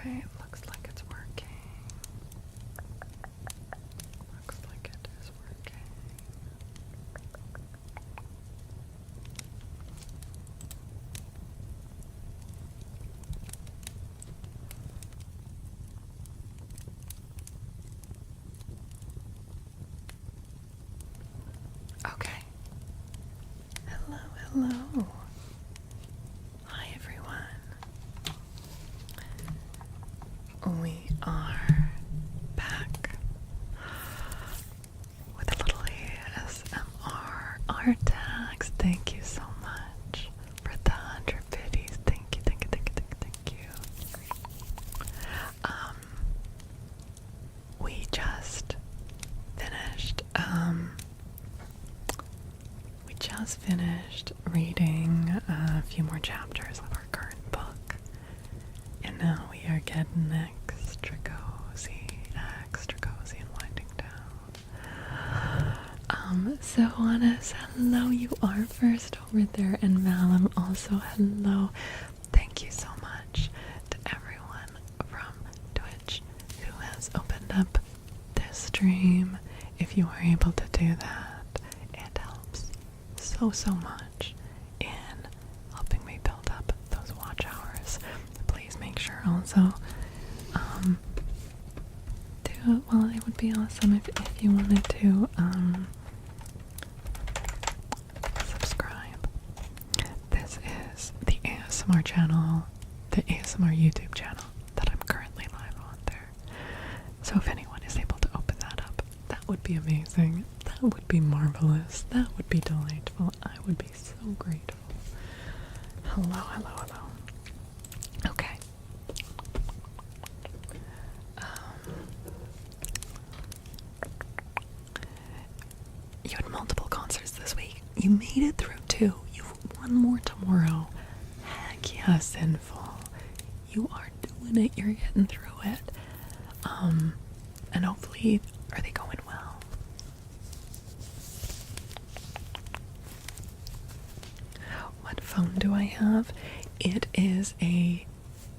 Okay, looks like it's working. Looks like it is working. Okay. Hello, hello. Hi, everyone. We are back with a little ASMR art tags. Thank you so much for the 100 biddies. Thank you, thank you, thank you, thank you, thank you. We just finished, reading a few more chapters of our current book, and now we are getting extra cozy and winding down. So Honest, hello, you are first over there, and Malum also hello. Thank you so much to everyone from Twitch who has opened up this stream. If you are able to do that, it helps so much in helping me build up those watch hours. Please make sure also well, it would be awesome if you wanted to subscribe. This is the ASMR channel, the ASMR YouTube channel that I'm currently live on there. So if anyone is able to open that up, that would be amazing. That would be marvelous. That would be delightful. I would be so grateful. Hello, hello, hello. Okay. You had multiple concerts this week. You made it through 2. You've one more tomorrow. Heck yeah, Sinful. You are doing it. You're getting through it. And hopefully, are they going well? What phone do I have? It is a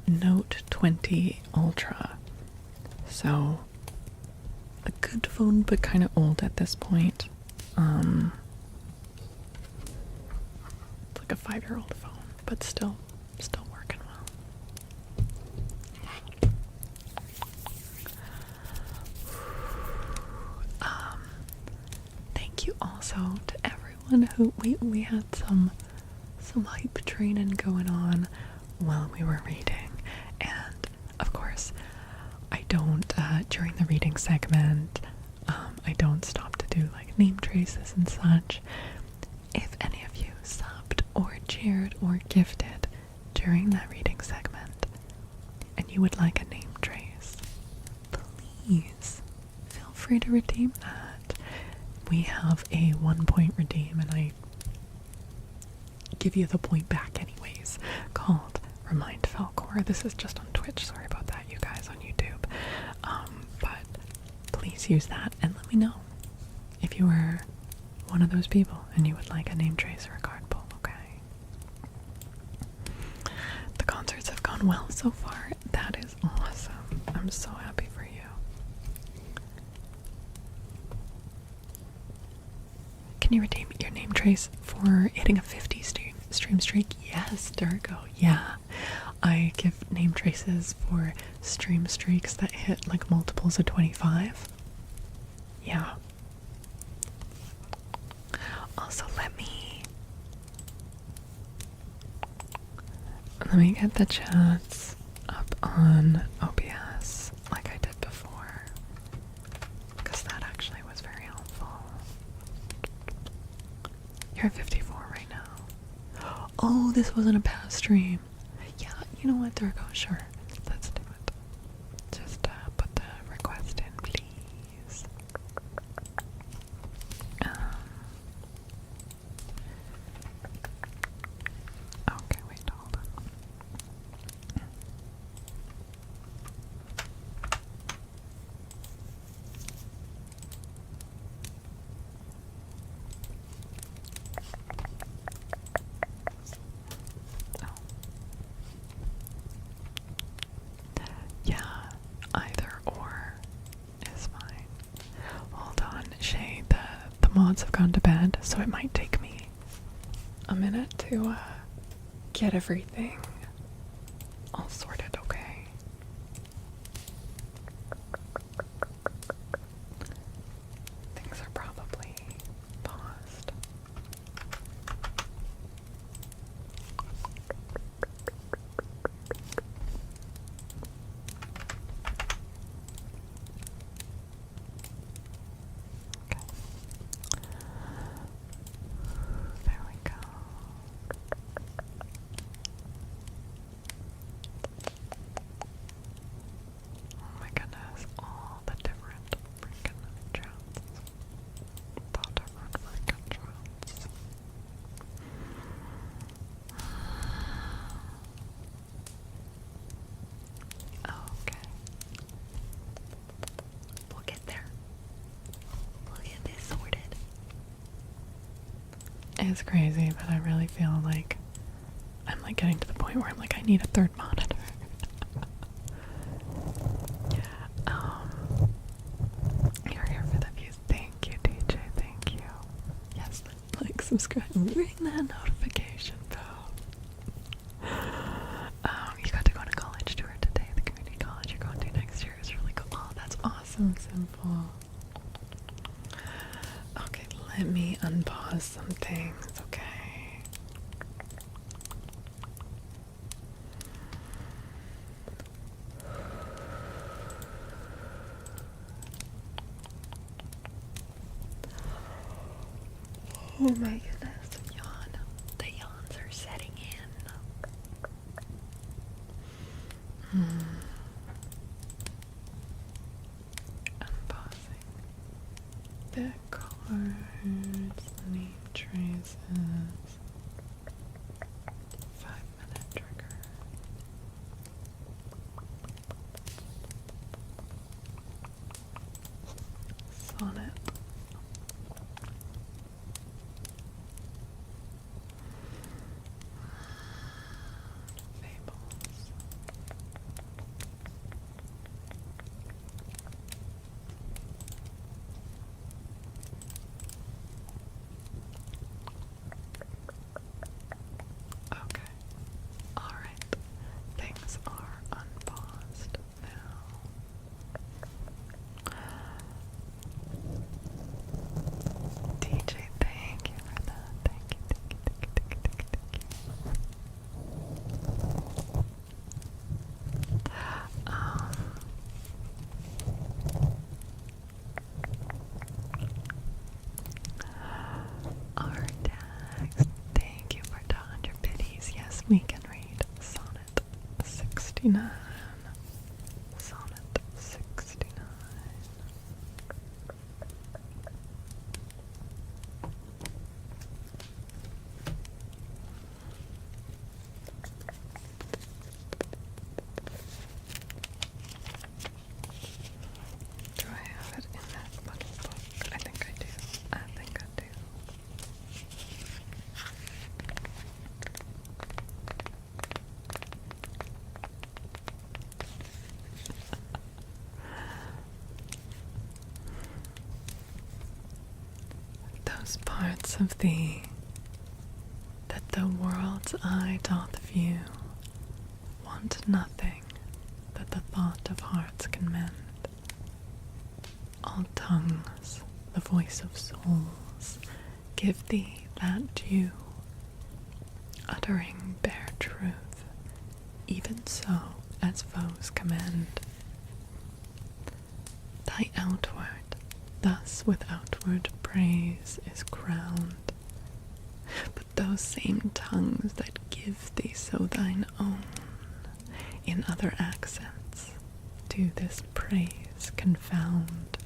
Note 20 Ultra. So, a good phone, but kind of old at this point. It's like a 5-year-old phone, but still working well. Thank you also to everyone who we had some hype training going on while we were reading, and of course I don't during the reading segment I don't stop to do like name traces and such. If any of you subbed or cheered or gifted during that reading segment and you would like a name trace, please feel free to redeem that. We have a 1-point redeem, and I give you the point back anyways, called Remind Faolkor. This is just on Twitch. Sorry about that, you guys, on YouTube. But please use that and let me know if you were one of those people and you would like a name trace or a card pull, okay? The concerts have gone well so far. That is awesome. I'm so happy for you. Can you redeem your name trace for hitting a 50 stream streak? Yes, Durgo. Yeah. I give name traces for stream streaks that hit like multiples of 25. Yeah. Also, let me get the chats up on OBS like I did before, because that actually was very helpful. You're at 54 right now. Oh, this wasn't a past stream. Yeah, you know what, Durgo? Sure, let's do it. Just put the request in, please. Okay, wait, hold on. gods have gone to bed, so it might take me a minute to get everything all sorted, okay? Things are probably paused. There we go. Oh my goodness, all the different freaking chats. The different freaking chats. Okay. We'll get there. We'll get this sorted. It's crazy, but I really feel like I'm like getting to the point where I'm like, I need a third monitor. You're here for the views. Thank you, DJ. Thank you. Yes, like, subscribe, ring that notification bell. You got to go on a college tour today. The community college you're going to next year is really cool. Oh, that's awesome, Simple. Okay, let me unpause some things, okay? Oh my goodness, yawn. The yawns are setting in. Unpausing. The cards, the name traces. 5-minute trigger. Sonnet. Fables. Okay. Alright. Things are unpaused now. DJ, thank you for that. Thank you, thank you, thank you, thank you, our tags. Thank you for the 100 biddies. Yes, we can read Sonnet 69. Sonnet 69. Do I have it in that little book? I think I do. I think I do. Those parts of thee that the world's eye doth view want nothing that the thought of hearts can mend. All tongues, the voice of souls, give thee that due, uttering bare truth, even so as foes commend. Thy outward, thus with outward praise is crowned, but those same tongues that give thee so thine own, in other accents, do this praise confound,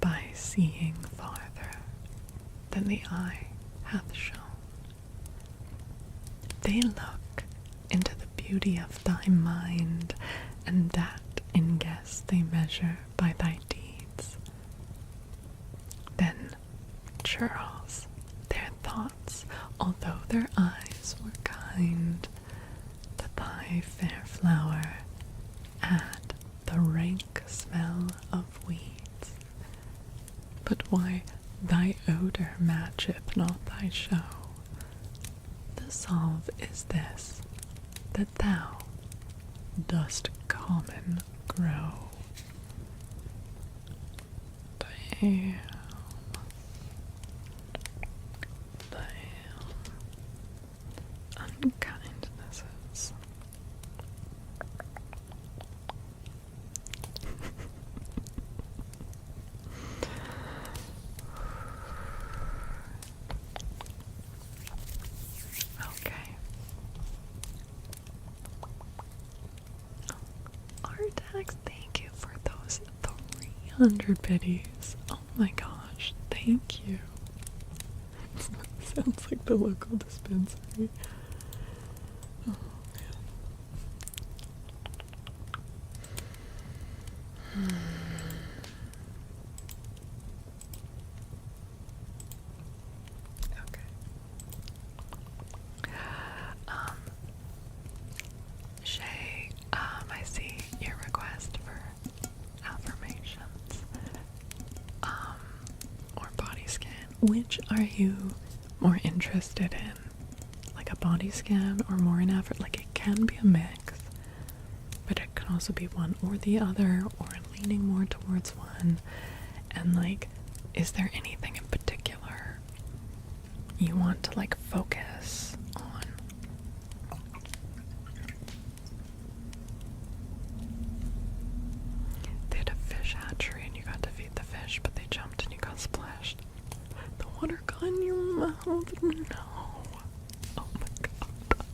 by seeing farther than the eye hath shown. They look into the beauty of thy mind, and that in guess they measure by thy deeds. Then, churls, their thoughts, although their eyes were kind, to thy fair flower add the rank smell of weeds. But why thy odor ship, not thy show. The salve is this, that thou dost common grow. Damn. Unkindnesses. Okay. Artax, thank you for those 300 biddies. Oh my gosh, thank you. Sounds like the local dispensary. Oh man. Okay. Shay, I see your request for affirmations. Or body scan. Which are you more interested in? Like a body scan or more an effort? Like it can be a mix, but it can also be one or the other, or leaning more towards one. And like, is there anything in particular you want to like focus on? They had a fish hatchery and you got to feed the fish, but they jumped and you got splashed. The water got in your mouth. No. Oh my god.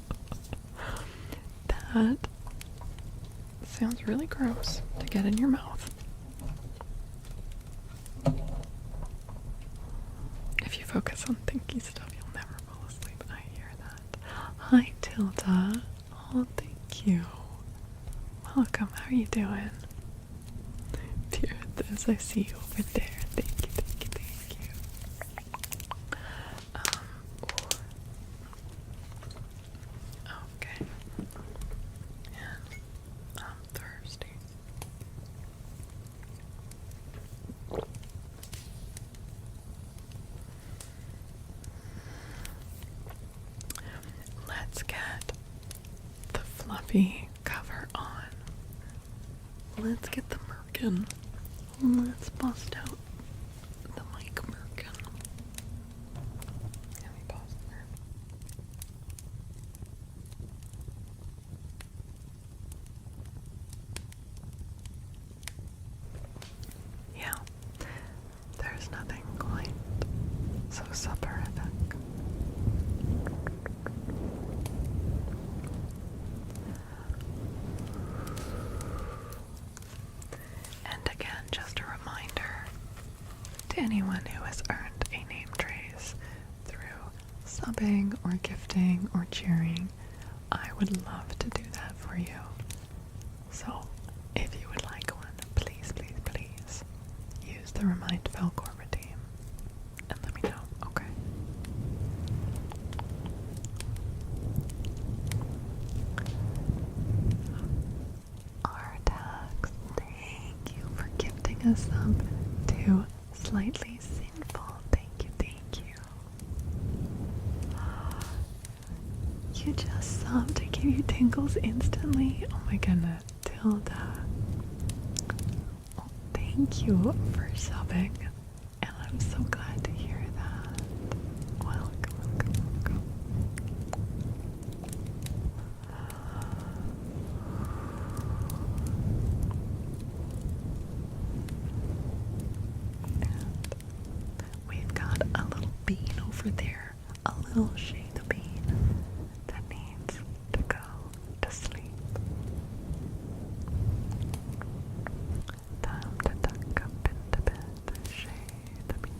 That sounds really gross to get in your mouth. If you focus on thinky stuff, you'll never fall asleep. I hear that. Hi, Tilda. Oh, thank you. Welcome. How are you doing? Dear this, I see you over there. Thank you, thank you, thank you. Okay. And I'm thirsty. Let's get the fluffy cover on. Let's get the merkin. Let's bust out the mic merkin. Let me pause there. Yeah, there's nothing quite so soporific. And again, just a reminder to anyone who has earned a name trace through subbing or gifting or cheering, I would love to do that for you. So, if you would like one, please, please, please use the Remind Faolkor redeem and let me know, okay? Artax, thank you for gifting us up to Slightly Sinful. Thank you, thank you. You just subbed. I gave you tingles instantly. Oh my goodness, Tilda. Oh, thank you for subbing. And I'm so glad to hear that. Welcome, welcome, welcome. And we've got a little bean over there. A little shade of bean that needs to go to sleep. Time to tuck up into bed, shade the bean.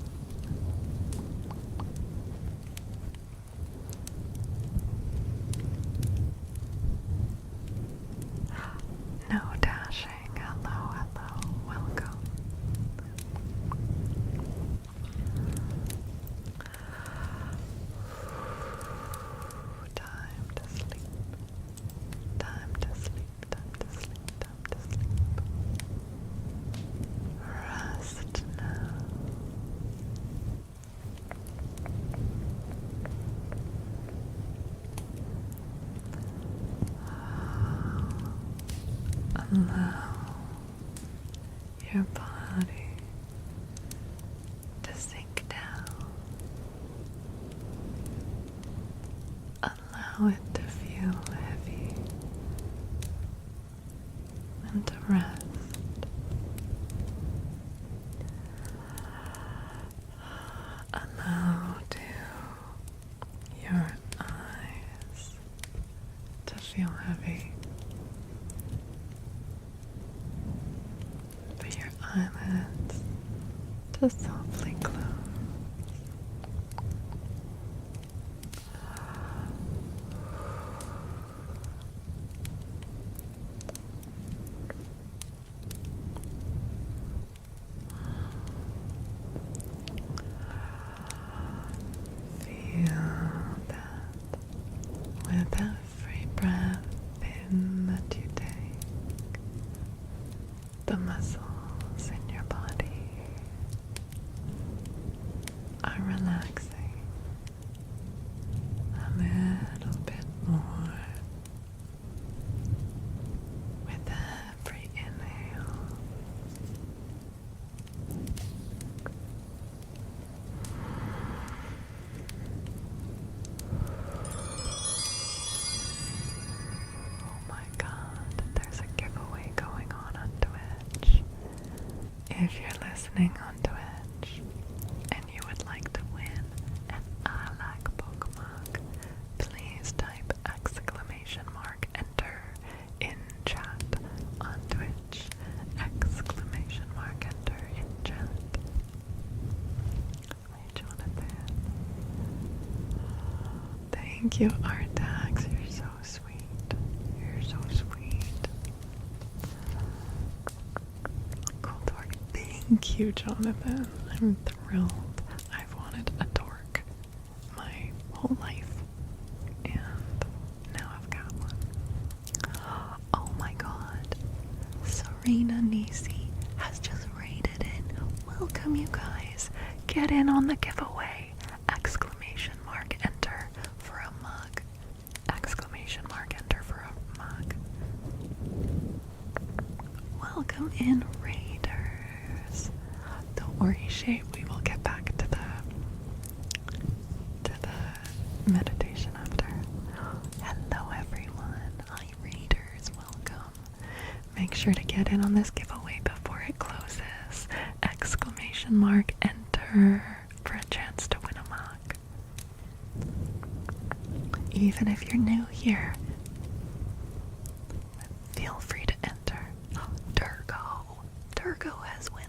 Allow your body to sink down. Allow it to feel heavy and to rest. Allow your eyes to feel heavy, for your eyelids to softly close. With every breath in that you take, the muscles in your body are relaxing a little bit more with every inhale. There's a giveaway going on Twitch. If you're listening on Twitch and you would like to win an I like Pokemon, please type !enter in chat on Twitch. !enter in chat. Hi, Jonathan. Thank you, Artax. You're so sweet. You're so sweet. Cool dork. Thank you, Jonathan. I'm thrilled. I've wanted a dork my whole life, and now I've got one. Oh my god. Serena Nisi has just raided in. Welcome, you guys. Get in on the giveaway. !enter for a mug. !enter for a mug. Welcome in, Raiders. Don't worry, Shay, we will get back to the meditation after. Hello, everyone. Hi, Raiders. Welcome. Make sure to get in on this giveaway before it closes. !enter for a chance to win a mug. Even if you're new here, feel free to enter. Durgo has won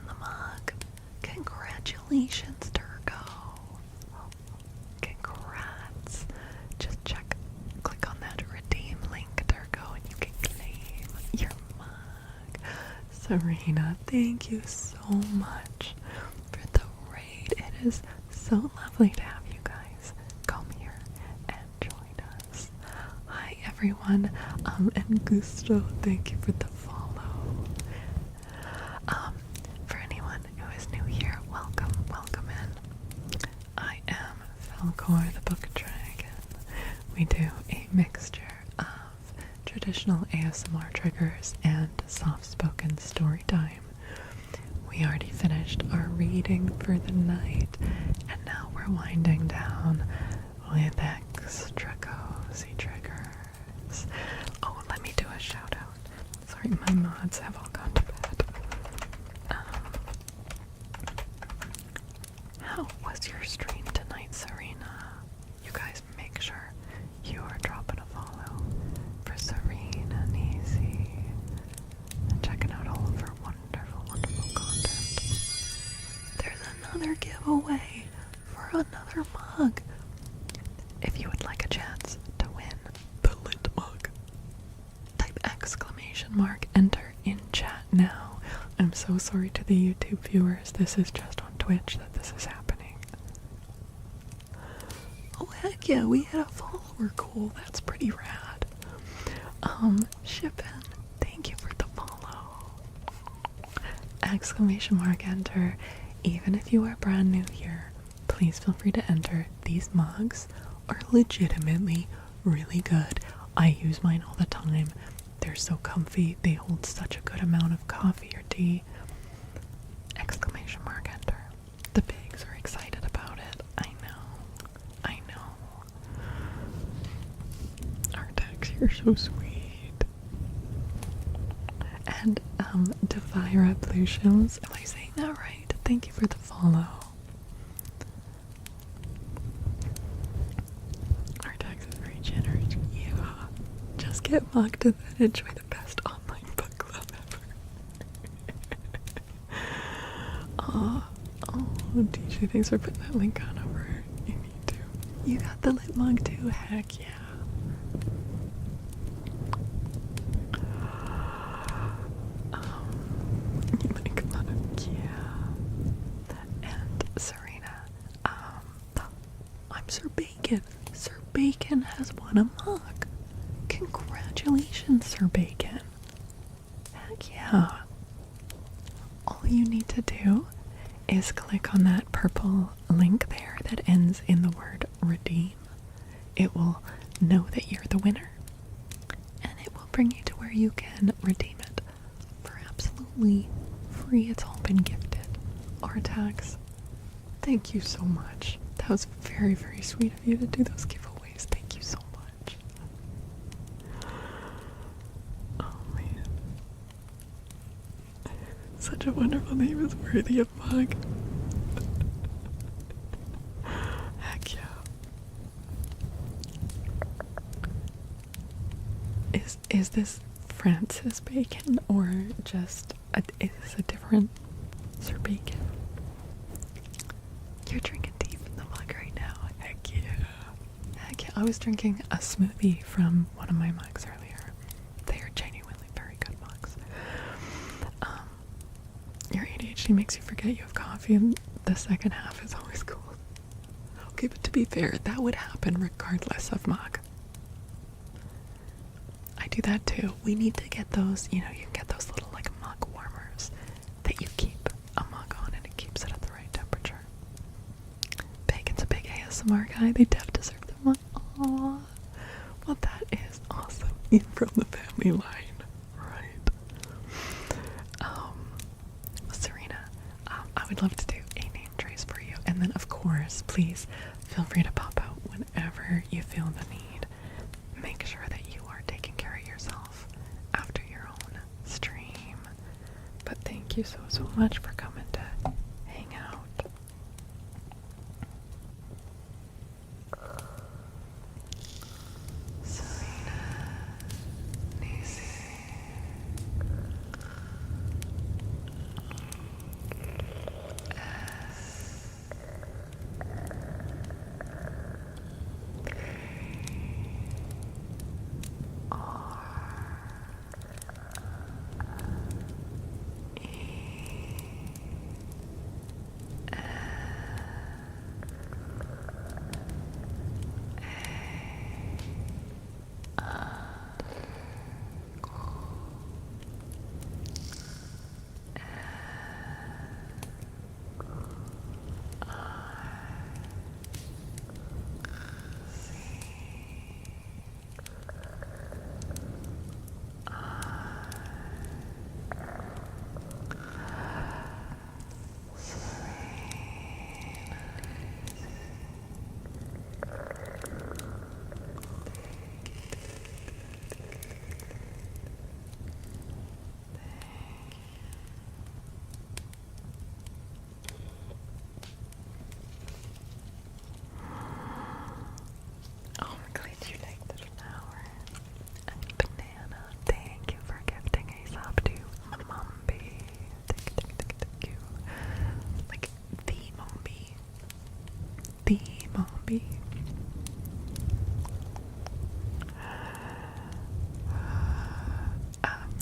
the mug. Congratulations, Durgo. Congrats. Just click on that redeem link, Durgo, and you can claim your mug. Serena, thank you so much for the raid. It is so lovely to have you guys come here and join us. Hi, everyone. And Gusto, thank you for the follow. For anyone who is new here, welcome in. I am Faolkor, the Book Dragon. We do a mixture of traditional ASMR triggers and soft-spoken story time. We already finished our reading for the night, and now we're winding down with extra cozy triggers. Oh, let me do a shout out. Sorry, my mods have all gone to bed. How was your stream tonight, Serena? You guys make sure you are dropping a follow for Serena Nisi and checking out all of her wonderful, wonderful content. There's another giveaway for another mug. If you would like a chance to win the lit mug, type !enter in chat now. I'm so sorry to the YouTube viewers. This is just on Twitch that this is happening. Oh heck yeah, we had a follower. Cool, that's pretty rad. Shippin', thank you for the follow. !enter. Even if you are brand new here, please feel free to enter. These mugs are legitimately really good. I use mine all the time. They're so comfy. They hold such a good amount of coffee or tea. Exclamation mark enter. The pigs are excited about it. I know. I know. Artex, you're so sweet. And Defy Revolutions. Am I saying that right? Thank you for the follow. Artex is very generous. Yeah. Just get mocked and then enjoy the best online book club ever. Oh, DJ, thanks for putting that link on over. You need to. You got the lit mug too? Heck yeah. You make fun of, yeah. And Serena, I'm Sir Bacon. Sir Bacon has won a mug. Congratulations, Sir Bacon. Heck yeah. All you need to do is click on that purple link there that ends in the word redeem. It will know that you're the winner, and it will bring you to where you can redeem it for absolutely free. It's all been gifted. Artax, thank you so much. That was very, very sweet of you to do those giveaways. Thank you so much. Oh man. Such a wonderful name is worthy of mug. Heck yeah. Is this Francis Bacon or just is this a different Sir Bacon? You're drinking tea from the mug right now. Heck yeah. Heck yeah. I was drinking a smoothie from one of my mugs earlier. They are genuinely very good mugs. Your ADHD makes you forget you have coffee, and the second half is always cool. Okay, but to be fair, that would happen regardless of mug. I do that too. We need to get those, you can get those little like mug warmers that you keep a mug on and it keeps it at the right temperature. Bacon's a big ASMR guy. They deserve them. Aww. Well, that is awesome. You're from the family line, right? Serena, I would love to do a name trace for you. And then, of course, please feel free to pop out whenever you feel the need. Make sure that you are taking care of yourself after your own stream. But thank you so much for coming to hang out. Serena, Nancy.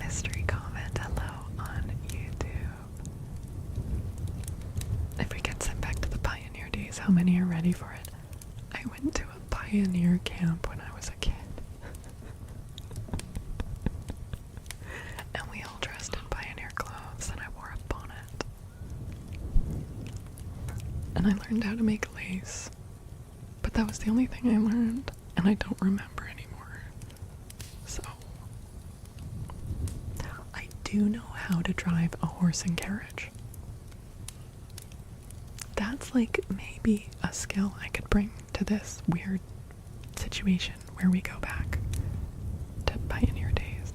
Mystery comment, hello on YouTube. If we get sent back to the Pioneer days, how many are ready for it? I went to a Pioneer camp when I was a kid. And we all dressed in Pioneer clothes and I wore a bonnet. And I learned how to make lace. But that was the only thing I learned, and I don't remember anymore. So, you know how to drive a horse and carriage? That's like maybe a skill I could bring to this weird situation where we go back to Pioneer days.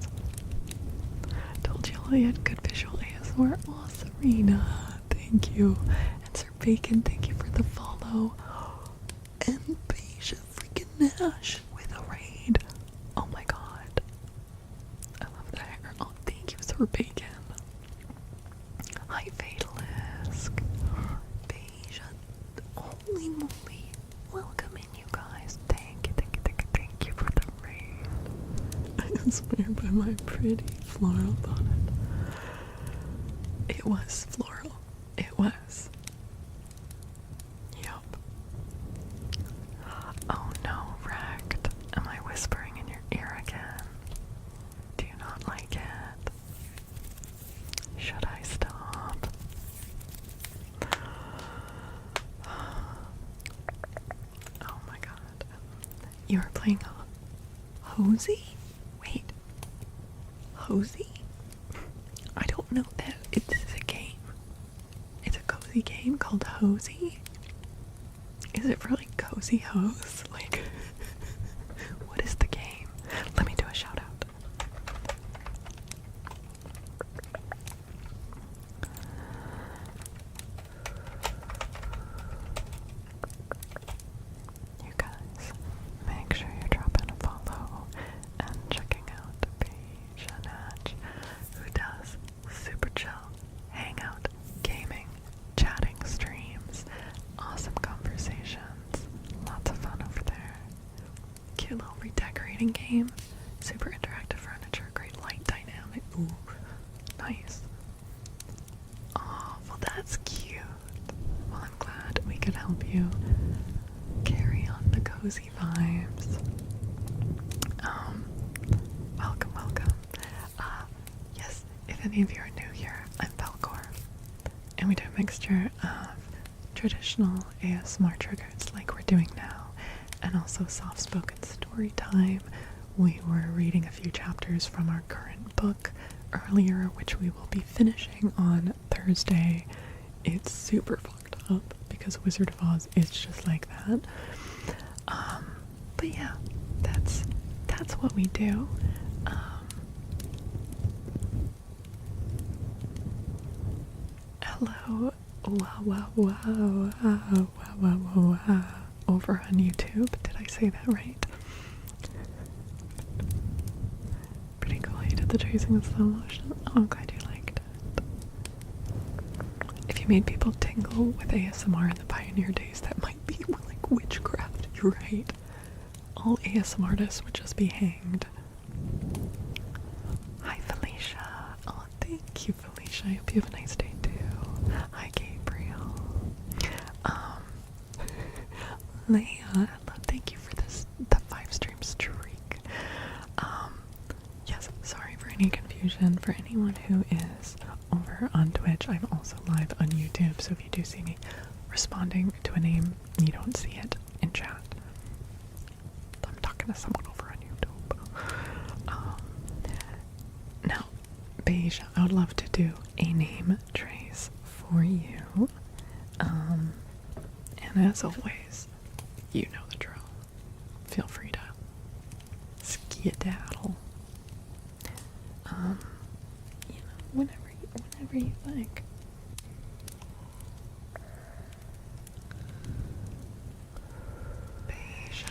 Told you all you had good visual ASMR. Oh, Serena, thank you. And Sir Bacon, thank you for the follow. And Beja freaking Nash with a raid. Oh my god. I love that hair. Oh, thank you, Sir Bacon. Hi, Fatalisk. Beja. Holy moly. Welcome in, you guys. Thank you, thank you, thank you, thank you for the raid. I swear by my pretty floral bonnet. It was floral. It was. Yup. Oh no, Wrecked. Am I whispering in your ear again? Do you not like it? Should I stop? Oh my god. You are playing Hosey? Wait. Hosey? I don't know that. It's a game. It's a cozy game called Hosey. Is it for like cozy hose? Like, what is the game? Let me do a shout out. You guys, make sure you're dropping a follow and checking out the page Natch, who does super chill hangout, gaming, chatting streams, awesome conversations, lots of fun over there. Cute little redecorating game, super interactive furniture, great light dynamic. Ooh, nice. Oh, well that's cute. Well, I'm glad we could help you carry on the cozy vibes. Welcome, welcome. Yes, if any of you are new here, I'm Faolkor, and we do a mixture of traditional ASMR triggers like we're doing now, and also soft-spoken story time. We were reading a few chapters from our current book earlier, which we will be finishing on Thursday. It's super fucked up because Wizard of Oz is just like that. But yeah, that's what we do. Hello, wow, over on YouTube. Did I say that right? Pretty cool. You did the tracing in slow motion. Oh, I'm glad you liked it. If you made people tingle with ASMR in the Pioneer days, that might be like witchcraft. You're right. All ASMR artists would just be hanged. Hi, Felicia. Oh, thank you, Felicia. I hope you have a nice day too. Hi, Gabriel. Leia, hello. Thank you for the 5-stream streak. Yes, sorry for any confusion. For anyone who is over on Twitch, I'm also live on YouTube, so if you do see me responding to a name, you don't see it in chat. I'm talking to someone over on YouTube. Now, Beige, I would love to do a name trace for you. And as always, you know the drill. Feel free to skedaddle. You know, whenever you like. Beige.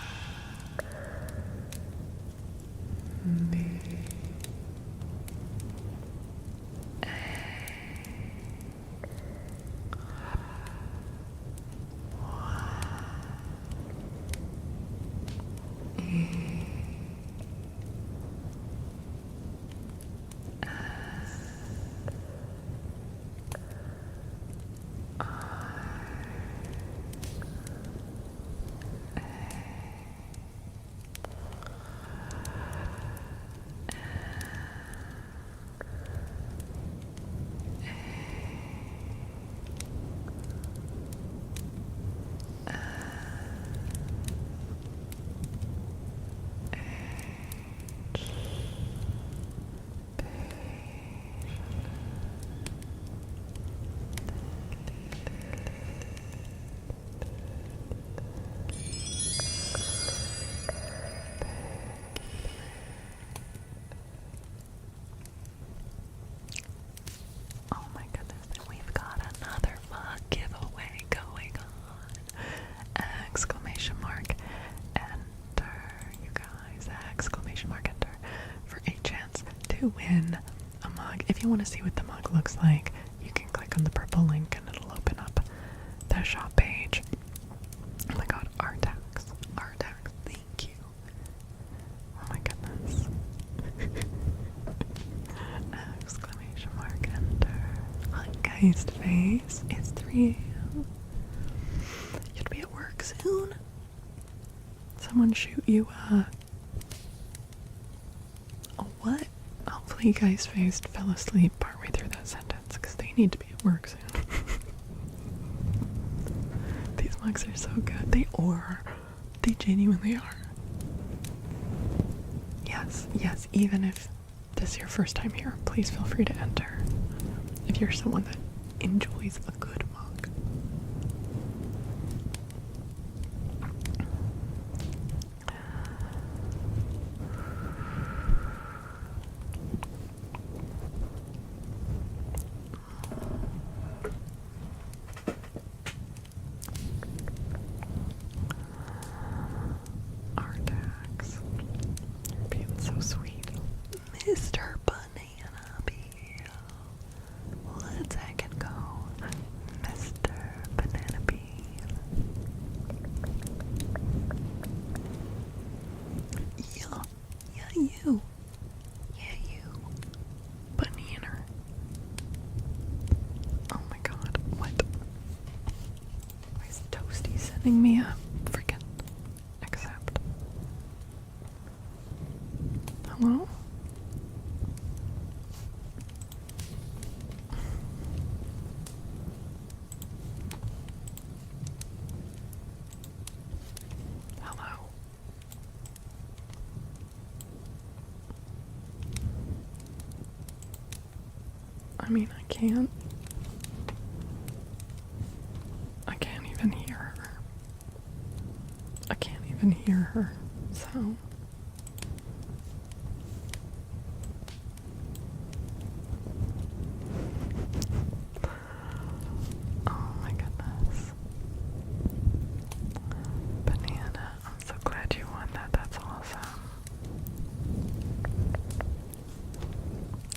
to win a mug. If you want to see what the mug looks like, you can click on the purple link and it'll open up the shop page. Oh my god, Artax. Thank you. Oh my goodness. Exclamation mark, enter. Hi guys, face. It's 3 a.m. You'll be at work soon. Someone shoot you a what? Hopefully you guys faced fell asleep partway through that sentence because they need to be at work soon. These mugs are so good. They genuinely are. Yes, even if this is your first time here, please feel free to enter. If you're someone that enjoys a good mug. Artax. You're being so sweet. Mr. Banana Peel. Let's heck and go. Mr. Banana Peel. Yeah, you. Banana. Oh my god, what? Why is Toasty sending me a freaking accept? Hello? Hello? I mean, I can't even hear her. So. Oh my goodness. Banana, I'm so glad you won that. That's awesome.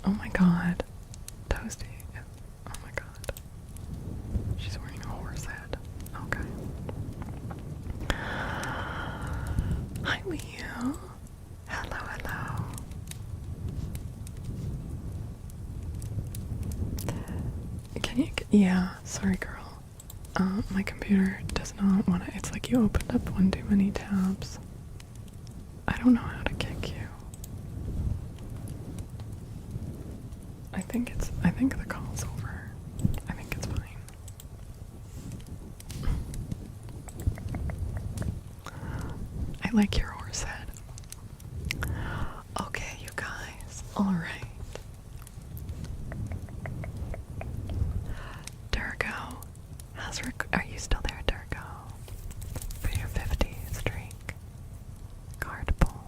Oh my god. Toasty. Oh my god. She's wearing a horse head. Okay. Hi, Leo. Hello. Can you? Yeah, sorry, girl. My computer does not want to. It's like you opened up one too many tabs. I don't know how to kick you. I think the call's over. I think it's fine. I like your horse head. Okay, you guys. Alright. Durgo. Are you still there, Durgo? For your 50 streak. Card pull.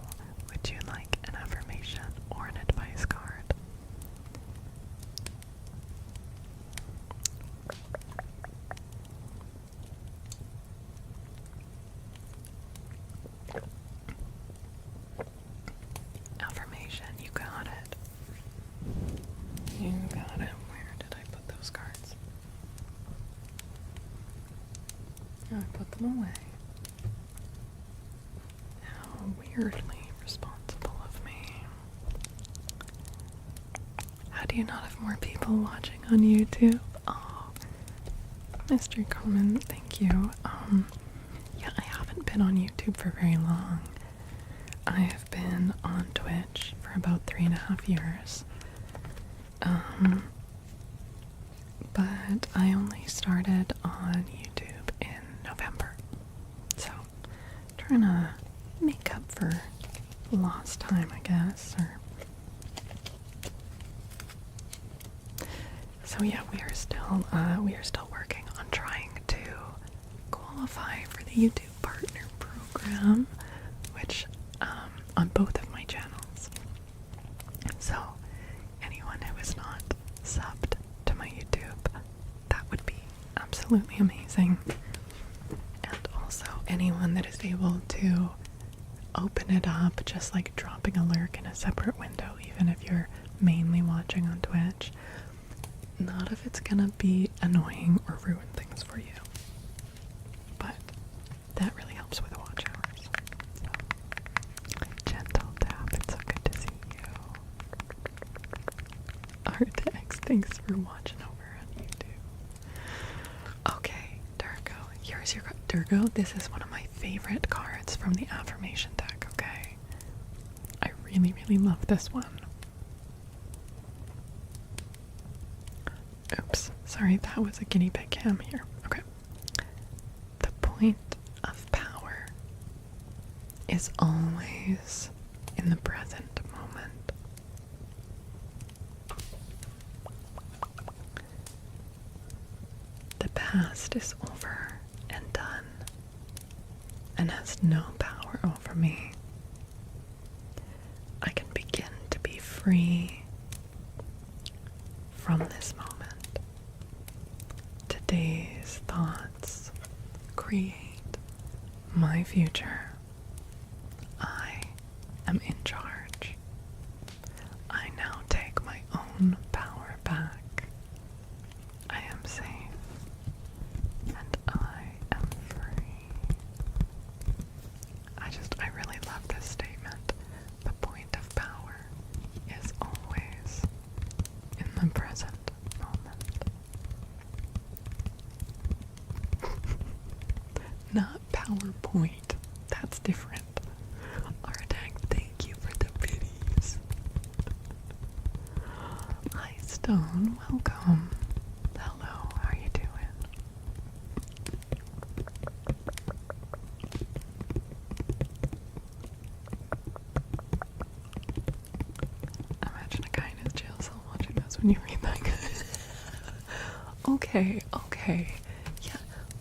Would you like an affirmation or an advice card? Affirmation, you got it. You got it. Where did I put those cards? I put them away. How weirdly responsible of me. How do you not have more people watching on YouTube? Oh, Mr. Common, thank you. Yeah, I haven't been on YouTube for very long. I have been on Twitch for about 3.5 years. But I only started on YouTube in November. So, trying to make up for lost time, I guess, So yeah, we are still working on trying to qualify for the YouTube Partner Program, which on both of my channels. So anyone who is not subbed to my YouTube, that would be absolutely amazing. And also anyone that is able to open it up, just like dropping a lurk in a separate window, even if you're mainly watching on Twitch. Not if it's gonna be annoying or ruin things for you. But that really helps with watch hours. So, gentle tap, it's so good to see you. Artex, thanks for watching over on YouTube. Okay, Durgo, here's your Durgo. This is one of my favorite cards from the affirmation deck, okay? I really, really love this one. Oops, sorry, that was a guinea pig cam here. Okay. The point of power is always in the present moment. The past is over and done and has no power over me. I can begin to be free from this moment. Today's thoughts create my future. I am in charge. I now take my own power back. I am safe and I am free. I really love this statement. The point of power is always in the present moment. Not PowerPoint. That's different. Artag, thank you for the biddies. Hi Stone, welcome. Hello, how are you doing? Imagine a guy in his jail cell watching this when you read that. Okay. Yeah,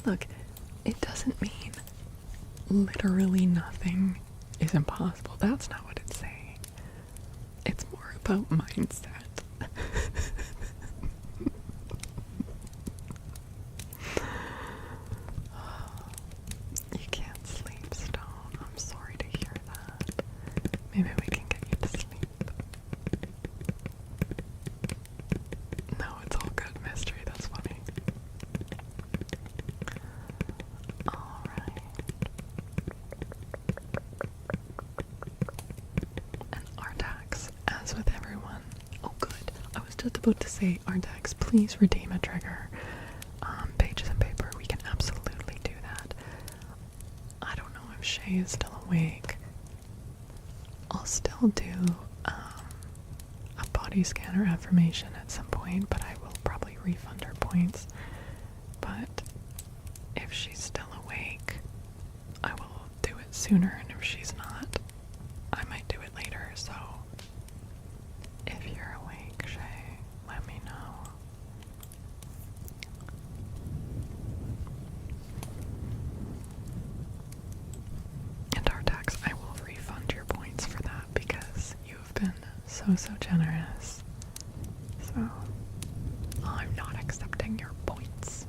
look, it doesn't mean literally nothing is impossible. That's not what it's saying. It's more about mindset. You can't sleep, Stone. I'm sorry to hear that. Maybe we can get you to sleep. No, it's all good, Mystery. That's funny. Alright. And Artax, as with everyone. Oh, good. I was just about to say, Artax, please redeem a trigger. Pages and paper, we can absolutely do that. I don't know if Shay is still awake. I'll still do a body scanner affirmation at some point, but I will probably refund her points. But if she's still awake, I will do it sooner, and if she's not, I might do it later. So if you're awake, Shay, let me know. And Artax, I will refund your points for that because you've been so generous. So I'm not accepting your points.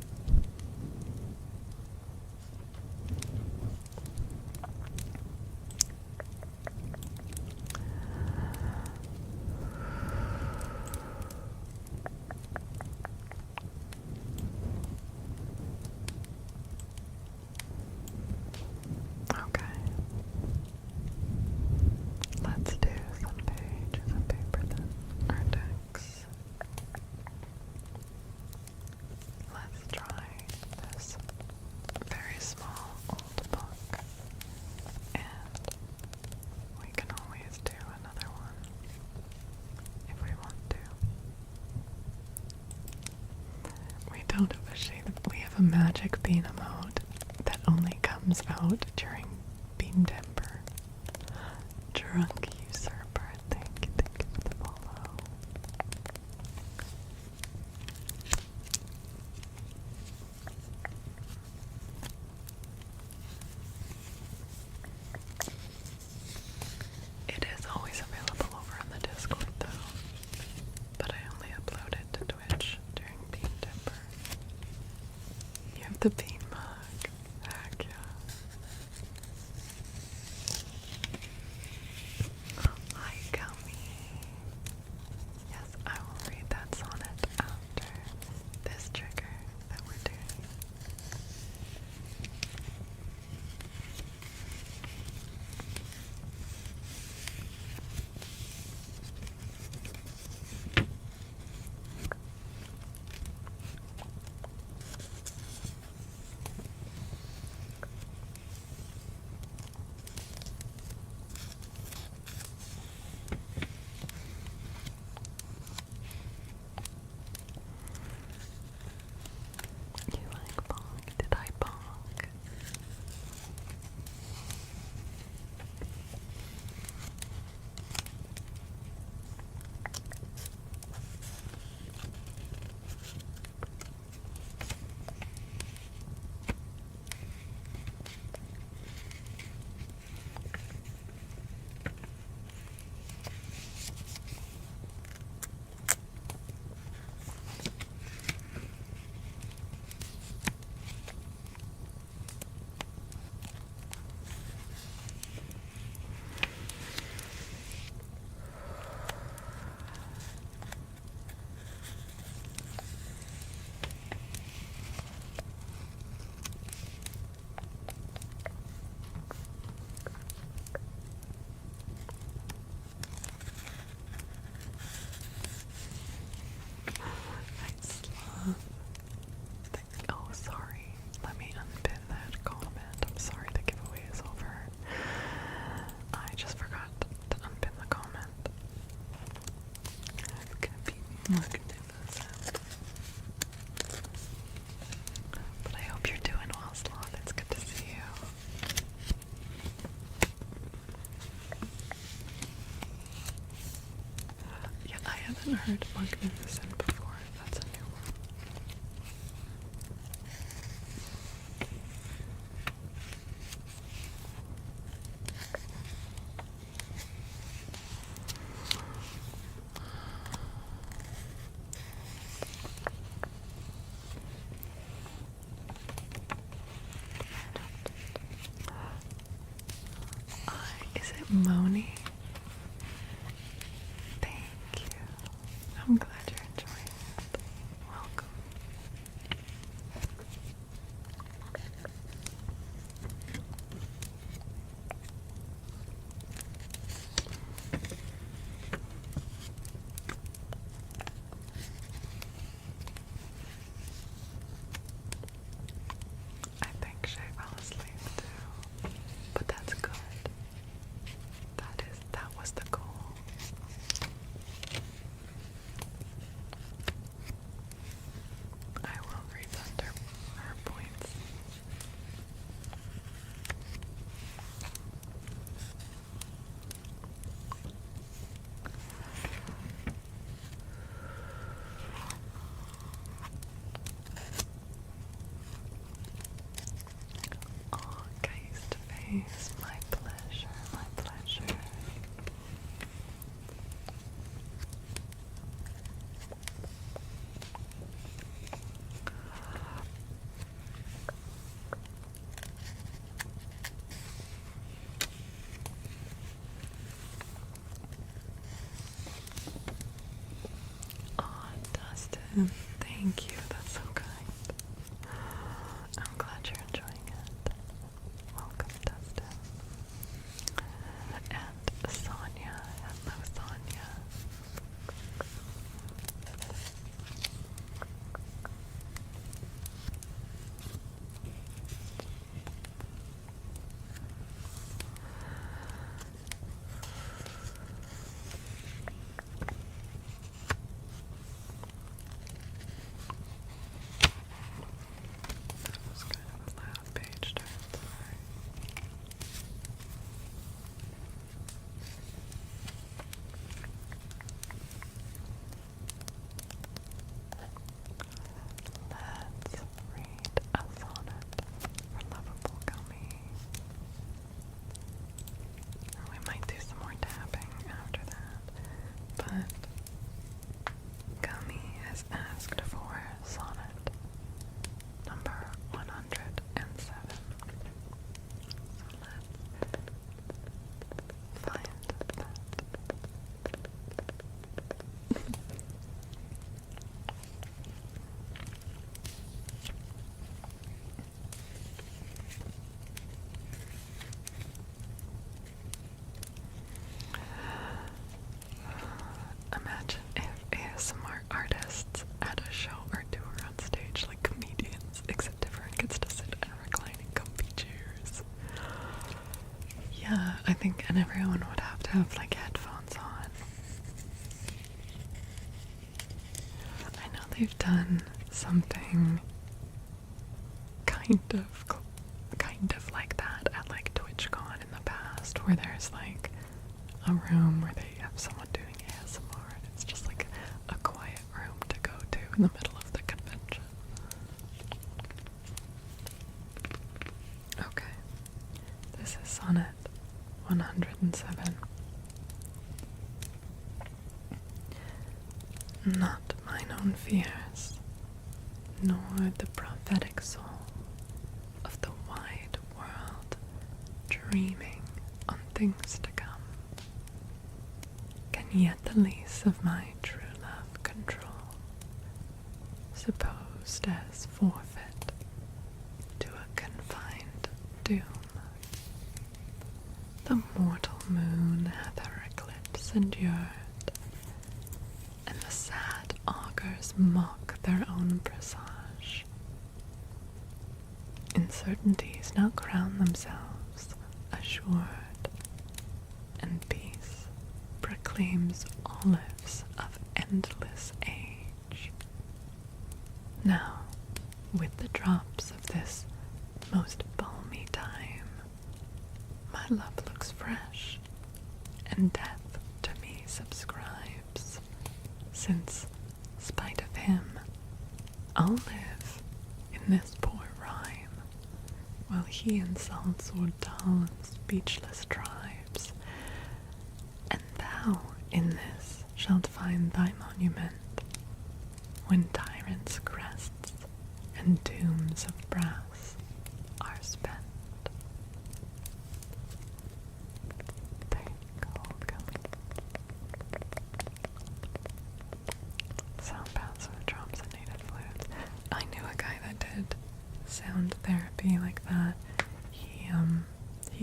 Okay. Let's do some pages of paper then. Artex. Let's try this very small old book. And we can always do another one if we want to. We don't have a shade. We have a magic bean emote that only comes out during Bean Timber. Drunk Usurper, thank you for the follow. It is always available over on the Discord though, but I only upload it to Twitch during Bean Timber. You have the bean mug. Heck yeah. Hi, Gummy. Magnificent. But I hope you're doing well, Sloth. It's good to see you. Yeah, I haven't heard Magnificent before. That's a new one. Is it Moni? Thank you. I'm glad you're enjoying it. Welcome. I think Shay fell asleep too, but that's good. That was the goal. I will refund her points. Oh, face to face. My pleasure, my pleasure. Oh, Dustin, thank you. That's so kind. I'm glad you're enjoying it. Welcome, Dustin. And Sonia. Hello, Sonia. That was kind of a loud page turn, sorry. Let's read a sonnet for Lovable Gummy. We might do some more tapping after that, but Gummy has asked for sonnet number 107. So let's find that. Imagine if ASMR artists at a show or tour on stage like comedians, except everyone gets to sit in reclining comfy chairs. Yeah, I think, and everyone would have like headphones on. I know they've done something kind of like that at like TwitchCon in the past, where there's like a room where they have someone doing ASMR and it's just like a quiet room to go to in the middle of the convention. Okay, this is sonnet 107. Not mine own fears, nor the prophetic soul of the wide world dreaming on things to come, can yet the lease of my true love control, supposed as forfeit to a confined doom. The mortal moon hath her eclipse endured, and the sad augurs mock their own presage. Uncertainties now crown themselves assured, and peace proclaims olives of endless age. Now, with the drops of this most balmy time, my love looks fresh, and death to me subscribes, since, spite of him, I'll live in this poor rhyme, while he insults or dull and speechless tribes, and thou in this shalt find thy monument, when tyrants' crests and tombs of brass are spent. There you go, coming. Sound paths with drums and native flutes. I knew a guy that did sound therapy like that. He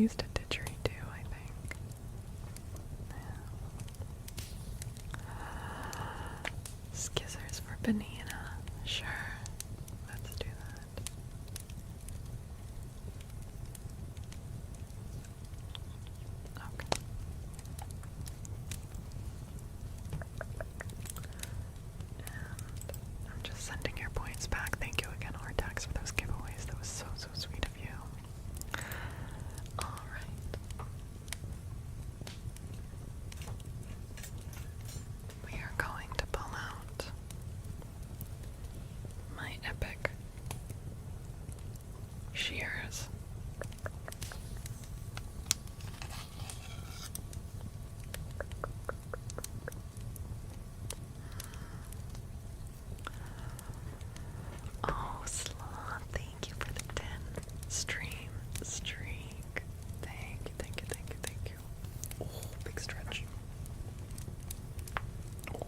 used a didgeridoo, I think. Yeah. Skizzers for banana. Sure. Let's do that. Okay. And I'm just sending your points back. Thank you again, Hortax, for those giveaways. That was so, so sweet of you. Alright. We are going to pull out my epic shears. Oh, Sloth, thank you for the 10 streak. Thank you, thank you, thank you, thank you. Oh, big stretch.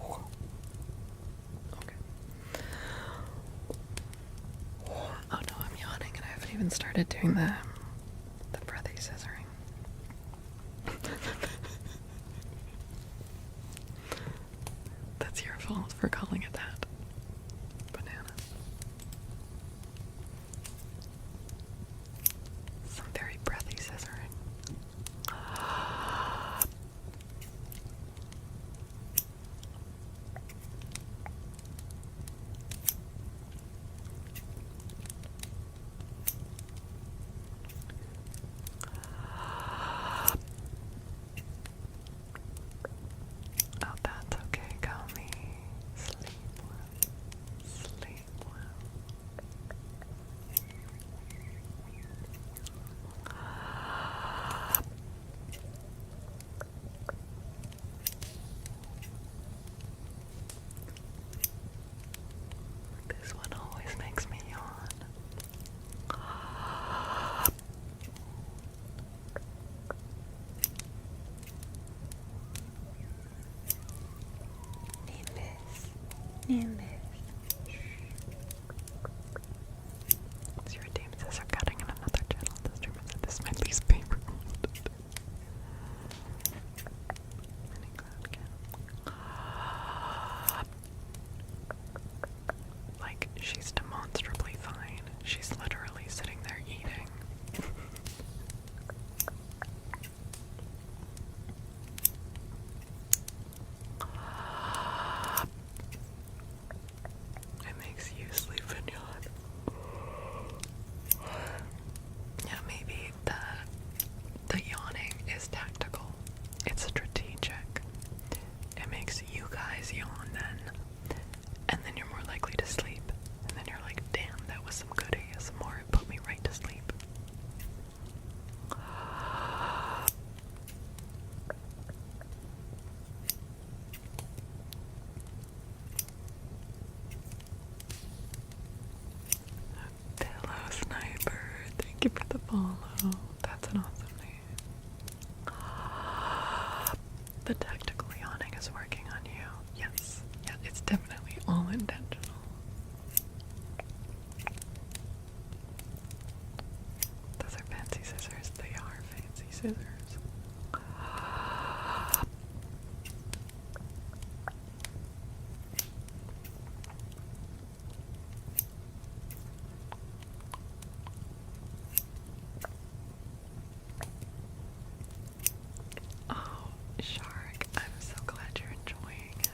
Oh. Okay. Oh no, I'm yawning and I haven't even started doing the breathy scissoring. That's your fault for calling it that. Banana. Some very breathy scissoring. Oh, that's okay, Comey. Sleep well. Sleep well. This one always makes me yawn. Nimbus. Zero Team says are cutting in another channel. The streamer said this is my least favorite. Mini cloud can. Like, she's demonstrably fine. She's literally sitting there eating. It makes you sleep and yawn. Yeah, maybe the yawning is tactical. It's strategic. It makes you guys yawn then. And then you're more likely to sleep. And then you're like, damn, that was some good ASMR. It put me right to sleep. Pillow Sniper, thank you for the follow. That's an awesome name. The tactical yawning is working on you. Yes. Yeah, it's definitely all intentional. Those are fancy scissors. They are fancy scissors. Oh, Shark, I'm so glad you're enjoying it.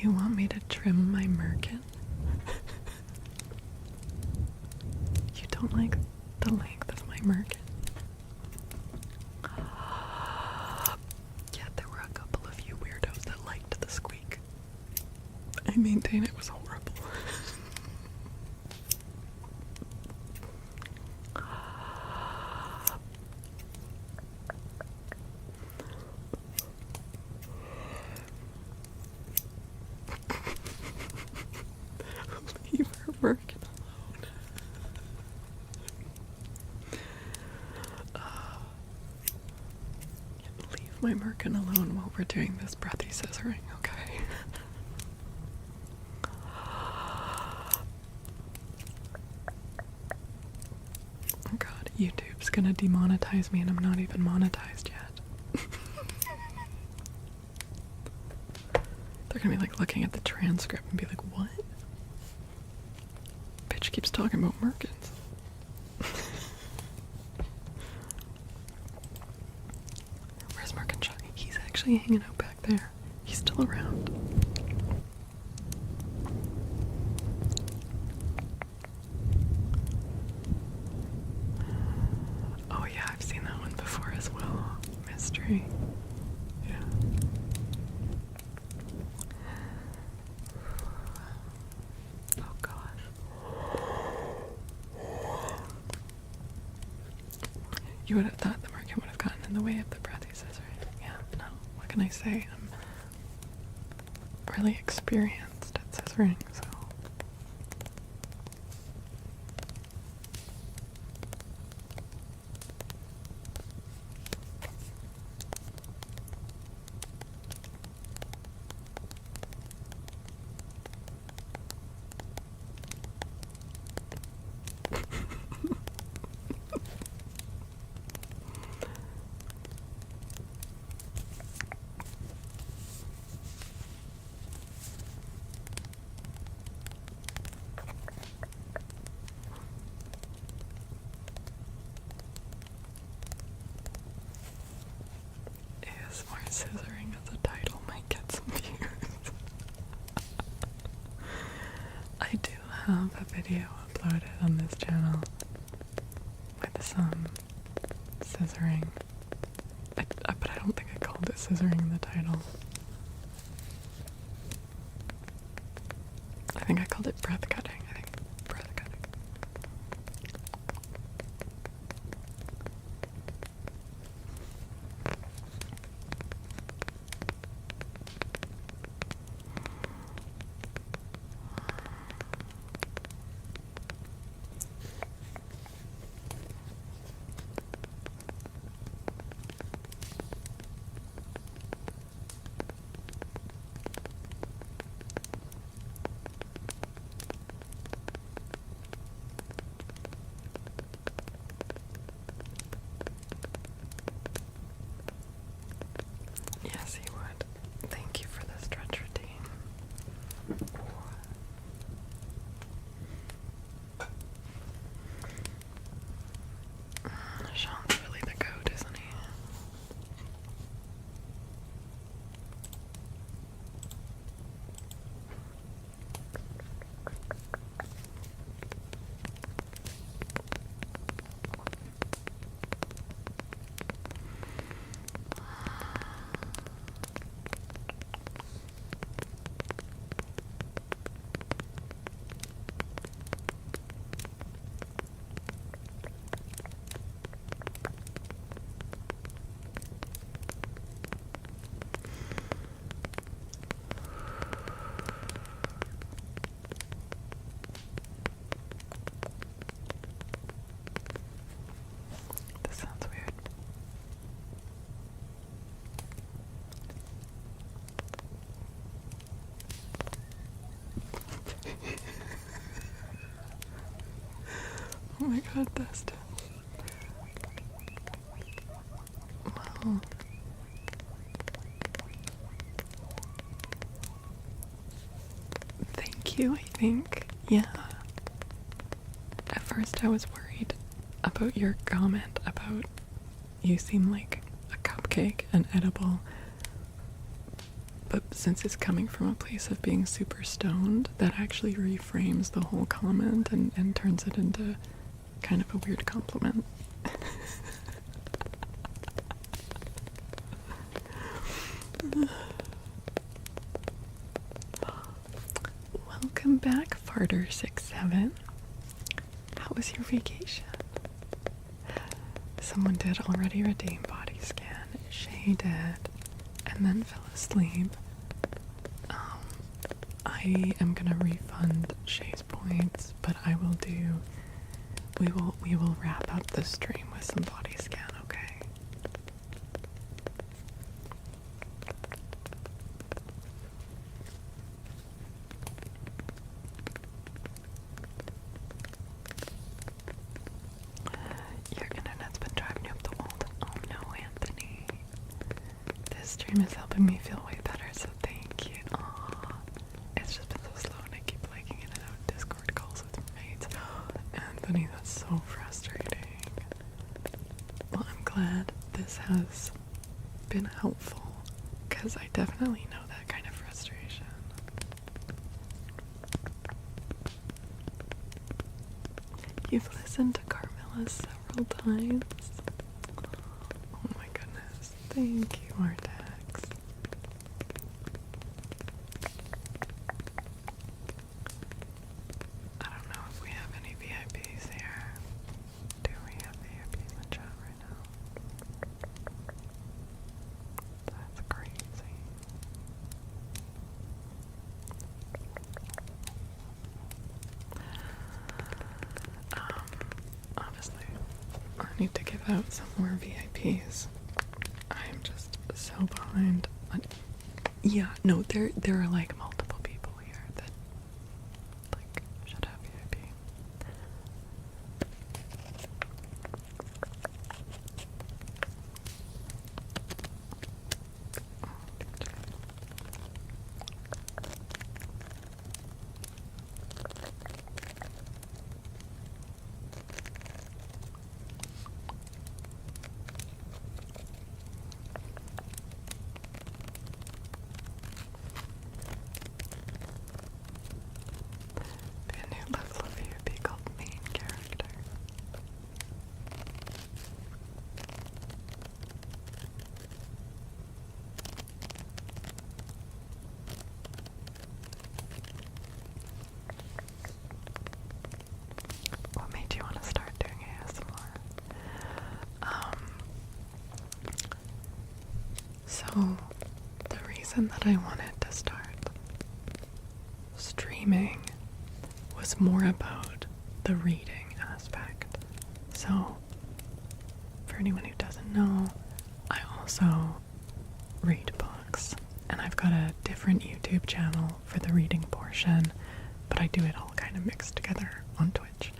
You want me to trim my merkin? You don't like the length of my merkin? Yeah, there were a couple of you weirdos that liked the squeak. I maintain it was horrible. Leave her merkin alone. Leave my merkin alone while we're doing this breathy scissoring, okay? Oh god, YouTube's gonna demonetize me and I'm not even monetized yet. They're gonna be like looking at the transcript and be like, what? Bitch keeps talking about merkins. Where's Merkin? He's actually hanging out back there. He's still around. Oh yeah, I've seen that one before as well. Mystery. Yeah. Oh gosh. You would have thought the merkin would have gotten in the way of the breathy scissors. Yeah, no. What can I say? I'm really experienced at scissoring, so. ASMR scissoring as a title might get some views. I do have a video uploaded on this channel with some scissoring, but I don't think I called it scissoring in the title. I think I called it breath cutting. Breath cutting. Yes, he would. Thank you for the stretch routine. Sean's really the goat, isn't he? This sounds weird. Oh my god, Dustin. Wow. Thank you, I think. Yeah. At first I was worried about your comment about you seem like a cupcake and edible, but since it's coming from a place of being super stoned, that actually reframes the whole comment and turns it into kind of a weird compliment. Welcome back, Farter67. How was your vacation? Someone did already redeem body scan. Shay did, and then fell asleep. I am gonna refund Shay's points, but we will wrap up the stream with some body scan, okay? Your internet's been driving you up the wall. Oh no, Anthony. This stream is helping me feel way better, so thank you. Aww. It's just been so slow and I keep liking in and out Discord calls with roommates. Anthony, that's so frustrating. Well, I'm glad this has been helpful, because I definitely know that kind of frustration. You've listened to Carmilla several times. Oh my goodness. Thank you, Artex. I don't know if we have any VIPs here. Do we have VIPs in the chat right now? That's crazy. Honestly, I need to give out some more VIPs. I'm just so behind. Yeah, no, there are like multiple people here that like should have VIP. Be a new level of VIP called main character. What made you want to start doing ASMR? So, the reason that I wanted to start streaming was more about the reading aspect. So, for anyone who doesn't know, I also read books, and I've got a different YouTube channel for the reading portion, but I do it all kind of mixed together on Twitch.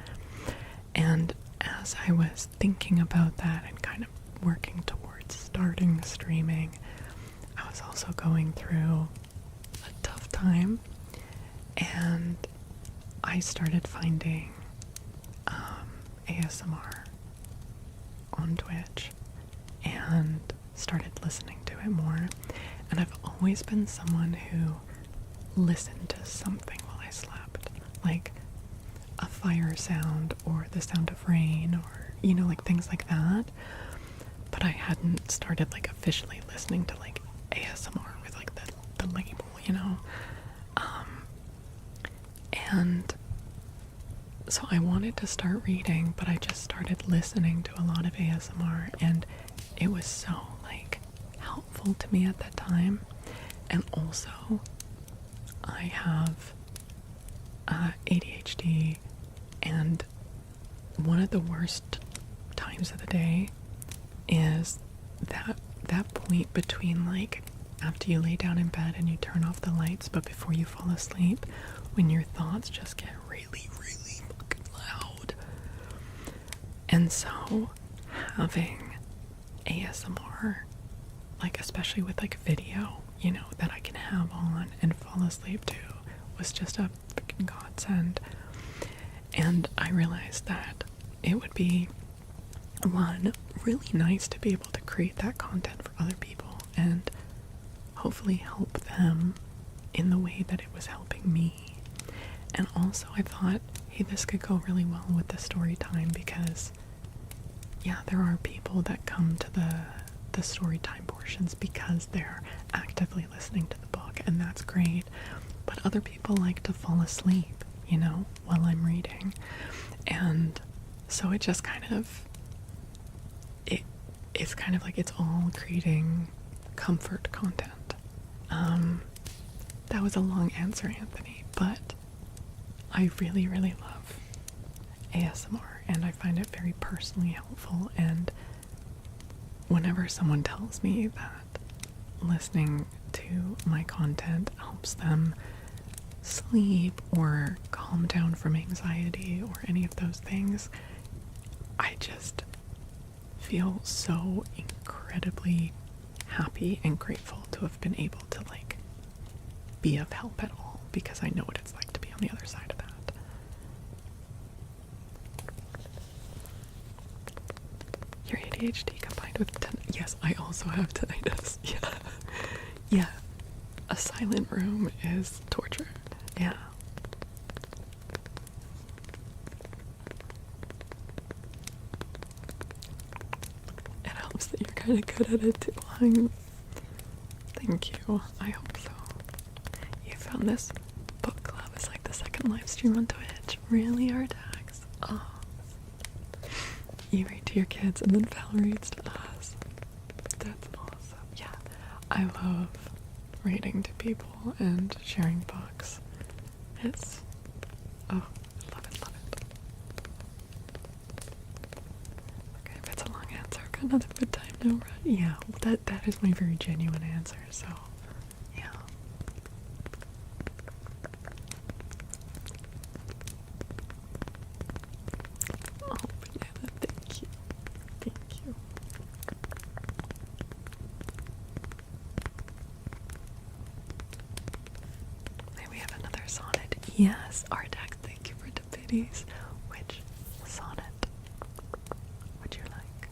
And as I was thinking about that and kind of working towards starting streaming, I was also going through a tough time, and I started finding ASMR on Twitch and started listening to it more. And I've always been someone who listened to something while I slept, like a fire sound or the sound of rain, or like things like that. But I hadn't started like officially listening to like ASMR with like the label, and so I wanted to start reading, but I just started listening to a lot of ASMR, and it was so like helpful to me at that time. And also I have ADHD, and one of the worst times of the day is that point between like after you lay down in bed and you turn off the lights but before you fall asleep, when your thoughts just get really, really fucking loud. And so having ASMR, like especially with like video, that I can have on and fall asleep to, was just a freaking godsend. And I realized that it would be, one, really nice to be able to create that content for other people and hopefully help them in the way that it was helping me. And also I thought, hey, this could go really well with the story time because, yeah, there are people that come to the story time portions because they're actively listening to the book, and that's great. But other people like to fall asleep, you know, while I'm reading. And so it just kind of, it's kind of like it's all creating comfort content. That was a long answer, Anthony, but I really, really love ASMR, and I find it very personally helpful. And whenever someone tells me that listening to my content helps them sleep or calm down from anxiety or any of those things, I just feel so incredibly happy and grateful to have been able to like be of help at all, because I know what it's like to be on the other side of that. Your ADHD combined with yes, I also have tinnitus. Yeah. Yeah. A silent room is torture. Yeah. It helps that you're kind of good at it too. Thank you. I hope so. You found this book club is like the second live stream on Twitch. Really, Artax? Oh. You read to your kids and then Val reads to us. That's awesome. Yeah. I love reading to people and sharing books. It's, oh, love it, love it. Okay, if it's a long answer, I've got another good time now, right? Yeah, well, that is my very genuine answer, so, yeah. Oh, Banana, thank you. Thank you. May we have another sonnet? Yes, Artax, thank you for the biddies. Which sonnet would you like?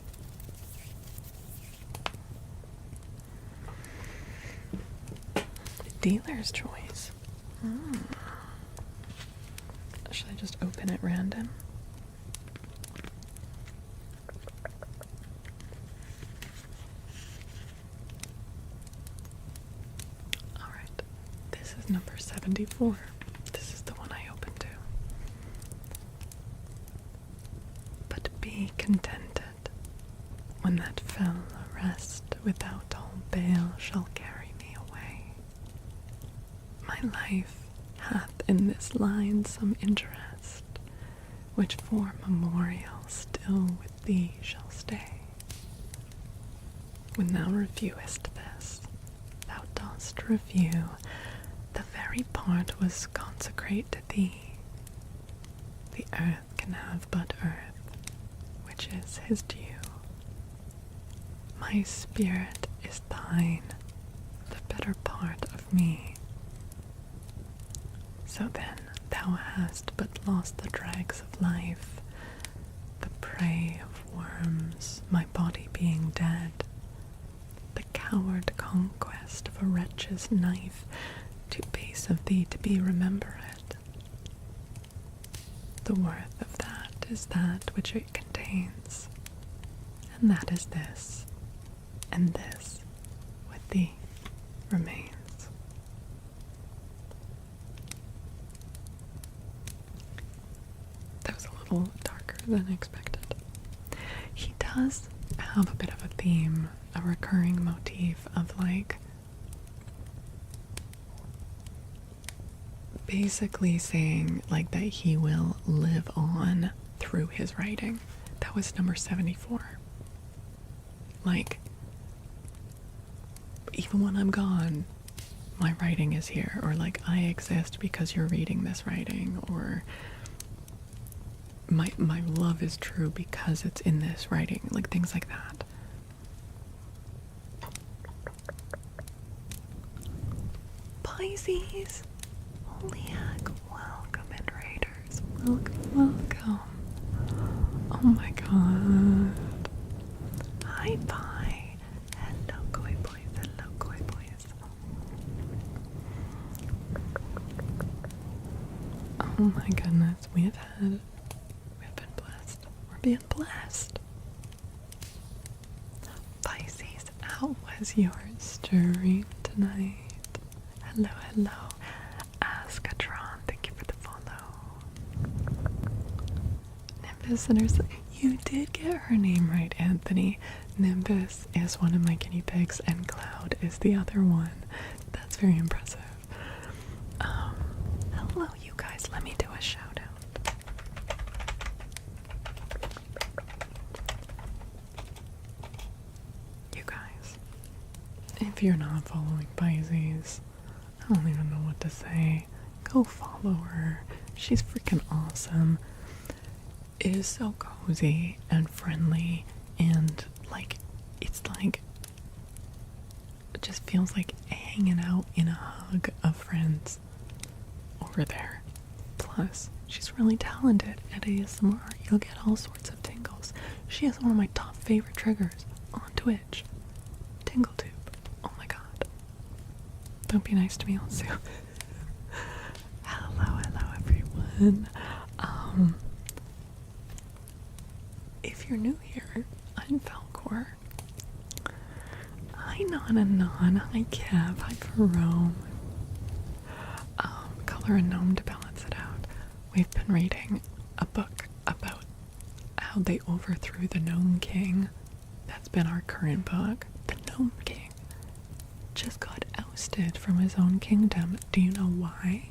Dealer's choice. Should I just open it random? Alright, this is number 74. This is the one I opened to. But be contented when that fell arrest without all bale shall carry me away. My life hath in this line some interest, which for memorial still with thee shall stay. When thou reviewest this, thou dost review the very part was consecrate to thee. The earth can have but earth, which is his due. My spirit is thine, the better part of me. So then thou hast but lost the dregs of life, the prey of worms, my body being dead, the coward conquest of a wretch's knife, too base of thee to be remembered. The worth of that is that which it contains, and that is this, and this with thee remains. That was a little darker than expected. He does have a bit of a theme, a recurring motif of like basically saying like that he will live on through his writing. That was number 74. Like, even when I'm gone, my writing is here, or like I exist because you're reading this writing, or my love is true because it's in this writing, like things like that. Pisces, holy heck, welcome in Raiders, welcome. Oh my god. Hi, bye. Hello, koi boys, hello, koi boys. Oh my goodness, we've been blessed. We're being blessed. Pisces, how was your stream tonight? Hello, hello. Askatron, thank you for the follow. Nimbus and her, you did get her name right, Anthony. Nimbus is one of my guinea pigs and Cloud is the other one. That's very impressive. Hello you guys, let me do a shout out. You guys, if you're not following Pisces, I don't even know what to say. Go follow her. She's freaking awesome. It is so cozy and friendly and it just feels like hanging out in a hug of friends over there. Plus, she's really talented at ASMR. You'll get all sorts of tingles. She has one of my top favorite triggers on Twitch. TingleTube. Oh my god. Don't be nice to me on Zoom. Hello everyone. If you're new here, I'm Faolkor. Hi Non. Hi Kev. Hi Jerome. Color a gnome to balance it out. We've been reading a book about how they overthrew the Gnome King. That's been our current book. The Gnome King just got ousted from his own kingdom. Do you know why?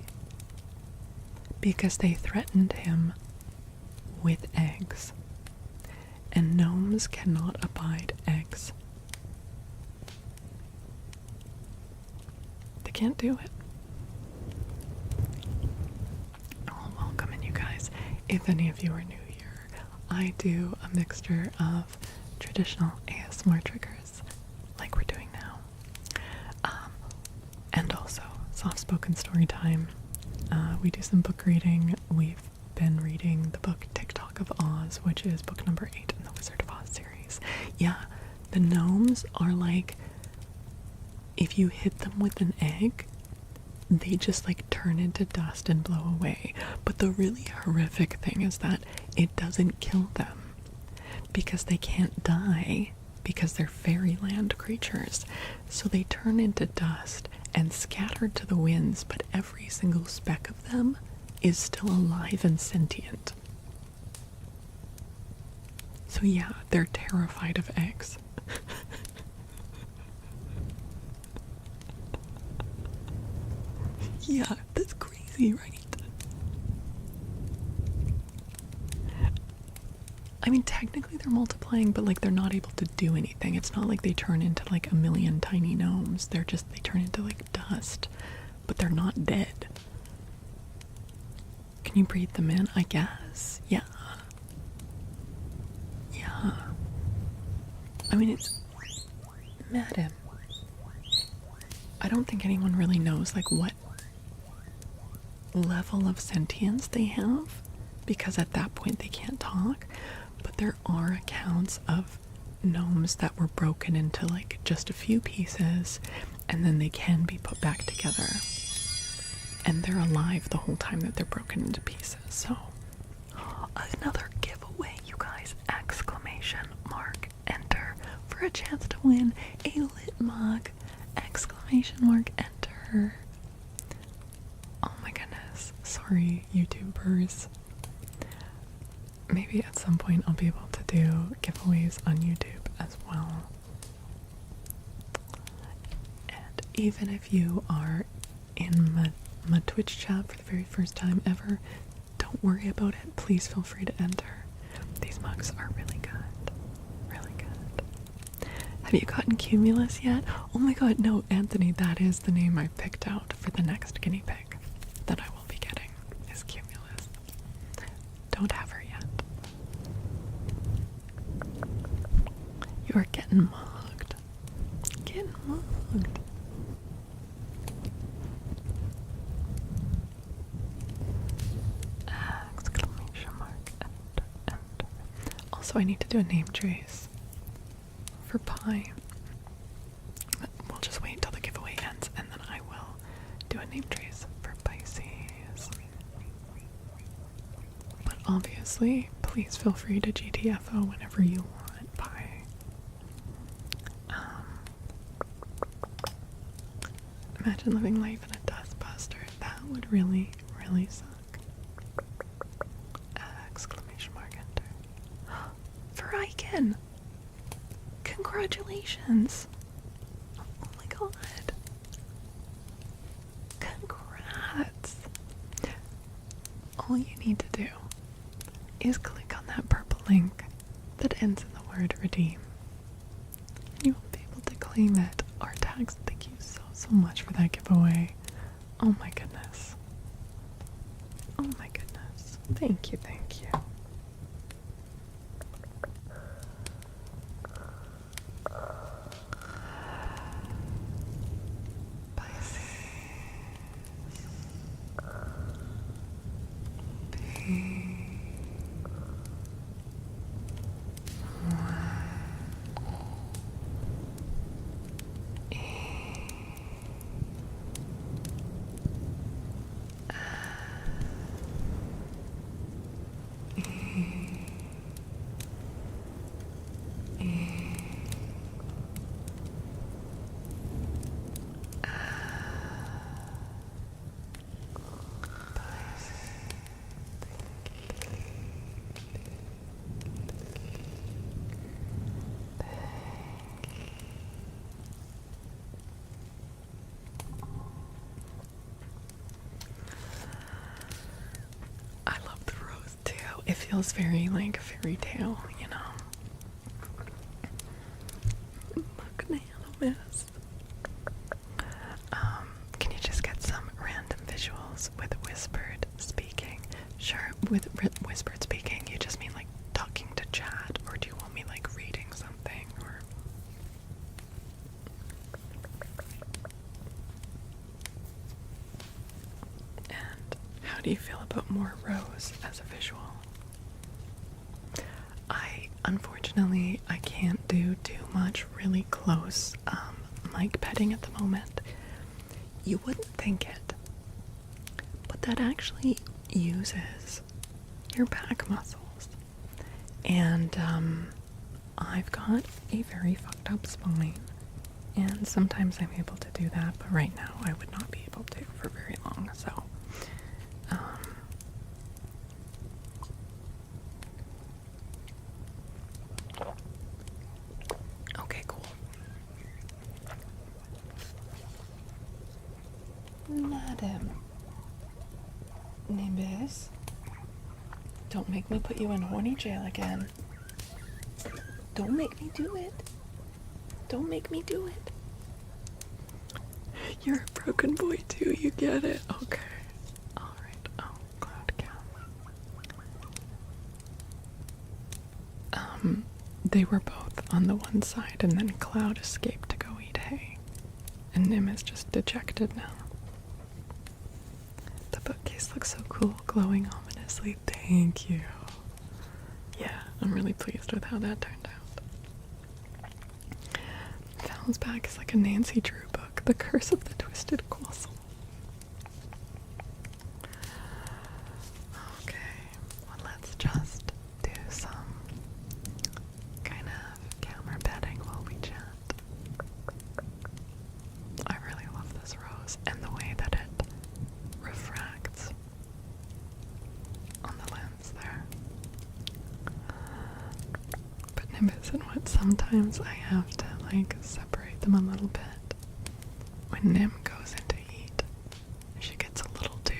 Because they threatened him with eggs. And gnomes cannot abide eggs. They can't do it. Oh, welcome in, you guys. If any of you are new here, I do a mixture of traditional ASMR triggers, like we're doing now, and also soft-spoken story time. We do some book reading. We've been reading the book TikTok of Oz, which is book number 8 in the Wizard of Oz series. Yeah, the gnomes are like, if you hit them with an egg, they just like turn into dust and blow away. But the really horrific thing is that it doesn't kill them because they can't die because they're fairyland creatures. So they turn into dust and scatter to the winds, but every single speck of them is still alive and sentient. So yeah, they're terrified of eggs. Yeah, that's crazy, right? I mean, technically they're multiplying, but like they're not able to do anything. It's not like they turn into like a million tiny gnomes. They turn into like dust, but they're not dead. Can you breathe them in? I guess. Yeah. Yeah. I mean, it's madam. I don't think anyone really knows like what level of sentience they have, because at that point they can't talk. But there are accounts of gnomes that were broken into like just a few pieces and then they can be put back together and they're alive the whole time that they're broken into pieces. So another giveaway, you guys. Exclamation mark enter for a chance to win a lit mug. Exclamation mark enter. Oh my goodness, sorry YouTubers. Maybe at some point I'll be able to do giveaways on YouTube as well. And even if you are in my Twitch chat for the very first time ever, don't worry about it. Please feel free to enter. These mugs are really good. Really good. Have you gotten Cumulus yet? Oh my god, no, Anthony, that is the name I picked out for the next guinea pig that I will be getting, is Cumulus. Don't have her yet. You are getting mugged. Getting mugged. Exclamation mark. Enter, enter. Also, I need to do a name trace for Pi. But we'll just wait until the giveaway ends and then I will do a name trace for Pisces. obviously, please feel free to GTFO whenever you want. Bye. Imagine living life in a dustbuster. That would really, really suck. Exclamation mark enter. For Icon! Congratulations! Oh my god. Congrats! All you need to do is click on that purple link that ends in the word redeem. You will be able to claim it. Our tags, thank you so much for that giveaway. Oh my goodness. Oh my goodness. Thank you, thank you. It feels very like a fairy tale, you know. Look, Nanomist. Can you just get some random visuals with whispered speaking? Sure, with whispered speaking, you just mean like talking to chat, or do you want me like reading something, or? And how do you feel about more Rose as a visual? Unfortunately, I can't do too much really close mic petting at the moment. You wouldn't think it, but that actually uses your back muscles. And I've got a very fucked up spine, and sometimes I'm able to do that, but right now I would not be able to for very long, so okay, cool. Madam Nimbus, don't make me put you in horny jail again. Don't make me do it. Don't make me do it. You're a broken boy too, you get it. Okay. Alright. Oh, Cloud Cow. They were both on the one side, and then Cloud escaped to go eat hay. And Nim is just dejected now. The bookcase looks so cool, glowing ominously. Thank you. Yeah, I'm really pleased with how that turned out. Fallon's back is like a Nancy Drew book, The Curse of the Twisted Quassel. Okay, well, let's just do some kind of camera petting while we chat. I really love this rose and the way that it refracts on the lens there. But Nimbus and what sometimes I have to like separate them a little bit. When Nim goes in to eat, she gets a little too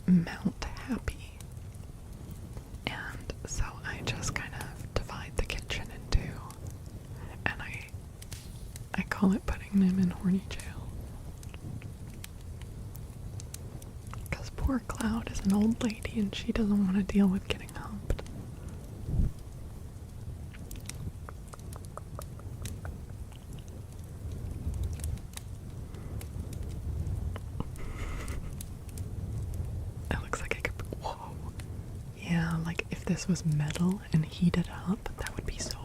mount happy. And so I just kind of divide the kitchen in two. And I call it putting Nim in horny jail. Because poor Cloud is an old lady and she doesn't want to deal with getting humped. It looks like it could be, whoa. Yeah, like if this was metal and heated up, that would be so.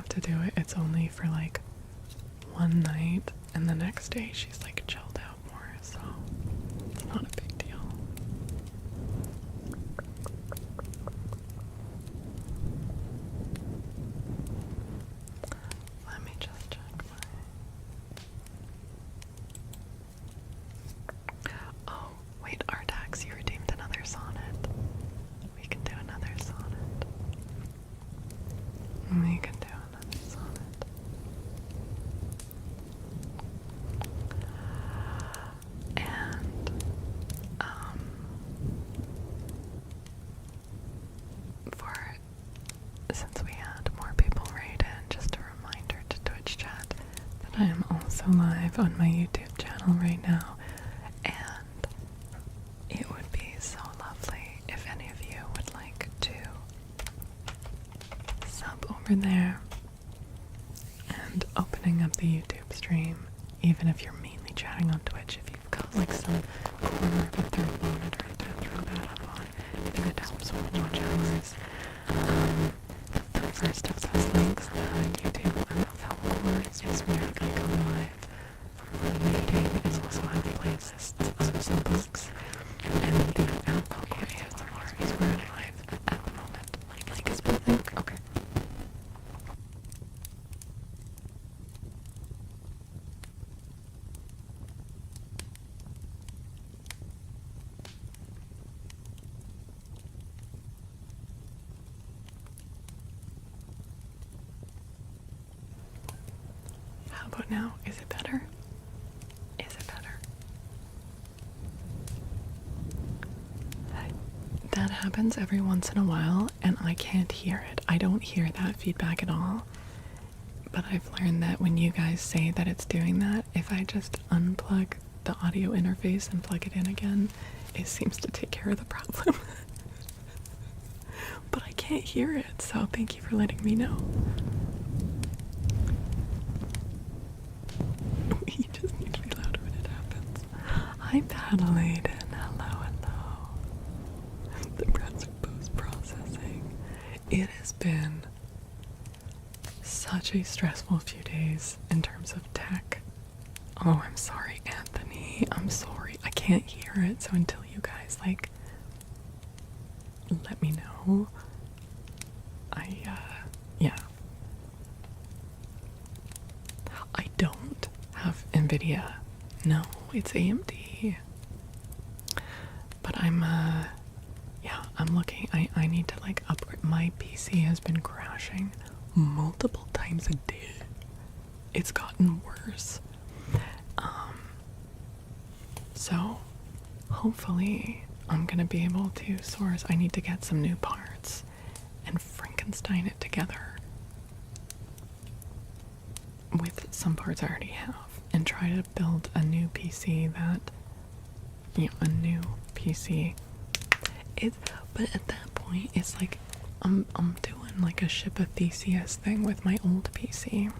have to do it. It's only for like one night, and the next day she's like chilled out more, so it's not a big deal. Let me just check my... Oh, wait, Artax, you redeemed another sonnet. We can do another sonnet. We can do another sonnet. And, since we had more people write in, just a reminder to Twitch chat that I am also live on my YouTube channel right now, and it would be so lovely if any of you would like to sub over there and opening up the YouTube stream, even if you're mainly chatting on Twitch. If you've got like some corner of a third monitor to throw that up on, I think it helps with watch hours. The first of those links, the YouTube Faolkor, is where I go live for reading. It's also have playlists of some books, and the Faolkor ASMR is where I'm live at the moment. Like is what I think. Okay. How about now? Is it better? Is it better? That happens every once in a while, and I can't hear it. I don't hear that feedback at all. But I've learned that when you guys say that it's doing that, if I just unplug the audio interface and plug it in again, it seems to take care of the problem. But I can't hear it, so thank you for letting me know. You just need to be louder when it happens. Hi, Paddleaden. Hello, hello. The browser post-processing. It has been such a stressful few days in terms of tech. Oh, I'm sorry, Anthony. I'm sorry. I can't hear it, so until you guys, like, let me know. Yeah. I don't have NVIDIA. No, it's AMD. But I'm looking. I need to, like, upgrade. My PC has been crashing multiple times a day. It's gotten worse. So hopefully I'm gonna be able to source. I need to get some new parts and Frankenstein it together with some parts I already have and try to build a new PC that, a new PC. But at that point, it's like I'm doing like a ship of Theseus thing with my old PC.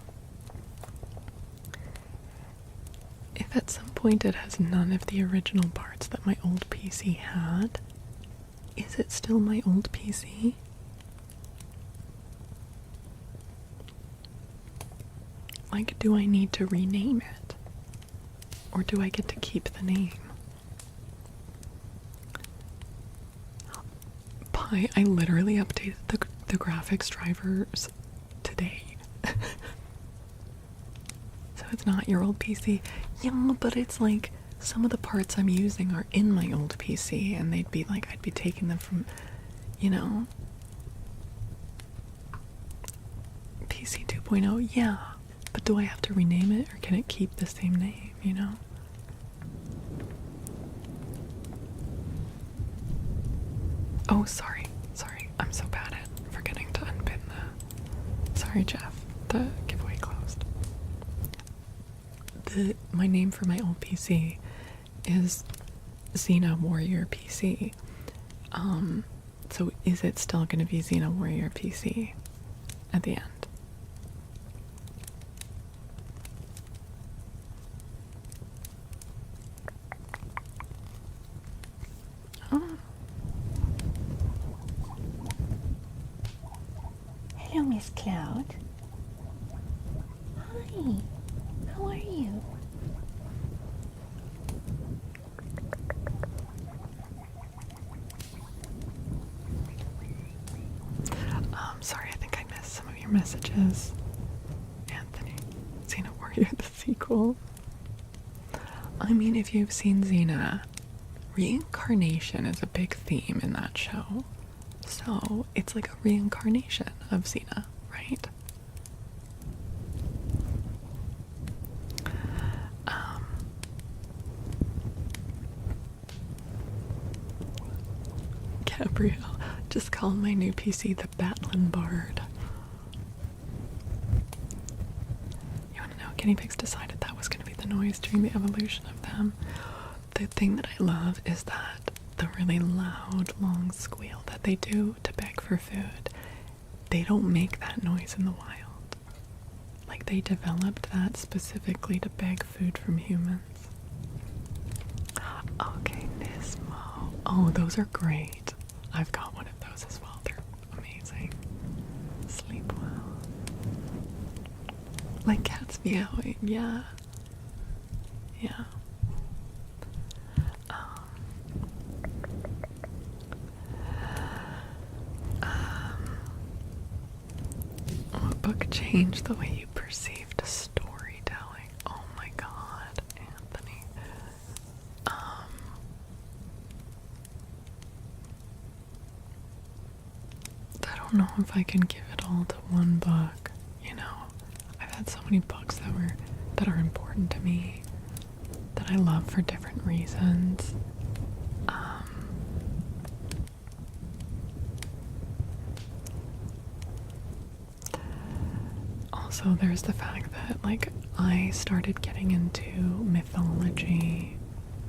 If at some point it has none of the original parts that my old PC had, is it still my old PC? Like, do I need to rename it? Or do I get to keep the name? I literally updated the graphics drivers today. So it's not your old PC. Yeah, but it's like some of the parts I'm using are in my old PC, and they'd be like, I'd be taking them from, PC 2.0. Yeah, but do I have to rename it, or can it keep the same name, Oh, sorry. I'm so bad at forgetting to unpin the... Sorry, Jeff. The giveaway closed. My name for my old PC is Xena Warrior PC. So is it still going to be Xena Warrior PC at the end? Hello, Miss Cloud. Hi. How are you? Sorry, I think I missed some of your messages. Anthony, Xena Warrior, the sequel. I mean, if you've seen Xena, reincarnation is a big theme in that show. So, it's like a reincarnation of Xena, right? Gabrielle, just call my new PC the Batlin Bard. You wanna know, guinea pigs decided that was gonna be the noise during the evolution of them. The thing that I love is that the really loud, long squeal that they do to beg for food, they don't make that noise in the wild. Like, they developed that specifically to beg food from humans. Okay, Nismo. Oh, those are great. I've got one of those as well. They're amazing. Sleep well. Like cats meowing, yeah. Yeah. What book changed the way you perceived storytelling? Oh my god, Anthony. I don't know if I can give it all to one book. You know, I've had so many books that are important to me, that I love for different reasons. Also, there's the fact that, like, I started getting into mythology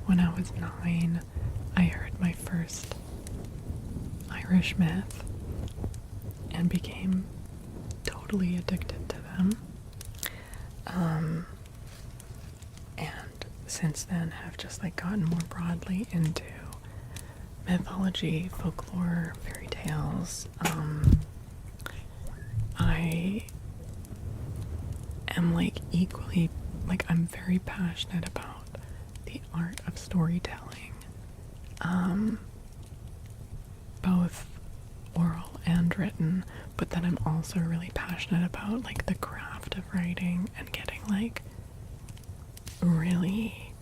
when I was 9. I heard my first Irish myth and became totally addicted to them. And since then have just like gotten more broadly into mythology, folklore, fairy tales. I am like equally, like, I'm very passionate about the art of storytelling, both oral and written, but then I'm also really passionate about like the craft of writing and getting like really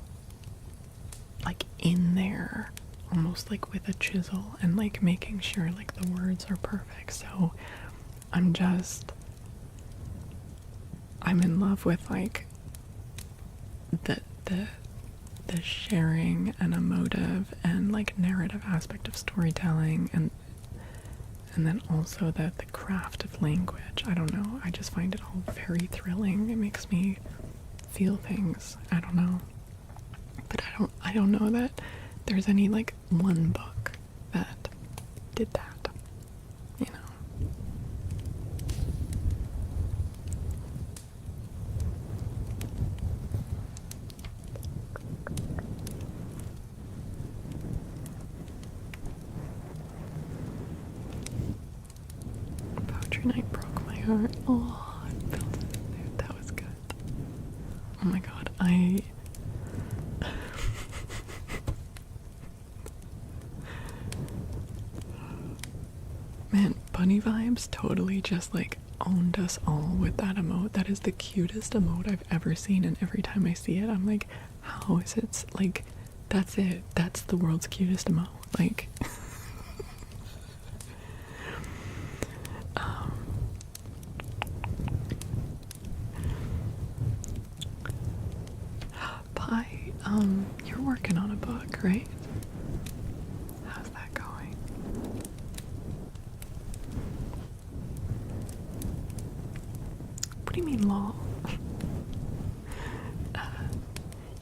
like in there, almost like with a chisel, and like making sure like the words are perfect. So I'm in love with like the sharing and emotive and like narrative aspect of storytelling, and then also the craft of language. I don't know, I just find it all very thrilling. It makes me feel things. I don't know. But I don't know that there's any like one book that did that, you know. Poetry night broke my heart. Oh, I felt it. That was good. Oh my god, man, Bunny Vibes totally just like owned us all with that emote. That is the cutest emote I've ever seen, and every time I see it, I'm like, how is it like, that's it. That's the world's cutest emote. Like, Pie, you're working on a book, right? How's that going? What do you mean, lol?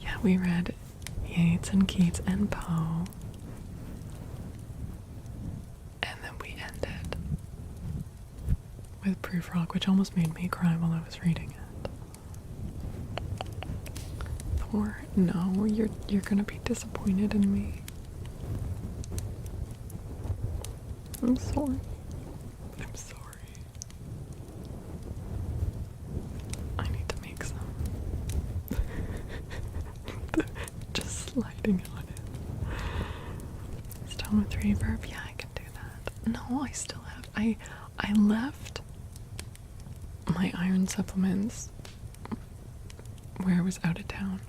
Yeah, we read Yeats and Keats and Poe. And then we ended with Prufrock, which almost made me cry while I was reading it. Thor, no, you're gonna be disappointed in me. I'm sorry. I'm sorry. I need to make some. sliding on it. Stone with reverb. Yeah, I can do that. No, I still have. I left my iron supplements where I was out of town.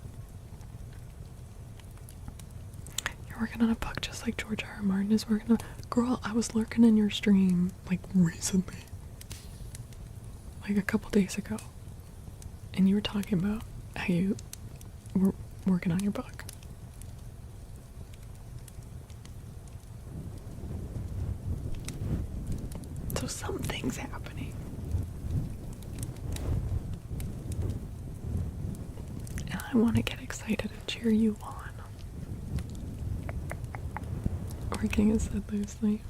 You're working on a book just like George R. R. Martin is working on. Girl, I was lurking in your stream like recently, like a couple days ago, and you were talking about how you were working on your book. So something's happening. And I want to get excited and cheer you on. Working is said loosely.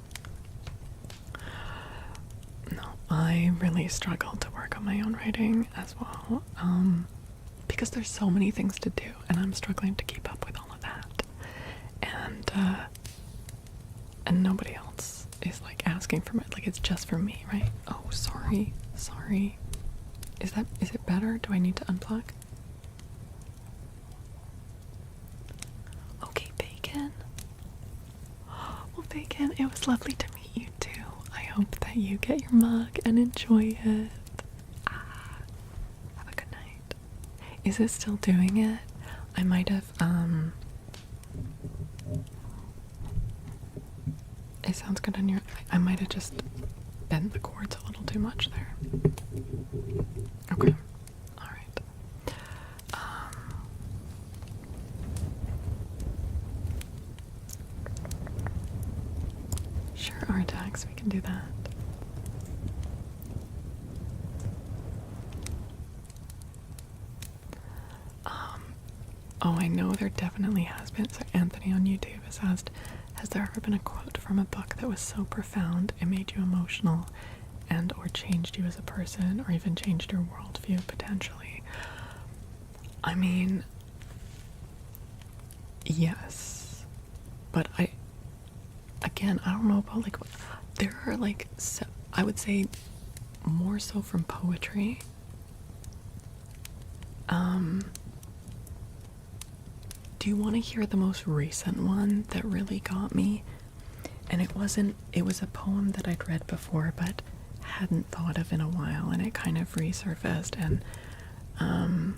No, I really struggle to work on my own writing as well. Because there's so many things to do, and I'm struggling to keep up with all of that. And nobody else is like asking for like it's just for me, right? Oh, sorry. Is it better? Do I need to unplug? Okay, Bacon. Well, Bacon, it was lovely to meet you too. I hope that you get your mug and enjoy it. Have a good night. Is it still doing it? I might have, it sounds good on your, I might have just bent the cords a little too much there. Okay. Alright. Sure, Artax, we can do that. Oh, I know there definitely has been. So Anthony on YouTube has asked, has there ever been a quote from a book that was so profound it made you emotional and or changed you as a person or even changed your worldview potentially? I mean, yes. But I don't know about like, there are like, I would say more so from poetry. Do you want to hear the most recent one that really got me? And it was a poem that I'd read before but hadn't thought of in a while, and it kind of resurfaced, and I'm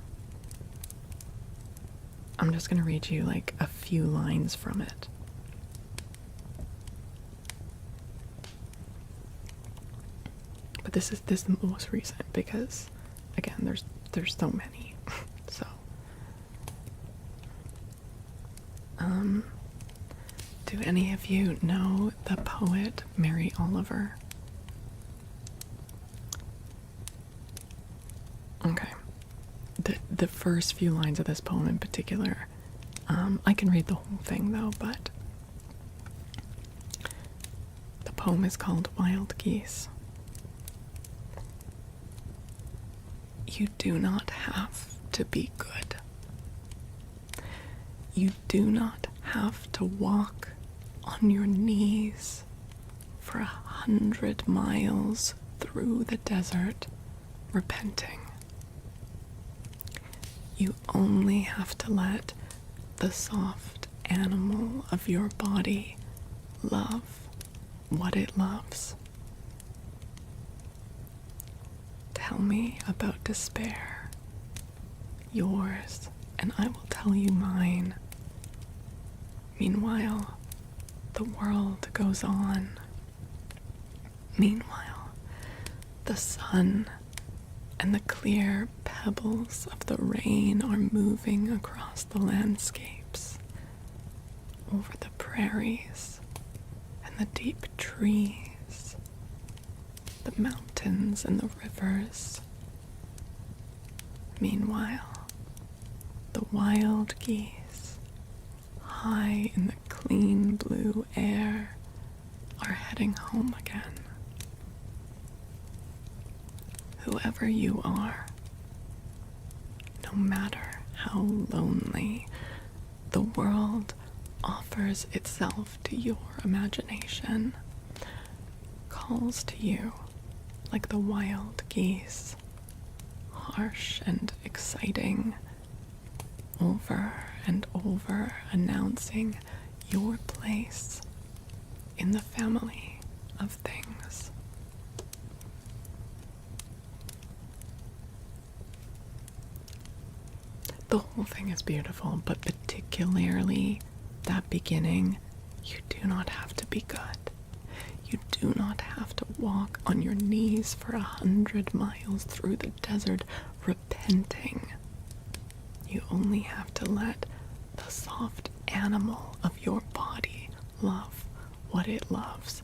just gonna read you like a few lines from it. But this is the most recent because again there's so many. So do any of you know the poet Mary Oliver? Okay. The first few lines of this poem in particular, I can read the whole thing though, but the poem is called Wild Geese. You do not have to be good. You do not have to walk on your knees for 100 miles through the desert repenting. You only have to let the soft animal of your body love what it loves. Tell me about despair, yours, and I will tell you mine. Meanwhile, the world goes on. Meanwhile, the sun and the clear pebbles of the rain are moving across the landscapes, over the prairies and the deep trees, the mountains and the rivers. Meanwhile, the wild geese, high in the clean blue air, are heading home again. Whoever you are, no matter how lonely, the world offers itself to your imagination, calls to you like the wild geese, harsh and exciting, over and over, announcing your place in the family of things. The whole thing is beautiful, but particularly that beginning, you do not have to be good. You do not have to walk on your knees for 100 miles through the desert repenting. You only have to let the soft animal of your body love what it loves.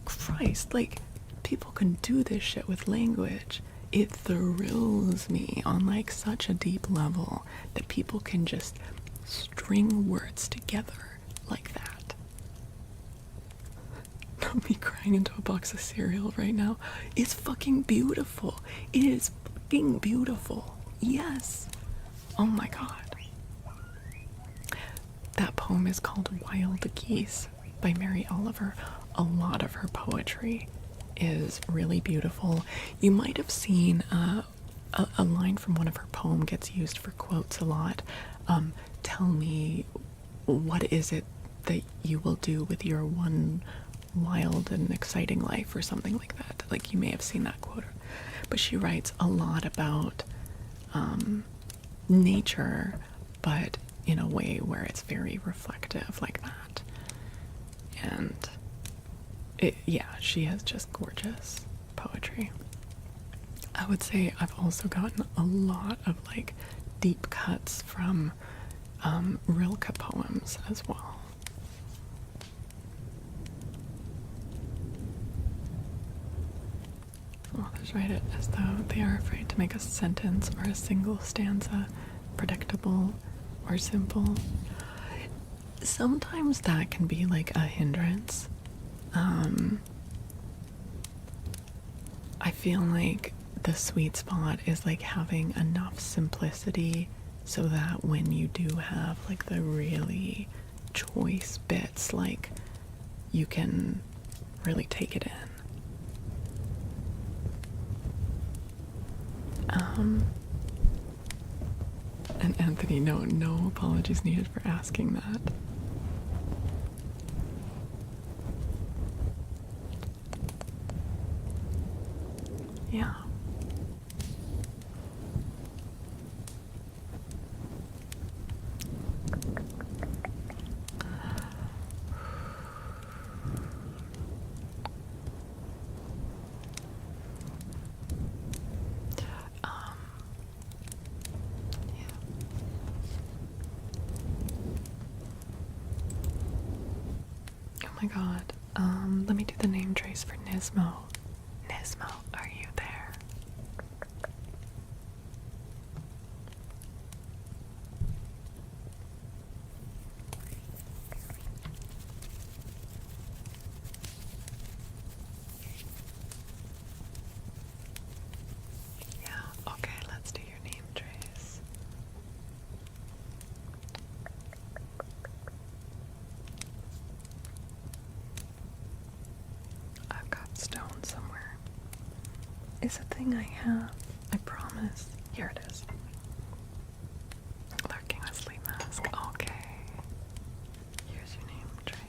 Christ, like, people can do this shit with language. It thrills me on like such a deep level that people can just string words together like that. Not me crying into a box of cereal right now. It's fucking beautiful. It is fucking beautiful. Yes. Oh my god. That poem is called Wild Geese by Mary Oliver. A lot of her poetry is really beautiful. You might have seen a line from one of her poems gets used for quotes a lot. Tell me, what is it that you will do with your one wild and exciting life, or something like that. Like, you may have seen that quote. But she writes a lot about nature, but in a way where it's very reflective like that. And she has just gorgeous poetry. I would say I've also gotten a lot of like deep cuts from Rilke poems as well. Authors write it as though they are afraid to make a sentence or a single stanza predictable or simple. Sometimes that can be like a hindrance. I feel like the sweet spot is like having enough simplicity so that when you do have like the really choice bits, like, you can really take it in. And Anthony, no apologies needed for asking that. Yeah. Oh my god. Let me do the name trace for Nismo. Nismo, are you there? Yeah, okay, let's do your name trace. I've got stone somewhere. It's a thing I have, I promise. Here it is. Lurking with sleep mask. Okay. Here's your name trace.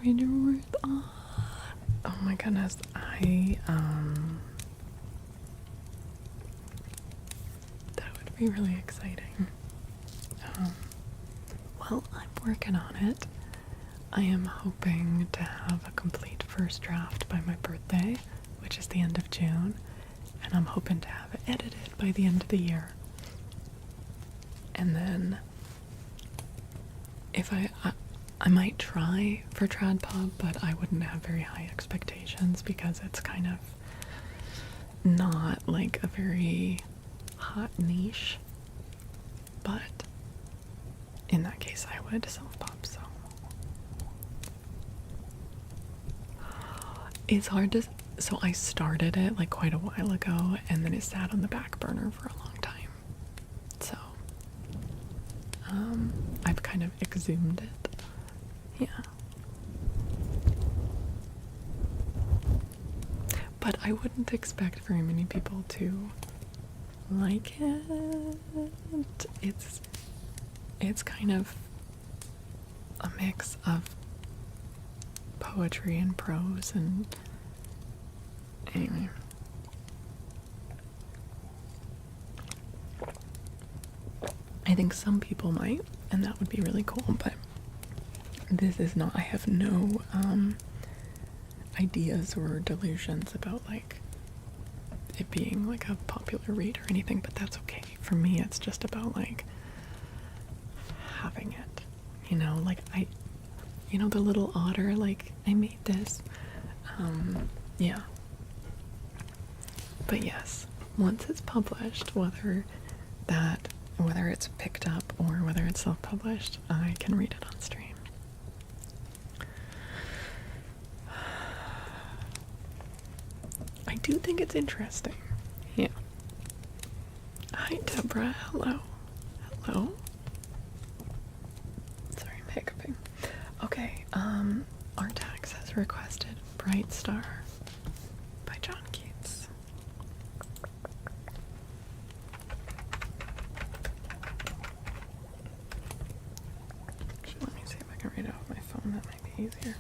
read your words. Oh my goodness. That would be really exciting. Well, I'm working on it. I am hoping to have a complete first draft by my birthday, which is the end of June, and I'm hoping to have it edited by the end of the year. And then if I might try for TradPub, but I wouldn't have very high expectations because it's kind of not like a very hot niche. But in that case, I would self-pub, so. It's hard to, so I started it like quite a while ago, and then it sat on the back burner for a long time. So, I've kind of exhumed it. Yeah. But I wouldn't expect very many people to like it. It's kind of a mix of poetry and prose, and anyway. I think some people might, and that would be really cool, but this is not. I have no ideas or delusions about like it being like a popular read or anything, but that's okay. For me, it's just about like having it, like the little otter, like I made this. Yeah. But yes, once it's published, whether it's picked up or whether it's self-published, I can read it on stream. I do think it's interesting. Yeah. Hi, Deborah. Hello. Hello. Sorry, I'm hiccuping. Okay, Artax has requested Bright Star by John Keats. Actually, let me see if I can read it off my phone. That might be easier.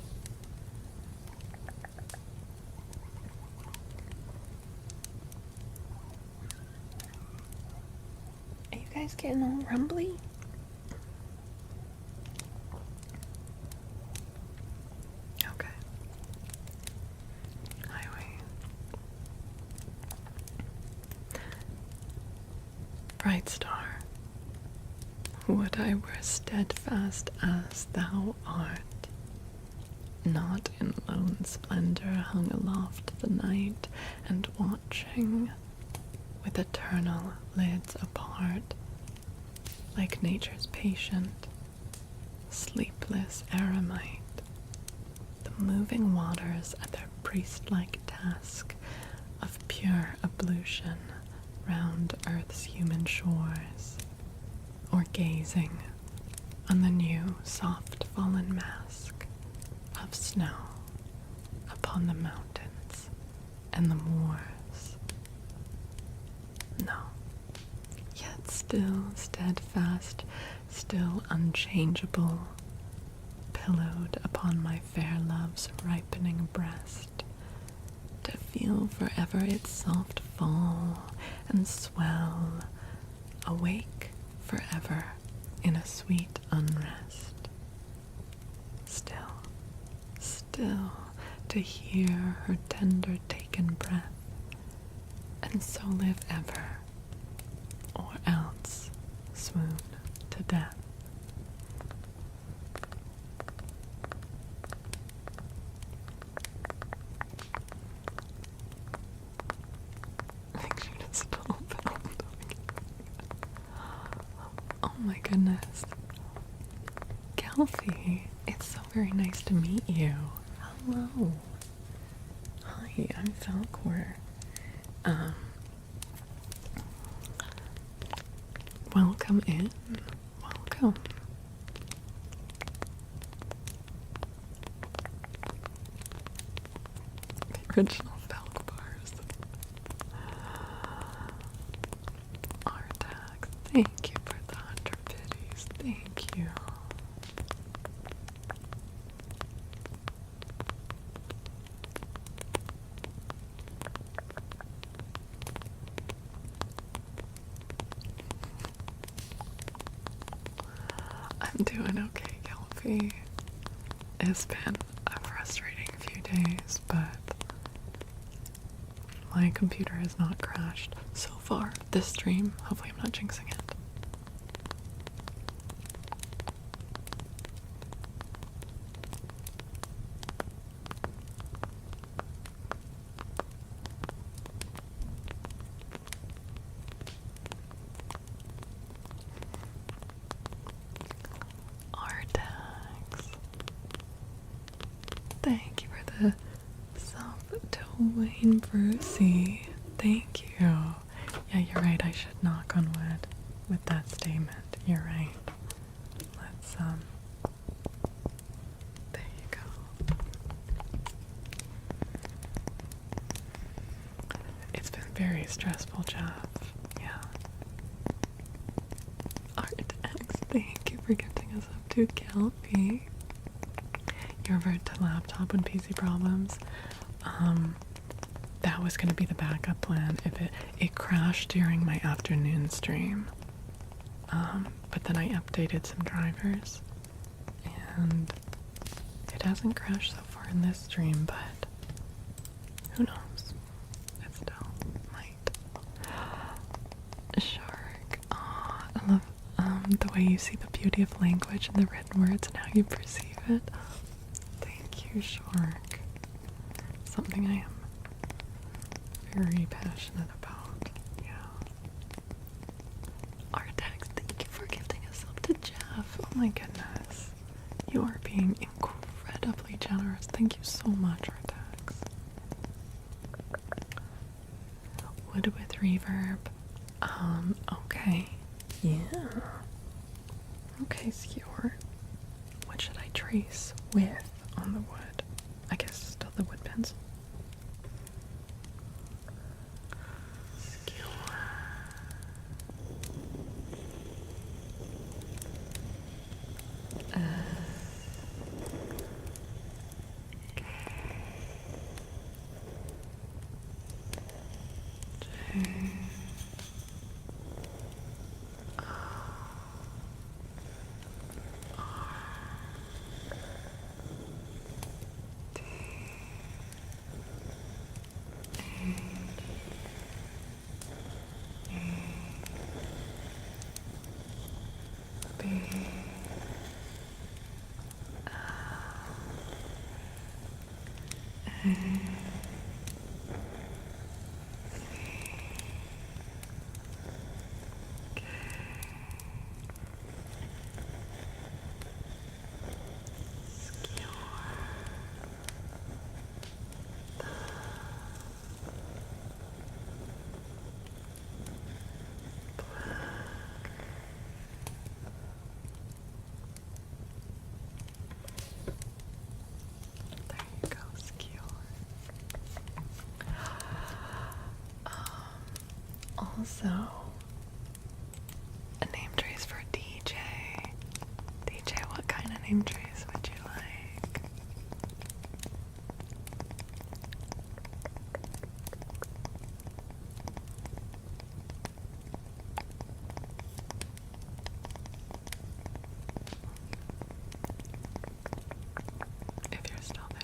Are you guys getting all rumbly? Okay. Highway. Bright star, would I were steadfast as thou art, not in lone splendor hung aloft the night, and watching with eternal lids apart, like nature's patient, sleepless eremite, the moving waters at their priest-like task of pure ablution round earth's human shores, or gazing on the new soft fallen mask of snow upon the mountains and the moors. No, yet still steadfast, still unchangeable, pillowed upon my fair love's ripening breast, to feel forever its soft fall and swell, awake forever in a sweet unrest. Still, still to hear her tender taken breath, and so live ever, or else swoon to death. I think she just spelled that. Oh my goodness. Kelfie, it's so very nice to meet you. Hello. Hi, I'm Faolkor. Welcome in. Welcome. The original Faolkors. Artax, thank you for the 100 biddies. Thank you. I'm doing okay, Kelpie. It's been a frustrating few days, but my computer has not crashed so far this stream. Hopefully I'm not jinxing it. Artax. Thank you for the sub to Wayne Brucey. Thank you. Yeah, you're right. I should knock on wood with that statement. You're right. Let's, there you go. It's been very stressful, Jeff. Yeah. Artax, thank you for gifting us up to Kelpie. You revert to laptop when PC problems. That was gonna be the backup plan if it crashed during my afternoon stream. But then I updated some drivers and it hasn't crashed so far in this stream, but who knows? It still might. Shark. Aw, I love the way you see the beauty of language and the written words and how you perceive it. Thank you, Shark. Something I am very passionate about. Yeah. Artex, thank you for gifting us up to Jeff. Oh my goodness. You are being incredibly generous. Thank you so much, Artex. Wood with reverb. Okay. Yeah. Okay, Skewer. What should I trace with on the wood? I guess still the wood pencil. Also, a name trace for DJ. DJ, what kind of name trace would you like? If you're still there.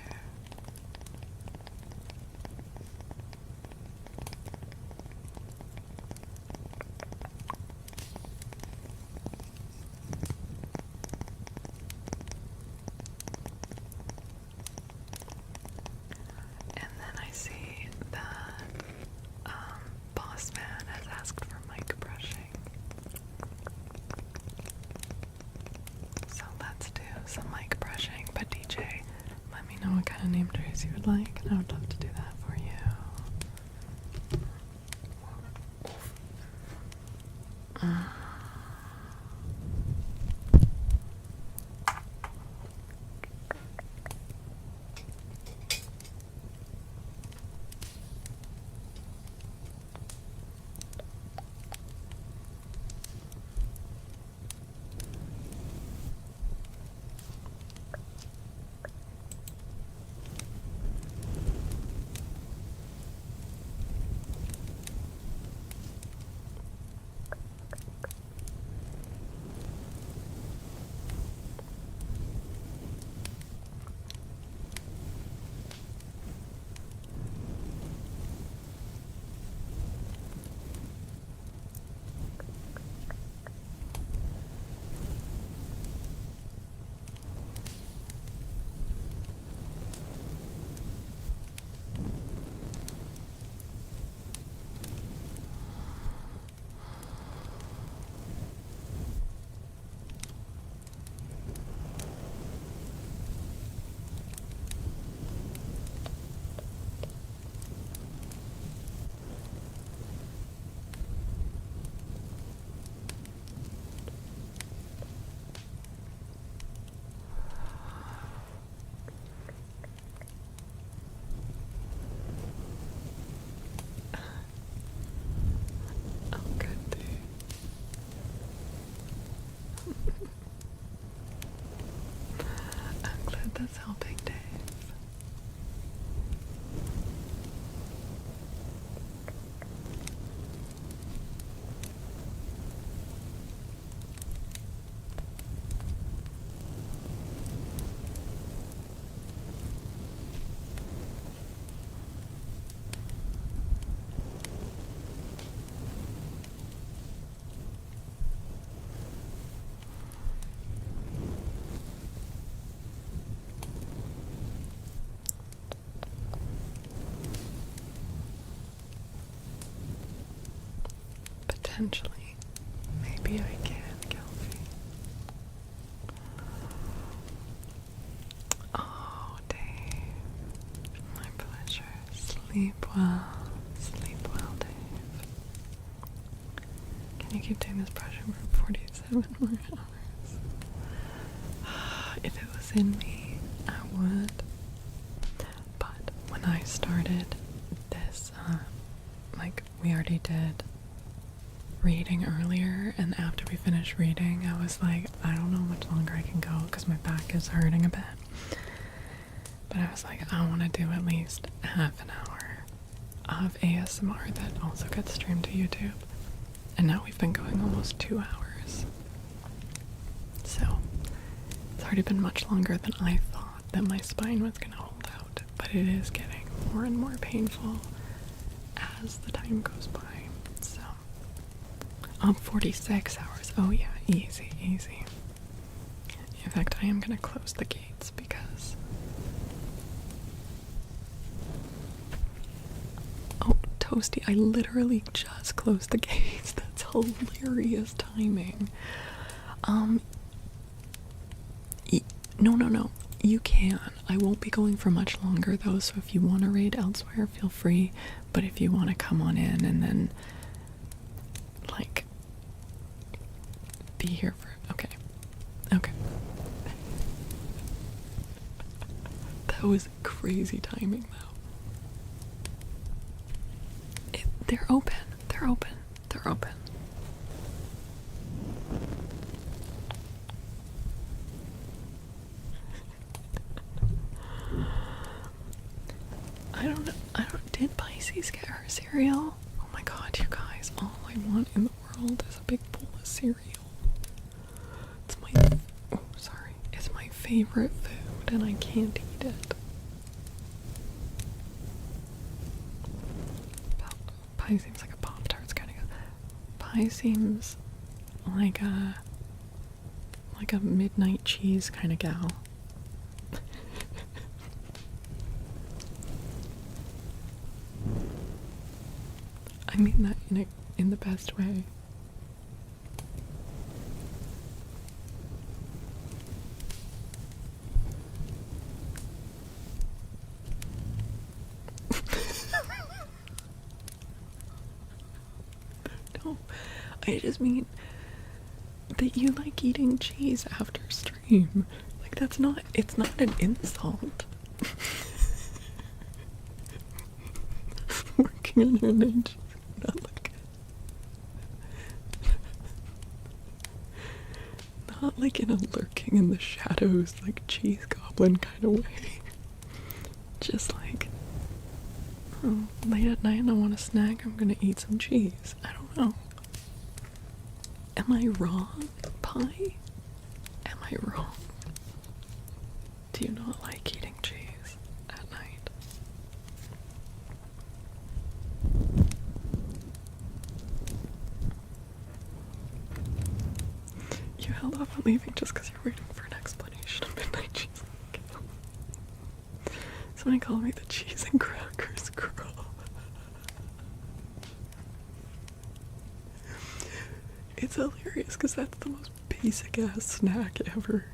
Some mic brushing, but DJ, let me know what kind of name trace you would like, and I would love to do that for you. that's helping Dave. Potentially, maybe I can, Kelvy. Oh, Dave. My pleasure. Sleep well. Sleep well, Dave. Can you keep doing this brushing for 47 more hours? If it was in me, I would. But when I started this, we already did reading earlier, and after we finished reading, I was like, I don't know how much longer I can go because my back is hurting a bit. But I was like, I want to do at least half an hour of ASMR that also gets streamed to YouTube. And now we've been going almost 2 hours. So it's already been much longer than I thought that my spine was going to hold out. But it is getting more and more painful as the time goes by. 46 hours. Oh yeah, easy, easy. In fact, I am gonna close the gates because... Oh, Toasty, I literally just closed the gates. That's hilarious timing. No. You can. I won't be going for much longer though, so if you want to raid elsewhere, feel free. But if you want to come on in and then, like, be here for... Okay. That was crazy timing, though. They're open. Did Pisces get her cereal? Oh my god, you guys, all I want in the world is a big bowl of cereal. It's my favorite food and I can't eat it. Pie seems like a Pop-Tarts kind of guy. Pie seems like a midnight cheese kind of gal. I mean that in the best way. No, I just mean that you like eating cheese after stream. Like it's not an insult. Working on your nature. Not like in a lurking in the shadows, like cheese goblin kind of way. Just like, oh, late at night I want a snack, I'm gonna eat some cheese. I don't know. Am I wrong, Pie? Am I wrong? Do you not like eating cheese at night? You held off on leaving just because you're waiting for an explanation of midnight cheese. Somebody called me the cheese and crackers girl. It's hilarious because that's the most basic ass snack ever.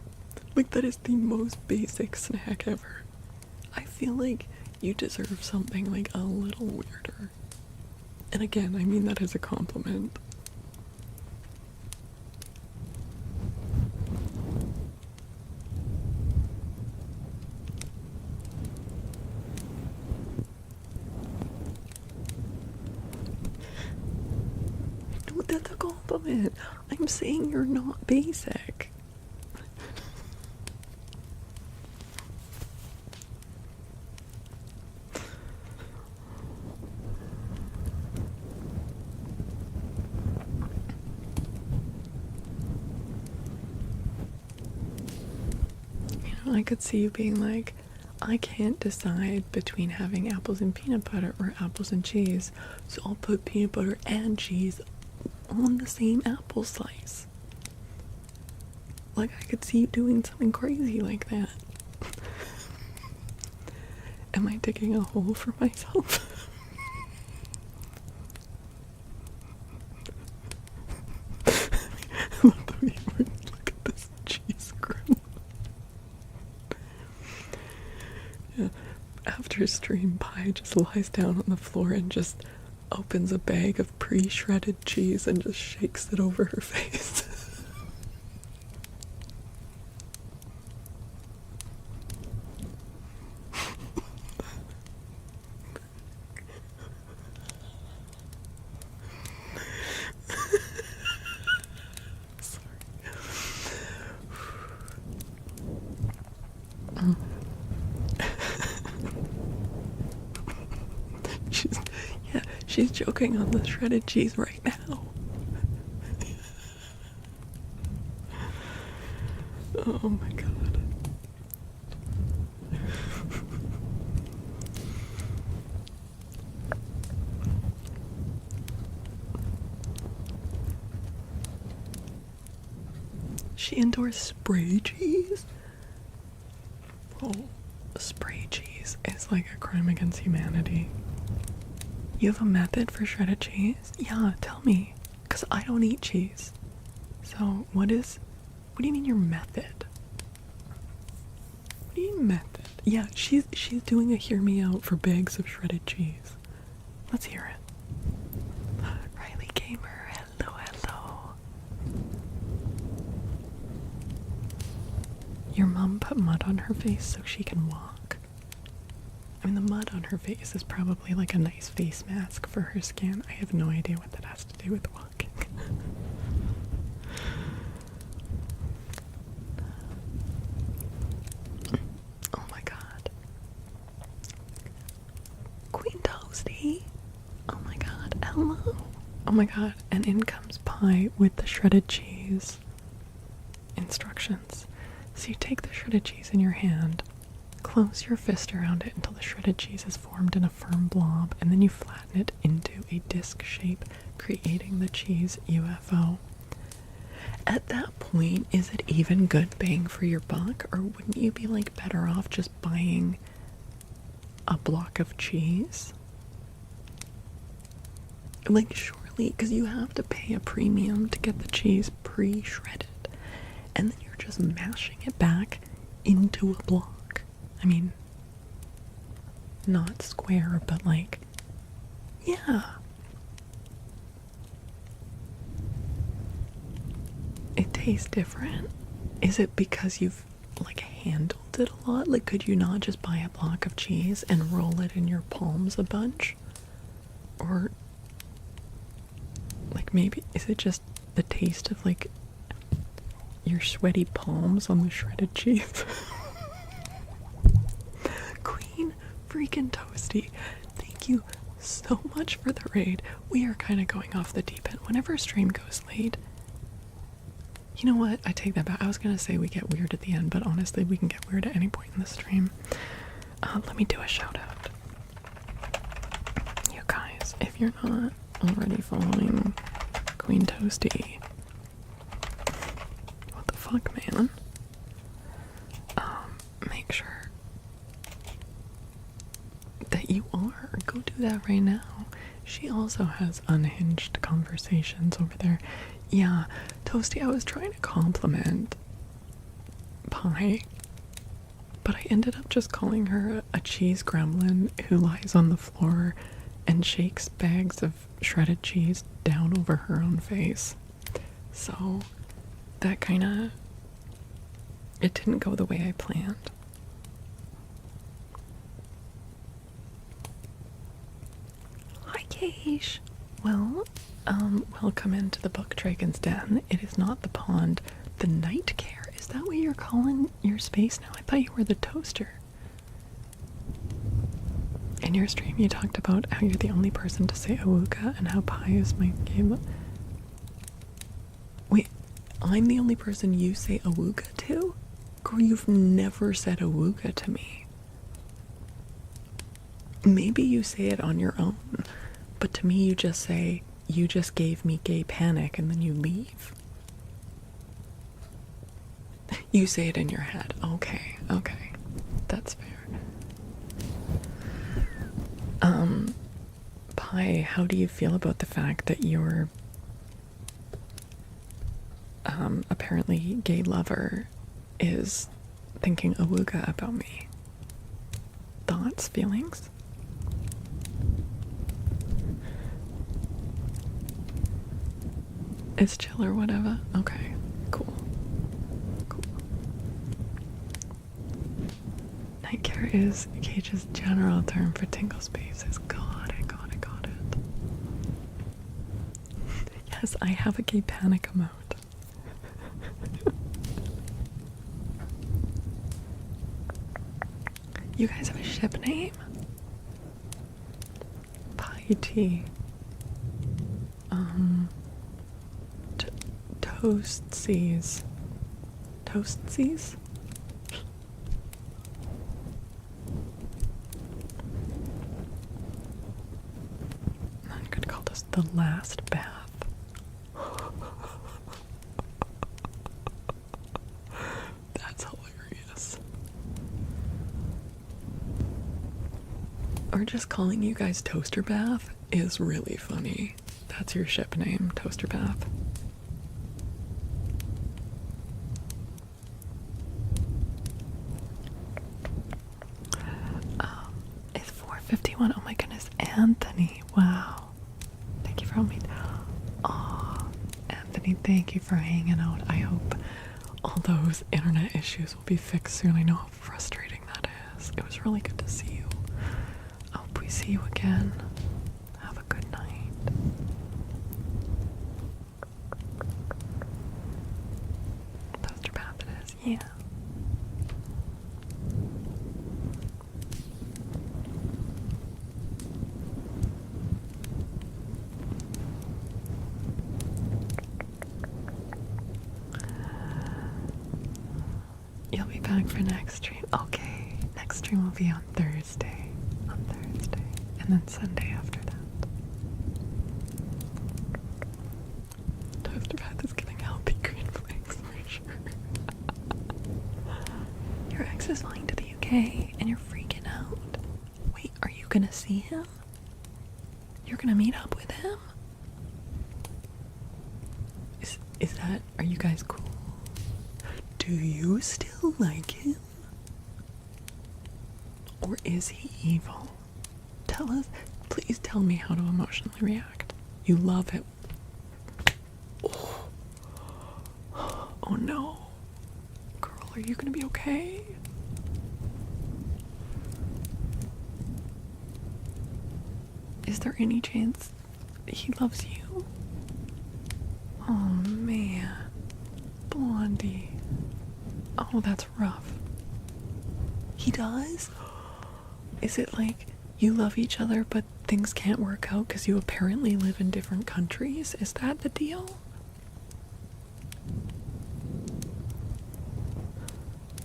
Like, that is the most basic snack ever. I feel like you deserve something like a little weirder. And again, I mean that as a compliment. No, that's a compliment. I'm saying you're not basic. I could see you being like, I can't decide between having apples and peanut butter or apples and cheese, so I'll put peanut butter and cheese on the same apple slice. Like, I could see you doing something crazy like that. Am I digging a hole for myself? I love the way you look at this cheese crumb. Yeah. After stream, Pie just lies down on the floor and just opens a bag of pre-shredded cheese and just shakes it over her face. She's joking on the shredded cheese right now. Oh my god. She endorsed spray cheese? Oh, spray cheese is like a crime against humanity. You have a method for shredded cheese? Yeah, tell me. Because I don't eat cheese. So, what do you mean your method? What do you mean method? Yeah, she's doing a hear me out for bags of shredded cheese. Let's hear it. Riley Gamer, hello, hello. Your mom put mud on her face so she can walk. I mean, the mud on her face is probably like a nice face mask for her skin. I have no idea what that has to do with walking. Oh my god. Queen Toasty. Oh my god, hello. Oh my god, and in comes Pie with the shredded cheese instructions. So you take the shredded cheese in your hand, close your fist around it until the shredded cheese is formed in a firm blob, and then you flatten it into a disc shape, creating the cheese UFO. At that point, is it even good bang for your buck, or wouldn't you be like better off just buying a block of cheese? Like, surely, because you have to pay a premium to get the cheese pre-shredded, and then you're just mashing it back into a block. I mean, not square, but like, yeah. It tastes different. Is it because you've like handled it a lot? Like, could you not just buy a block of cheese and roll it in your palms a bunch? Or like, maybe is it just the taste of like your sweaty palms on the shredded cheese? Queen freaking Toasty, thank you so much for the raid. We are kind of going off the deep end. Whenever a stream goes late, you know what? I take that back. I was gonna say we get weird at the end, but honestly, we can get weird at any point in the stream. Let me do a shout out. You guys, if you're not already following Queen Toasty, what the fuck, man? Make sure that you are. Go do that right now. She also has unhinged conversations over there. Yeah, Toasty, I was trying to compliment Pie, but I ended up just calling her a cheese gremlin who lies on the floor and shakes bags of shredded cheese down over her own face. So that kind of, it didn't go the way I planned. Hi, Keish. Well, welcome into the Book Dragon's Den. It is not the pond, the night care. Is that what you're calling your space now? I thought you were the toaster. In your stream, you talked about how you're the only person to say Awuga and how Pie is my game. Wait, I'm the only person you say Awuga to? Girl, you've never said awooga to me. Maybe you say it on your own, but to me you just say, you just gave me gay panic, and then you leave. You say it in your head. Okay, that's fair. Pi, how do you feel about the fact that your apparently gay lover is thinking awooga about me? Thoughts, feelings? It's chill or whatever? Okay, cool. Nightcare is Cage's general term for tingle spaces. Got it. Yes, I have a gay panic emote. You guys have a ship name? Pie tea. Toastsies. Toastsies? I'm gonna call this the last bath. That's hilarious. Or just calling you guys Toaster Bath is really funny. That's your ship name, Toaster Bath. It's 4:51. Oh my goodness, Anthony. Wow. Thank you for helping me. Oh, Anthony, thank you for hanging out. I hope all those internet issues will be fixed soon. I know how frustrating that is. It was really good to see you. I hope we see you again. Have a good night. Toaster bath it is, yeah. You'll be back for next stream. Okay, next stream will be on Thursday. And then Sunday after that. Toaster Bath is getting healthy green flags for sure. Your ex is flying to the UK and you're freaking out. Wait, are you gonna see him? You're gonna meet up with him? Is that, are you guys cool? Do you still like him? Or is he evil? Tell us, please tell me how to emotionally react. You love it. Oh no. Girl, are you gonna be okay? Is there any chance he loves you? Oh man. Blondie. Oh, that's rough. He does? Is it like you love each other but things can't work out because you apparently live in different countries? Is that the deal?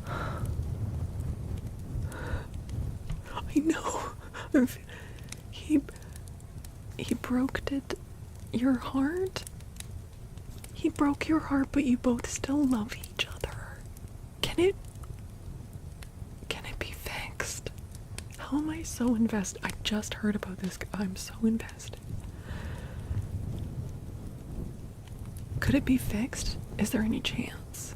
I know. He broke your heart? He broke your heart, but you both still love each other. Can it be fixed? How am I so invested? I just heard about this. I'm so invested. Could it be fixed? Is there any chance?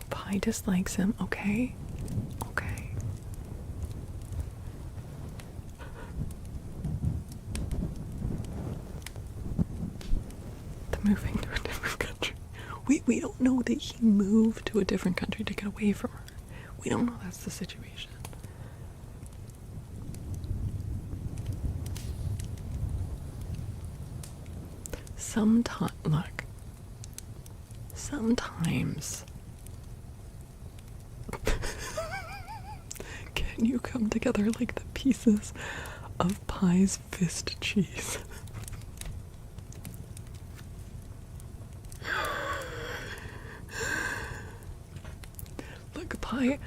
Pi dislikes him, okay? Okay. The moving to a different country. We don't know that he moved to a different country to get away from her. We don't know that's the situation. look, sometimes can you come together like the pieces of pie's fist cheese? Look, Pie,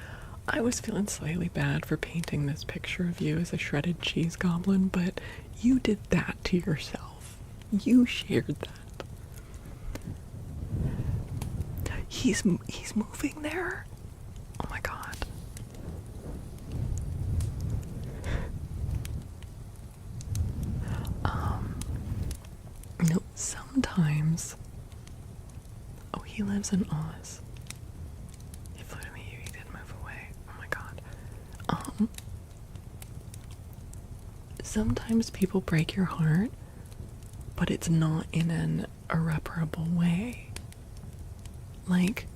I was feeling slightly bad for painting this picture of you as a shredded cheese goblin, but you did that to yourself. You shared that. He's moving there? Oh my god. No, sometimes. Oh, he lives in Oz. He flew to me, he did move away. Oh my god. Sometimes people break your heart, but it's not in an irreparable way. Like,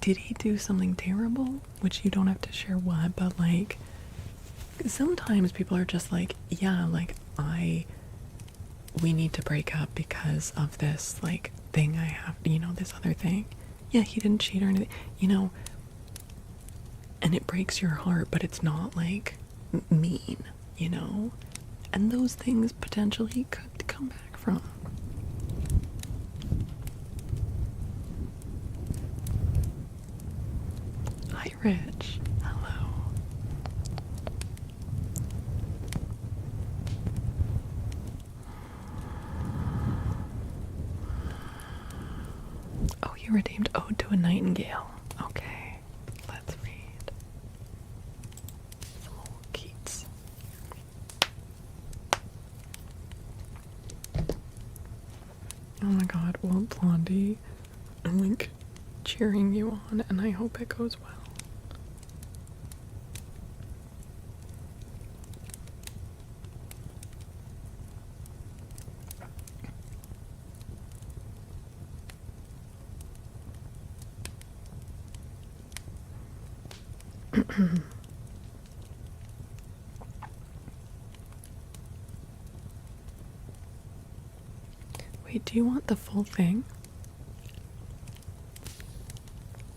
did he do something terrible? Which you don't have to share what, but like, sometimes people are just like, yeah, like, we need to break up because of this, like, thing I have, this other thing. Yeah, he didn't cheat or anything, and it breaks your heart, but it's not, like, mean, and those things potentially could come back from. Hi, Rich. Hello. Oh, you redeemed Ode to a Nightingale. Okay, let's read some old Keats. Oh my god, well, Blondie, I'm like cheering you on, and I hope it goes well. Wait, do you want the full thing?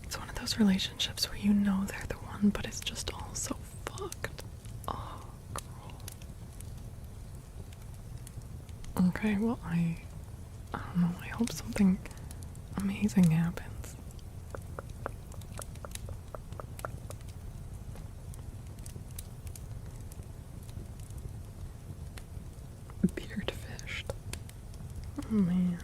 It's one of those relationships where you know they're the one, but it's just all so fucked. Oh, girl. Okay, well, I don't know, I hope something amazing happens. Beard fished. Oh man.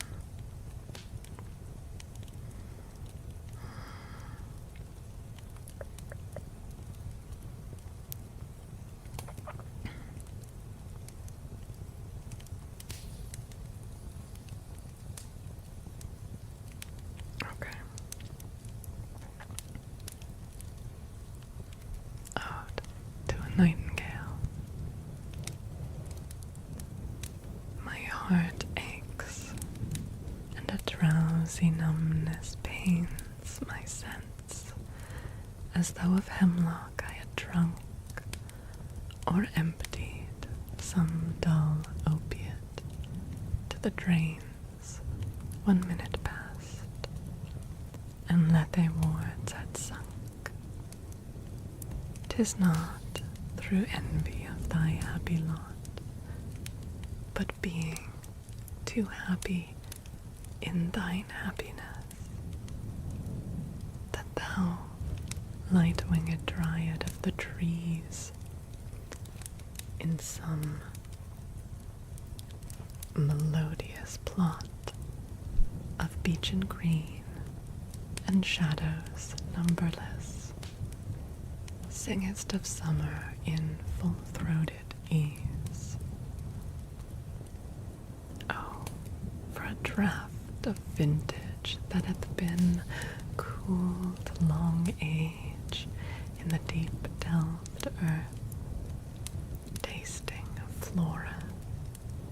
Okay. Ode to a Nightingale. My heart aches, and a drowsy numbness pains my sense, as though of hemlock I had drunk, or emptied some dull opiate to the drains 1 minute past, and Lethe wards had sunk. 'Tis not through envy of thy happy lot, but being too happy in thine happiness, that thou, light-winged dryad of the trees, in some melodious plot of beechen green and shadows numberless, singest of summer in full-throated ease. Oh, for a draught of vintage that hath been cooled long age in the deep delved earth, tasting of flora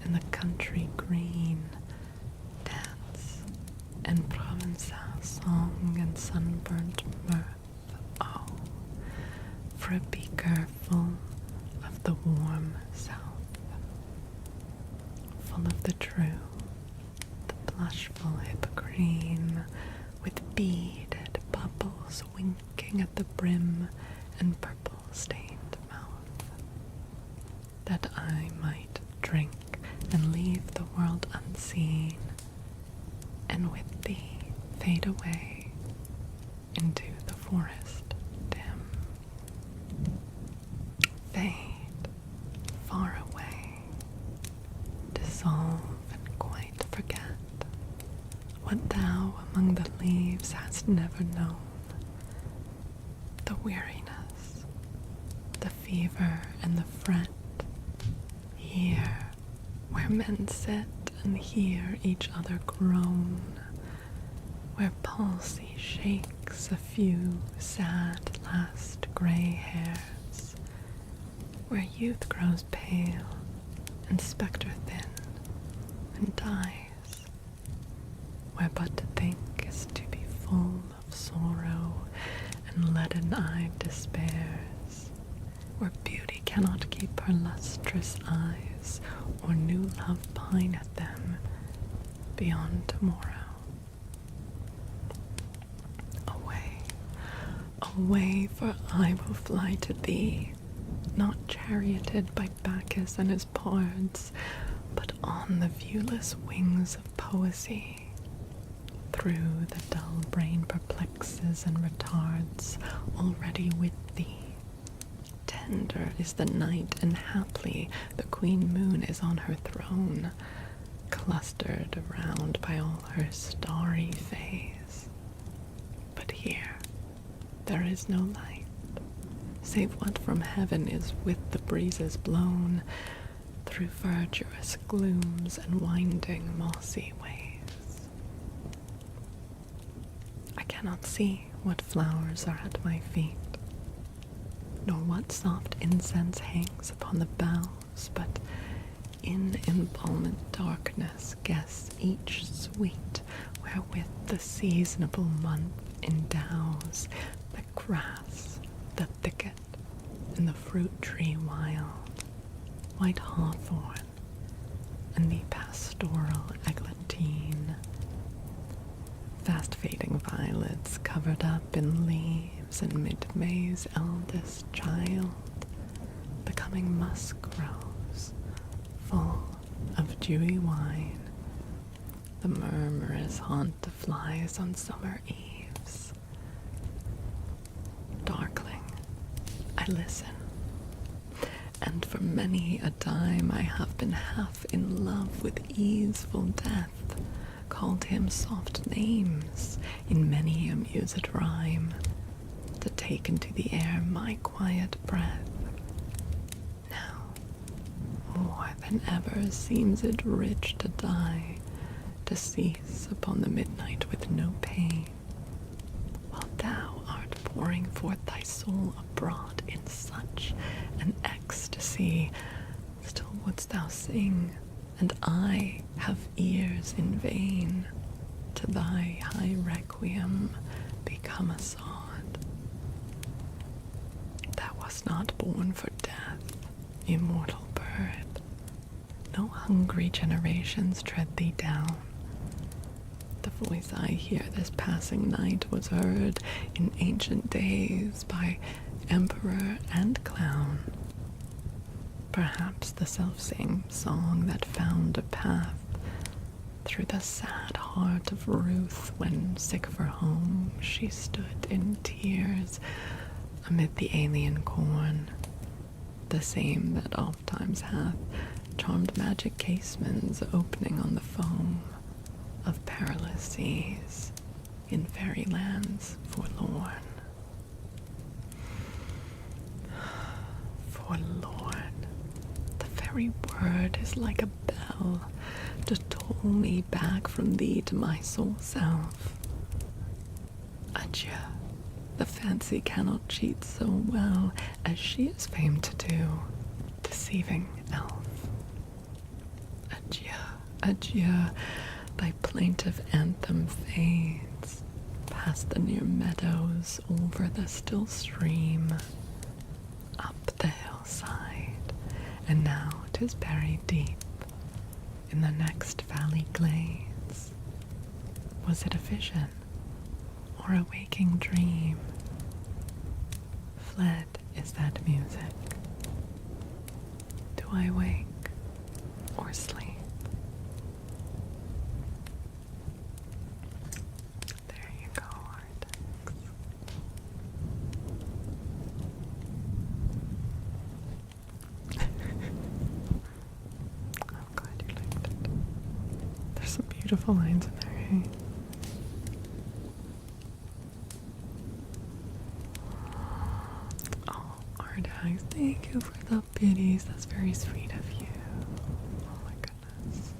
in the country green, dance and Provençal song and sunburnt mirth. Oh, for a beaker full of the warm south, full of the true, the blushful hippocrene, with beaded bubbles winking at the brim and purple-stained mouth, that I might drink and leave the world unseen, and with thee fade away into the forest dim. Fade far away, dissolve and quite forget what thou among the leaves hast never known, the weariness, the fever and the fret, here where men sit and hear each other groan, where palsy shakes a few sad last grey hairs, where youth grows pale and spectre thin and dies, where but to think is to be full of sorrow and leaden-eyed despairs, where beauty cannot keep her lustrous eyes, or new love pine at them beyond tomorrow. Away, away, for I will fly to thee, not charioted by Bacchus and his bards, but on the viewless wings of poesy. Through the dull brain perplexes and retards, already with thee. Tender is the night, and haply the queen moon is on her throne, clustered around by all her starry fays. But here there is no light, save what from heaven is with the breezes blown, through verdurous glooms and winding mossy ways. I cannot see what flowers are at my feet, nor what soft incense hangs upon the boughs, but in embalmed darkness guess each sweet wherewith the seasonable month endows the grass, the thicket, and the fruit tree wild, white hawthorn, and the pastoral eglantine, fast fading violets covered up in leaves, and mid-May's eldest child, becoming musk rose, full of dewy wine, the murmurous haunt of flies on summer eves. Darkling, I listen, and for many a time I have been half in love with easeful death, called him soft names in many a mused rhyme, to take into the air my quiet breath. Now, more than ever seems it rich to die, to cease upon the midnight with no pain, while thou art pouring forth thy soul abroad in such an ecstasy. Still wouldst thou sing, and I have ears in vain, to thy high requiem become a sod. Thou wast not born for death, immortal bird. No hungry generations tread thee down. The voice I hear this passing night was heard in ancient days by emperor and clown. Perhaps the selfsame song that found a path through the sad heart of Ruth, when sick for home she stood in tears amid the alien corn, the same that ofttimes hath charmed magic casements opening on the foam of perilous seas in fairy lands forlorn. Forlorn. The very word is like a bell to toll me back from thee to my soul self. Adieu. The fancy cannot cheat so well as she is famed to do, deceiving elf. Adieu, adieu, thy plaintive anthem fades past the near meadows, over the still stream, up the hillside, and now 'tis buried deep in the next valley glades? Was it a vision or a waking dream? Fled is that music. Do I wake or sleep? There you go, Artex. I'm glad you liked it. There's some beautiful lines in there, hey? Oh, Artex, thank you for the biddies. That's very sweet of you. Oh my goodness.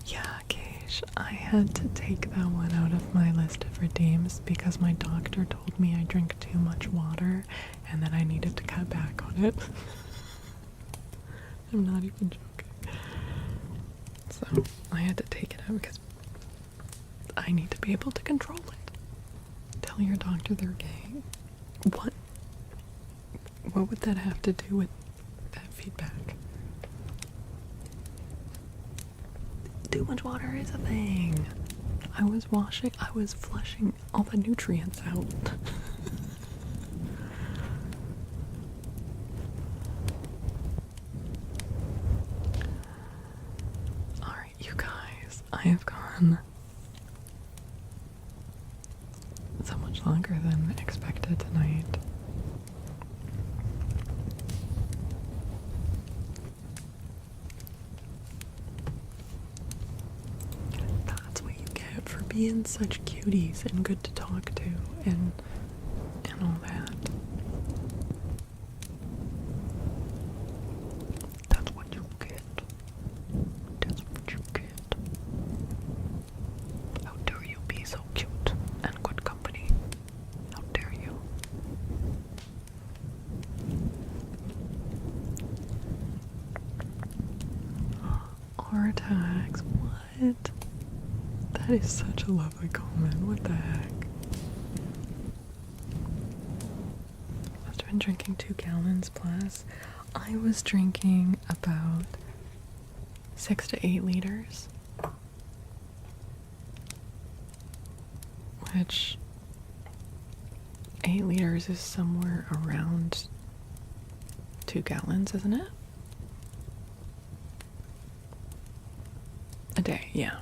Yeah, Keish, I had to take that one out of my list of redeems because my doctor told me I drink too much water and that I needed to cut back on it. I'm not even joking. So I had to take it out because I need to be able to control it. Tell your doctor they're gay. What? What would that have to do with that feedback? Too much water is a thing. I was flushing all the nutrients out. Alright, you guys, I have gone so much longer than expected tonight. That's what you get for being such cuties and good to talk to and all that. That's what you get. That's what you get. How dare you be so cute and good company? How dare you? Artax, what? That is such a lovely comment. What the heck? Must have been drinking 2 gallons plus. I was drinking about 6 to 8 liters. Which 8 liters is somewhere around 2 gallons, isn't it? A day, yeah.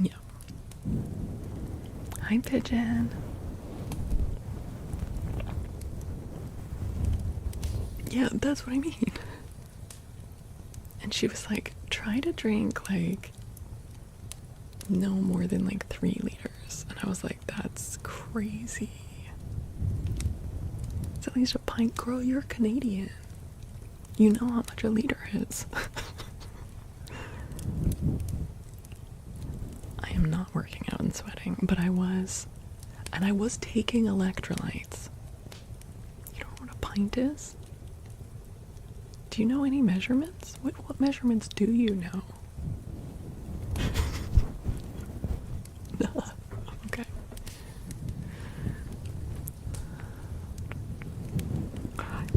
Yeah. Hi, Pigeon. Yeah, that's what I mean. And she was like, try to drink like no more than like 3 liters. And I was like, that's crazy. It's at least a pint. Girl, you're Canadian. You know how much a liter is. I am not working out and sweating, but I was. And I was taking electrolytes. You don't know what a pint is? Do you know any measurements? What measurements do you know? Okay.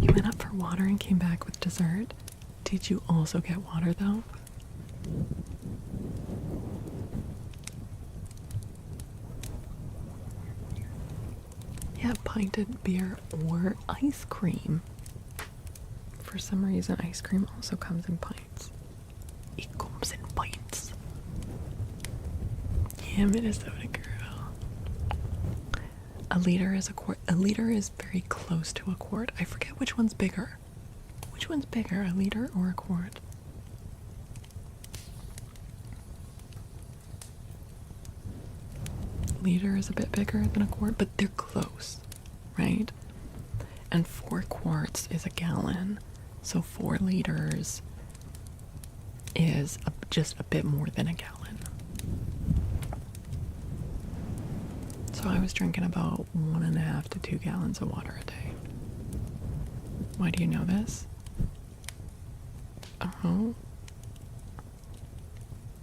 You went up for water and came back with dessert. Did you also get water though? Yeah, pinted beer or ice cream. For some reason, ice cream also comes in pints. It comes in pints. Yeah, Minnesota girl. A liter is a quart. A liter is very close to a quart. I forget which one's bigger. Which one's bigger, a liter or a quart? Liter is a bit bigger than a quart, but they're close, right? And 4 quarts is a gallon, so 4 liters is just a bit more than a gallon. So I was drinking about 1.5 to 2 gallons of water a day. Why do you know this? Oh.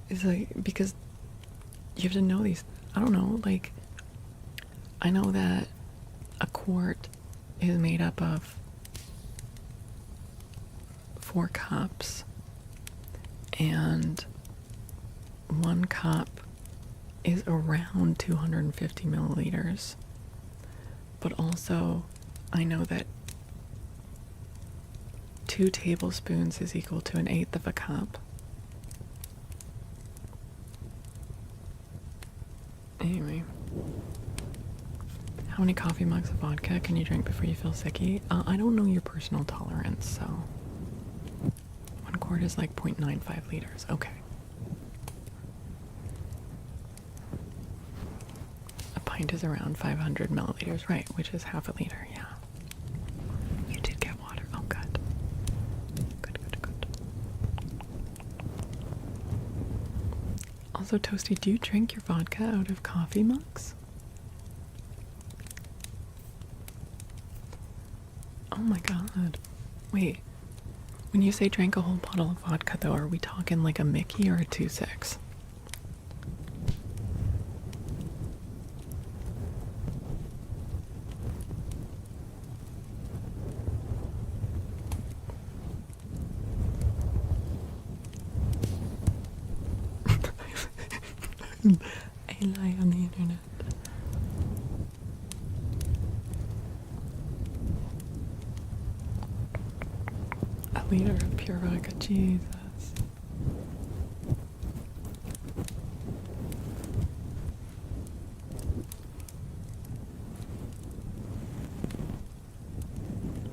It's like, because you have to know these. I don't know, like, I know that a quart is made up of 4 cups, and 1 cup is around 250 milliliters. But also, I know that 2 tablespoons is equal to 1/8 of a cup. Anyway, how many coffee mugs of vodka can you drink before you feel sicky? I don't know your personal tolerance, so 1 quart is like 0.95 liters. Okay. A pint is around 500 milliliters, right, which is half a liter, yeah. You did get water. Oh, good. Good, good, good. Also, Toasty, do you drink your vodka out of coffee mugs? Oh my god. Wait. When you say drank a whole bottle of vodka, though, are we talking like a Mickey or a 2.6? I lie on the internet. A liter of pure vodka, Jesus.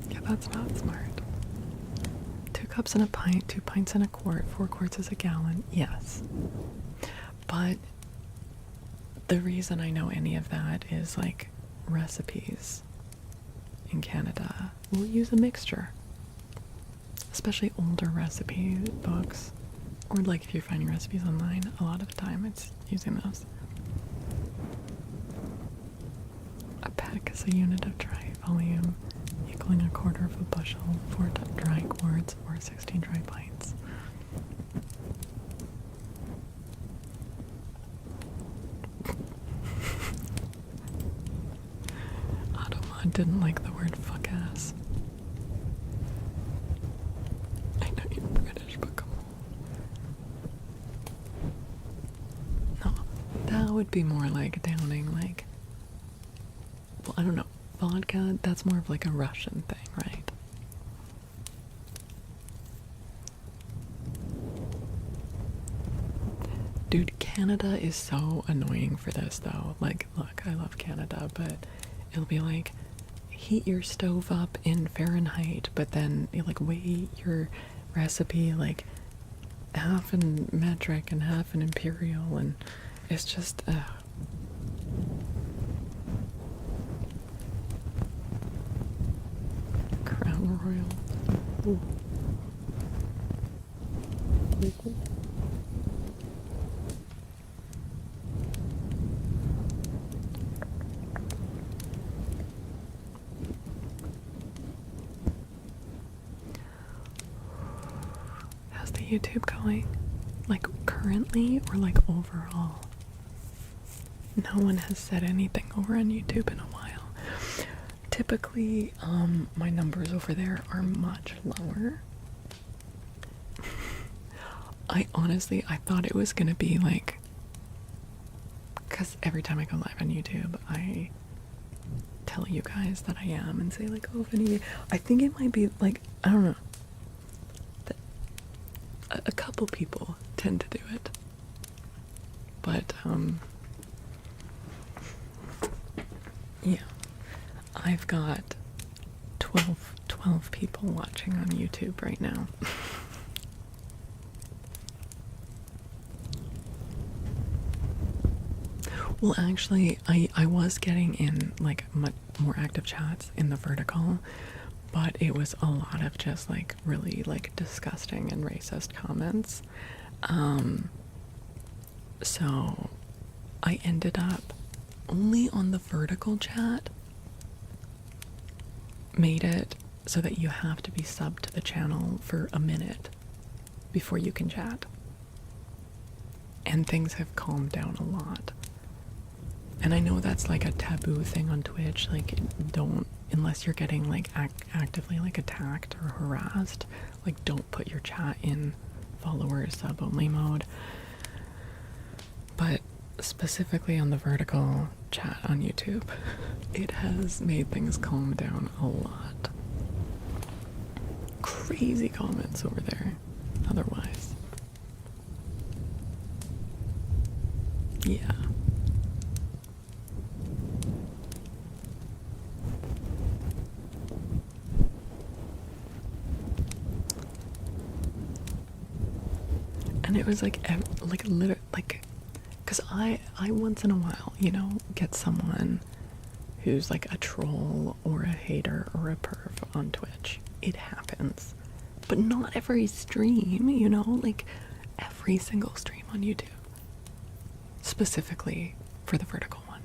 Yeah, that's not smart. 2 cups in a pint, 2 pints in a quart, 4 quarts is a gallon. Yes. But the reason I know any of that is like recipes in Canada will use a mixture. Especially older recipe books. Or like if you're finding recipes online, a lot of the time it's using those. A peck is a unit of dry volume, equaling 1/4 of a bushel, 4 dry quarts, or 16 dry pints. Automod didn't like the word fuck ass. I know you're British, but come on. No, that would be more like downing, like, well, I don't know. Vodka, that's more of like a Russian thing, right? Dude, Canada is so annoying for this, though. Like, look, I love Canada, but it'll be like, heat your stove up in Fahrenheit, but then you like weigh your recipe like half in metric and half in imperial, and it's just Crown Royal. Ooh. Ooh. How's the YouTube going? Like currently or like overall? No one has said anything over on YouTube in a while. Typically, my numbers over there are much lower. I thought it was gonna be like, because every time I go live on YouTube, I tell you guys that I am and say like, oh, Vinny, I think it might be like, I don't know. A couple people tend to do it. But, yeah. I've got 12 people watching on YouTube right now. Well, actually, I was getting in like much more active chats in the vertical, but it was a lot of just like really like disgusting and racist comments. So I ended up only on the vertical chat, made it so that you have to be subbed to the channel for a minute before you can chat. And things have calmed down a lot. And I know that's like a taboo thing on Twitch, like don't, unless you're getting like actively like attacked or harassed, like don't put your chat in followers sub only mode. But specifically on the vertical chat on YouTube, it has made things calm down a lot. Crazy comments over there otherwise. Yeah. And it was like literally, like, because I once in a while, you know, get someone who's like a troll or a hater or a perv on Twitch. It happens. But not every stream, you know, like every single stream on YouTube. Specifically for the vertical one.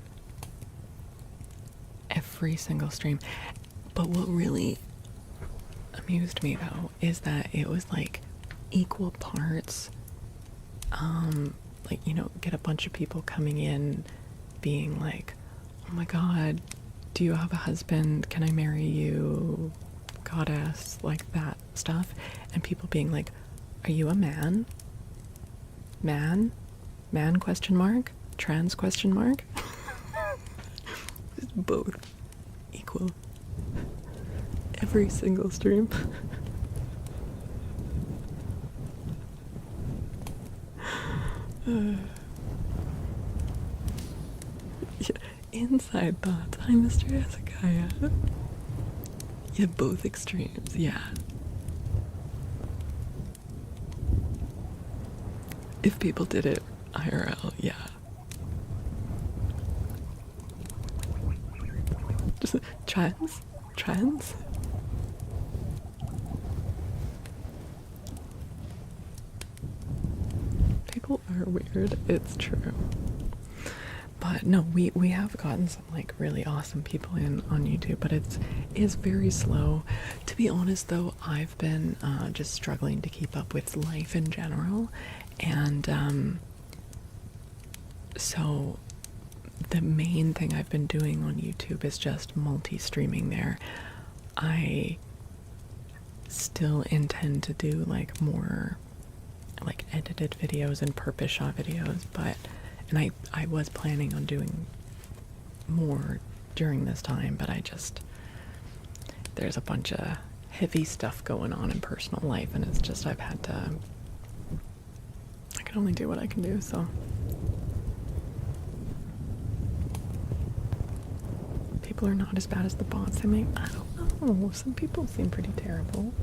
Every single stream. But what really amused me though is that it was like equal parts, like, you know, get a bunch of people coming in being like, oh my god, do you have a husband? Can I marry you? Goddess, like that stuff. And people being like, are you a man? Man? Man question mark? Trans question mark? Both equal. Every single stream. Yeah, inside thoughts. Hi, Mr. Hezekiah. Yeah, both extremes. Yeah. If people did it IRL, yeah. Just trans? Trans? People are weird, it's true. But no, we have gotten some like really awesome people in on YouTube, but it's very slow. To be honest though, I've been just struggling to keep up with life in general, and so the main thing I've been doing on YouTube is just multi-streaming there. I still intend to do like more like edited videos and purpose shot videos, but and I was planning on doing more during this time, but there's a bunch of heavy stuff going on in personal life, and it's just I can only do what I can do, so. People are not as bad as the bots they make. I don't know. Some people seem pretty terrible.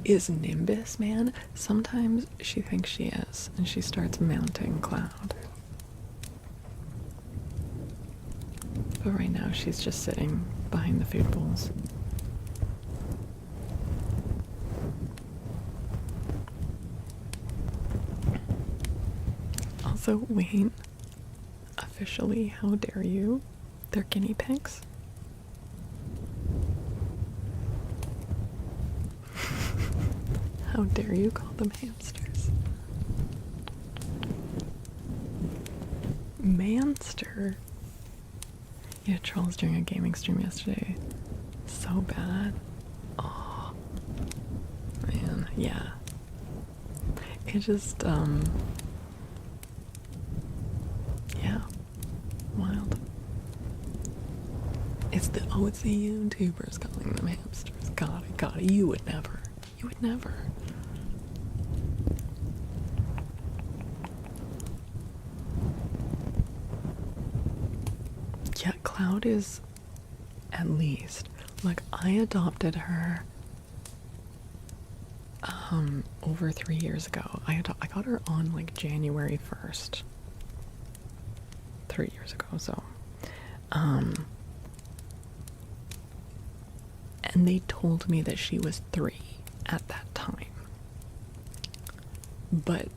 Is Nimbus, man? Sometimes she thinks she is, and she starts mounting Cloud. But right now she's just sitting behind the food bowls. Also, Wayne, officially, how dare you? They're guinea pigs. How dare you call them hamsters? Manster. Yeah, trolls during a gaming stream yesterday. So bad. Oh, man, yeah. It just, yeah, wild. It's the YouTubers calling them hamsters. God, you would never. You would never. Yeah, Cloud is at least, like, I adopted her over 3 years ago. I got her on like January 1st. 3 years ago, so and they told me that she was 3 at that time. But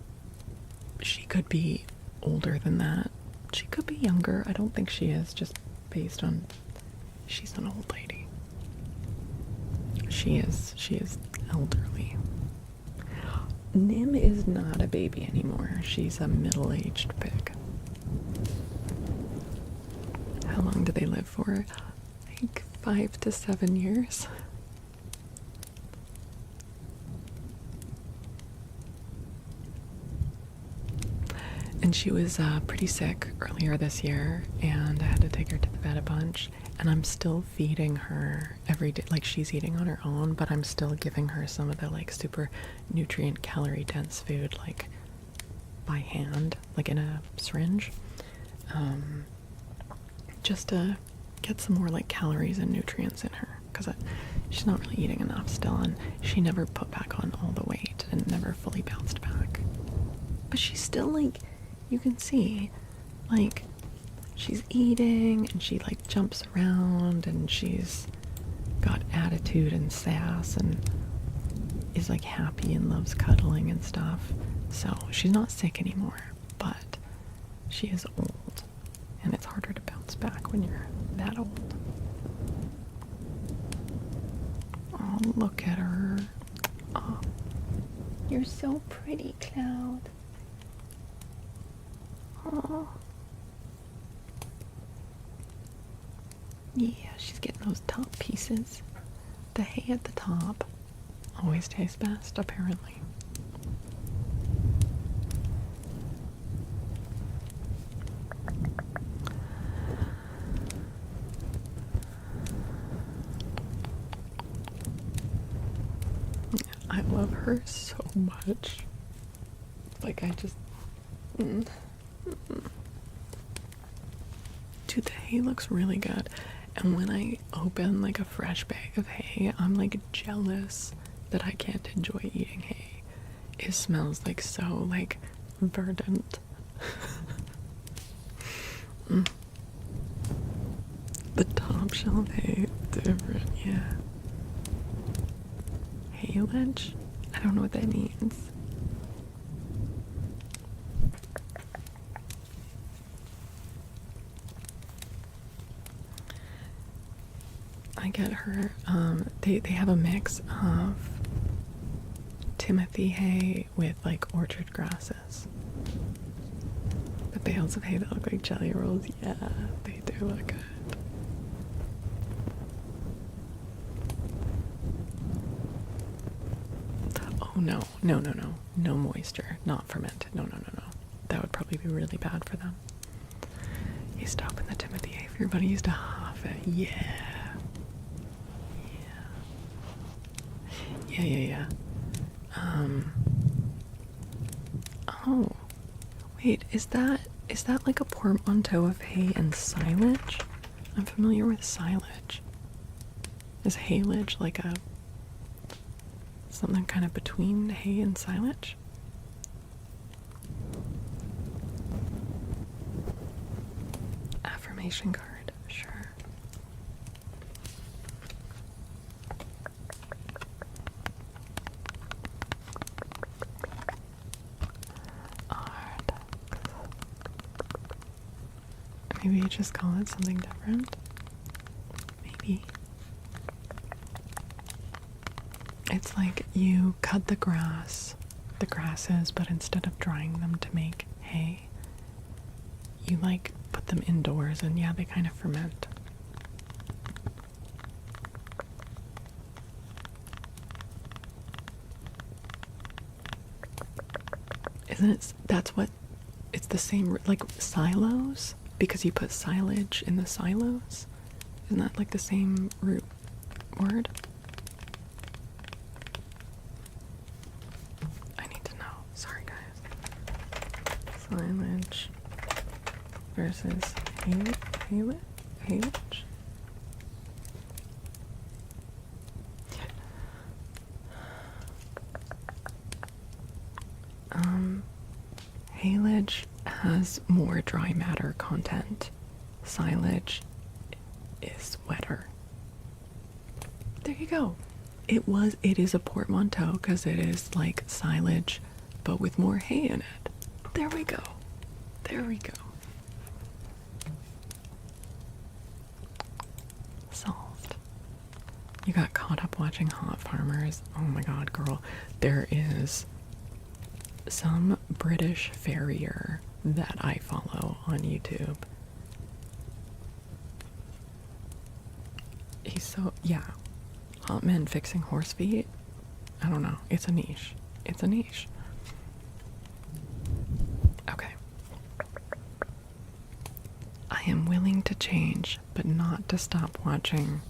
she could be older than that. She could be younger. I don't think she is, just based on she's an old lady. she is elderly. Nim is not a baby anymore. She's a middle-aged pig. How long do they live for? Like 5 to 7 years. And she was pretty sick earlier this year, and I had to take her to the vet a bunch. And I'm still feeding her every day. Like, she's eating on her own, but I'm still giving her some of the like super nutrient calorie dense food, like by hand, like in a syringe, just to get some more like calories and nutrients in her, because she's not really eating enough still, and she never put back on all the weight and never fully bounced back. But she's still like, you can see, like, she's eating and she like jumps around and she's got attitude and sass and is like happy and loves cuddling and stuff. So she's not sick anymore, but she is old, and it's harder to bounce back when you're that old. Oh, look at her. Oh, You're so pretty, Cloud. oh. Yeah, she's getting those top pieces. The hay at the top always tastes best, apparently. I love her so much. Like, I just... Dude, the hay looks really good. And when I open like a fresh bag of hay, I'm like jealous that I can't enjoy eating hay. It smells like so like verdant. The top shelf hay, different, yeah. Haylage? I don't know what that means. I get her, they have a mix of Timothy hay with like orchard grasses. The bales of hay that look like jelly rolls, yeah, they do look good. Oh no, no moisture, not fermented, no. That would probably be really bad for them. Used to open the Timothy hay for your buddy, used to huff it, yeah. Yeah. Oh, wait, is that like a portmanteau of hay and silage? I'm familiar with silage. Is haylage like a something kind of between hay and silage? Affirmation card, sure. Maybe you just call it something different. Maybe. It's like you cut the grasses, but instead of drying them to make hay, you like put them indoors, and yeah, they kind of ferment. Isn't it? That's what, it's the same, like silos? Because you put silage in the silos? Isn't that like the same root word? I need to know. Sorry, guys. Silage versus haylage? Haylage has more dry matter content. Silage is wetter. There you go. It is a portmanteau because it is like silage, but with more hay in it. There we go. Solved. You got caught up watching Hot Farmers. Oh my god, girl. There is some British farrier that I follow on YouTube. He's so, yeah. Hot men fixing horse feet. I don't know. It's a niche. It's a niche. Okay. I am willing to change, but not to stop watching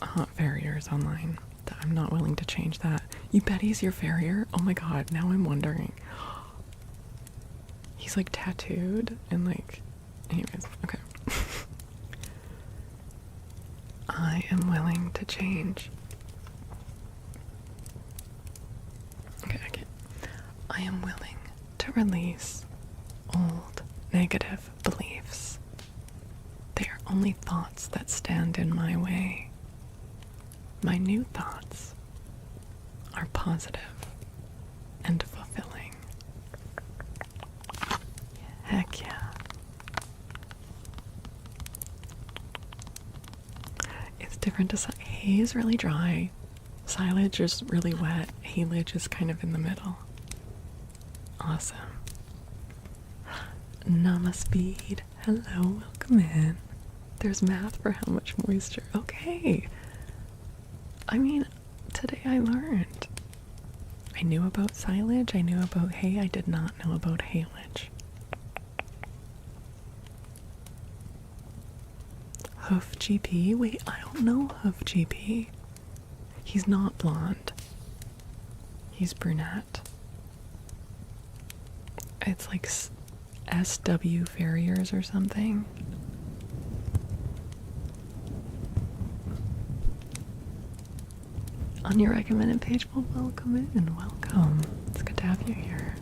hot farriers online. I'm not willing to change that. You bet he's your farrier? Oh my god, now I'm wondering. He's like tattooed and like, anyways, okay. I am willing to change. Okay, okay. I am willing to release old negative beliefs. They are only thoughts that stand in my way. My new thoughts are positive and fulfilling. Heck yeah. It's different to hay is really dry, silage is really wet, haylage is kind of in the middle. Awesome. Namaspeed. Hello, welcome in. There's math for how much moisture. Okay. I mean, today I learned. I knew about silage, I knew about hay, I did not know about haylage. Hoof GP? Wait, I don't know Hoof GP. He's not blonde. He's brunette. It's like SW Farriers or something. On your recommended page, well, welcome in, welcome. It's good to have you here.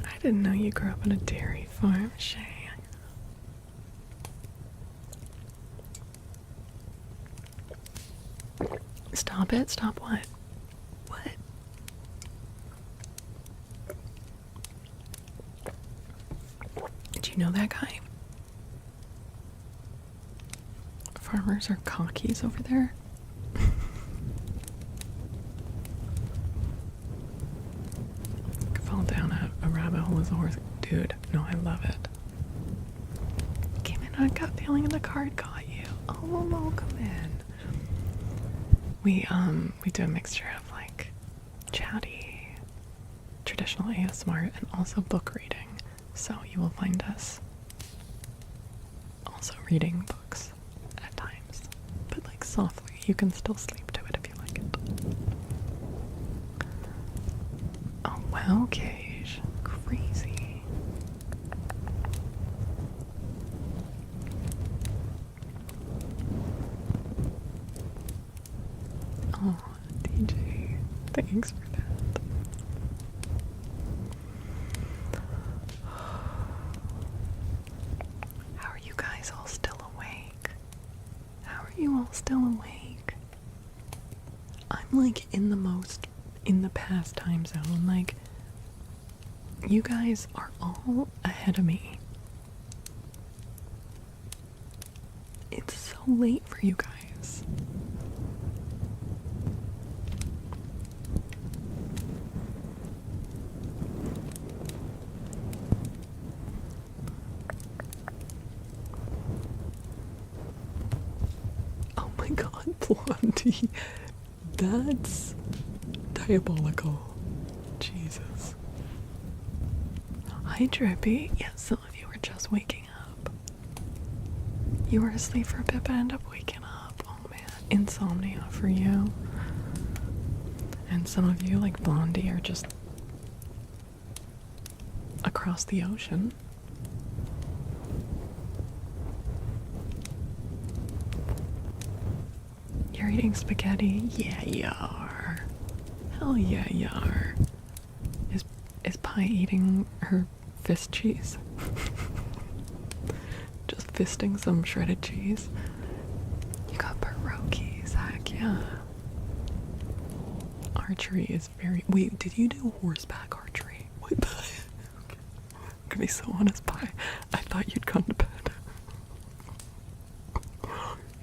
I didn't know you grew up on a dairy farm, Shay. Stop it, stop what? What? Did you know that guy? Farmers are cockies over there. Fall down a rabbit hole as a horse. Dude, no, I love it. Came in on a gut feeling and the card got you. Oh, welcome in. We do a mixture of like chatty, traditional ASMR and also book reading. So you will find us also reading books at times, but like softly. You can still sleep to it if you like it. Oh wow, Cage. Crazy. Oh, DJ. Thanks for that. How are you guys all still awake? How are you all still awake? I'm like in the past time zone. Like, you guys are all ahead of me. It's so late for you guys. Oh my god, Blondie. That's diabolical. Jesus. Hi, Drippy. Yeah, some of you were just waking up. You were asleep for a bit, but ended up waking up. Oh man, insomnia for you. And some of you, like Blondie, are just across the ocean. You're eating spaghetti? Yeah, you are. Hell yeah, you are. Is Pie eating her fist cheese? Just fisting some shredded cheese. You got pierogies, heck yeah. archery is very... Wait, did you do horseback archery? What the... I'm gonna be so honest, Pie. I thought you'd gone to bed.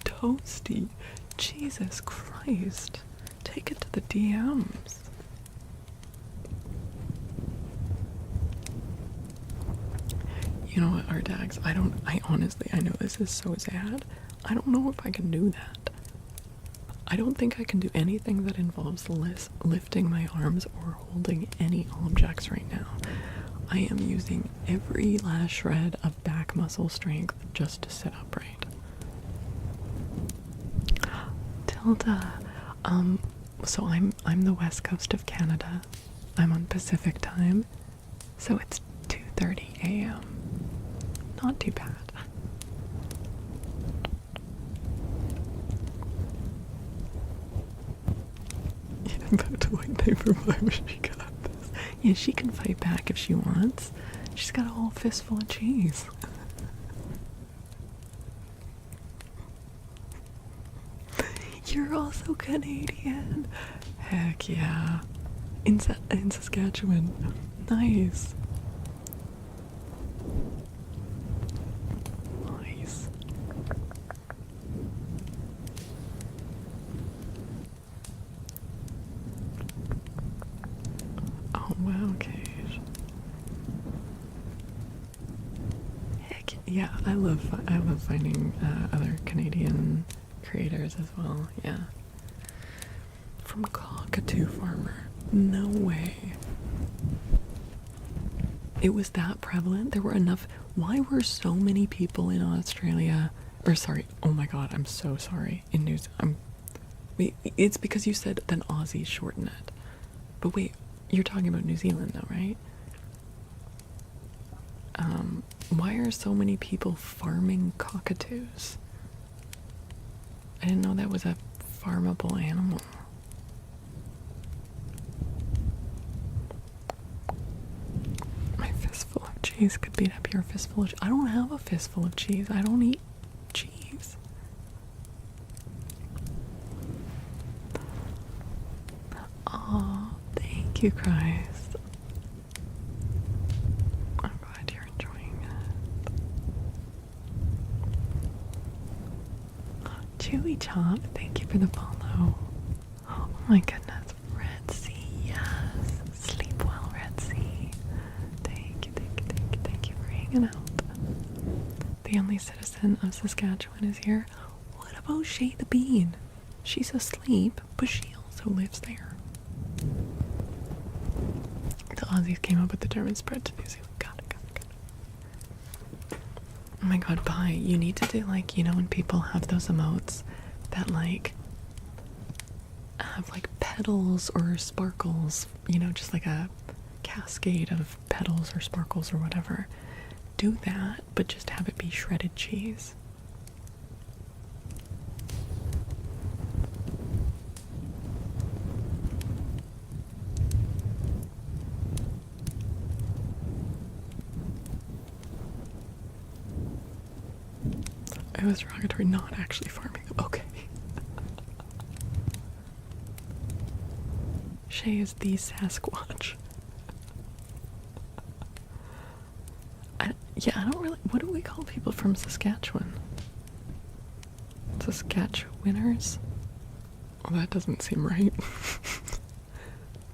Toasty. Jesus Christ. Take it to the DMs. You know what, Ardags, I honestly, I know this is so sad. I don't know if I can do that. I don't think I can do anything that involves lifting my arms or holding any objects right now. I am using every last shred of back muscle strength just to sit upright. Tilda, so I'm the west coast of Canada. I'm on Pacific time, so it's 2:30 a.m. Not too bad. About to white paper vibe, she got this. Yeah, she can fight back if she wants. She's got a whole fistful of cheese. You're also Canadian. Heck yeah. In Saskatchewan. Nice. Nice. Oh wow, Cage. Heck yeah, I love finding other Canadian creators as well. Yeah. From Cockatoo Farmer. No way. It was that prevalent. There were enough. Why were so many people in Australia? Or sorry. Oh my God. I'm so sorry. In News. Wait. It's because you said then Aussies shorten it. But wait. You're talking about New Zealand though, right? Why are so many people farming cockatoos? I didn't know that was a farmable animal. My fistful of cheese could beat up your fistful of cheese. I don't have a fistful of cheese. I don't eat cheese. Aw, thank you, Christ. I'm glad you're enjoying it. Chewy Chop, thank you for the follow. Oh my goodness. Red Sea, yes. Sleep well, Red Sea. Thank you, thank you, thank you, thank you for hanging out. The only citizen of Saskatchewan is here. What about Shay the Bean? She's asleep, but she also lives there. The Aussies came up with the German spread to New Zealand. Got it, got it, got it. Oh my God, Pi, you need to do like, you know when people have those emotes that like have like petals or sparkles, you know, just like a cascade of petals or sparkles or whatever. Do that, but just have it be shredded cheese. I was derogatory, not actually farming them. Okay. Shay is the Sasquatch. I don't really... What do we call people from Saskatchewan? Saskatchewaners? Well, that doesn't seem right.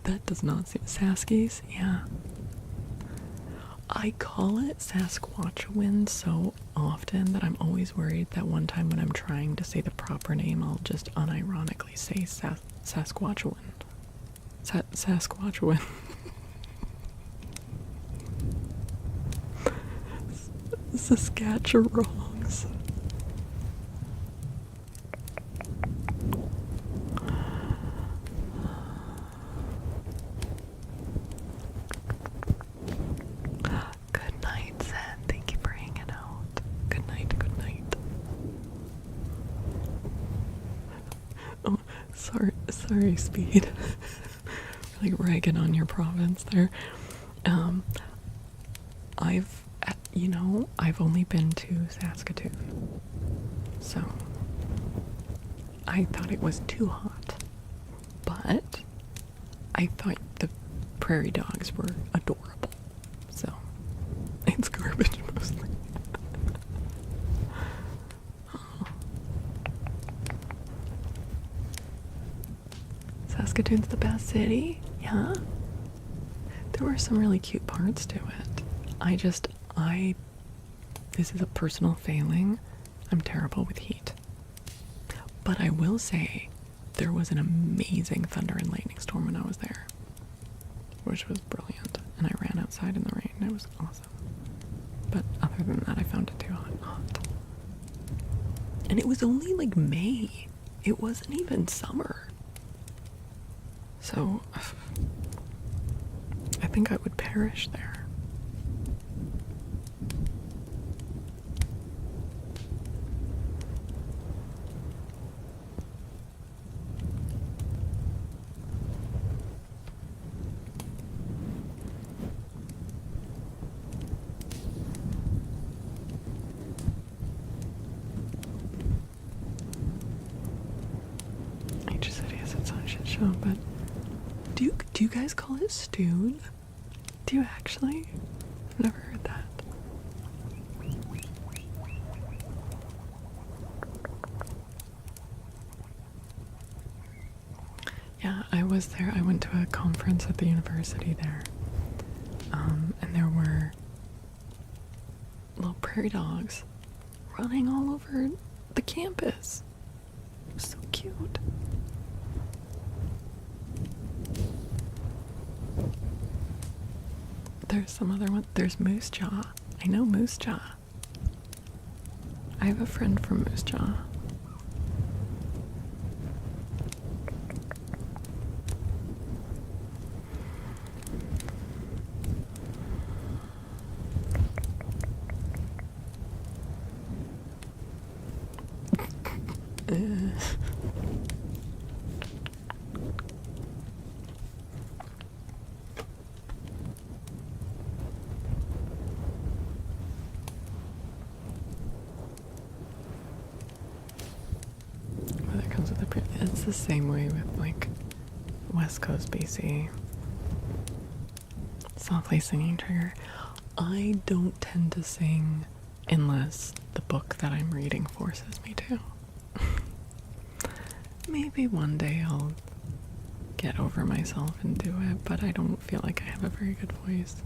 That does not seem... Saskies? Yeah. I call it Sasquatchewan so often that I'm always worried that one time when I'm trying to say the proper name, I'll just unironically say Sasquatchewan. Sasquatchewan. Saskatcherongs. Good night, Zen. Thank you for hanging out. Good night, good night. Oh, sorry, Speed. Really ragging on your province there. I've only been to Saskatoon, so I thought it was too hot, but I thought the prairie dogs were adorable. So, it's garbage mostly. Saskatoon's the best city? Yeah. There were some really cute parts to it. This is a personal failing. I'm terrible with heat. But I will say, there was an amazing thunder and lightning storm when I was there, which was brilliant. And I ran outside in the rain. It was awesome. But other than that, I found it too hot. And it was only like May. It wasn't even summer. So, I think I would perish there. Each city has its own shit show, but do you guys call it stewed? Do you actually? I've never heard that. Yeah, I was there. I went to a conference at the university there. And there were little prairie dogs running all over the campus. It was so cute. There's some other one. There's Moose Jaw. I know Moose Jaw. I have a friend from Moose Jaw. It's the same way with like West Coast BC. Softly singing trigger. I don't tend to sing unless the book that I'm reading forces me to. Maybe one day I'll get over myself and do it, but I don't feel like I have a very good voice.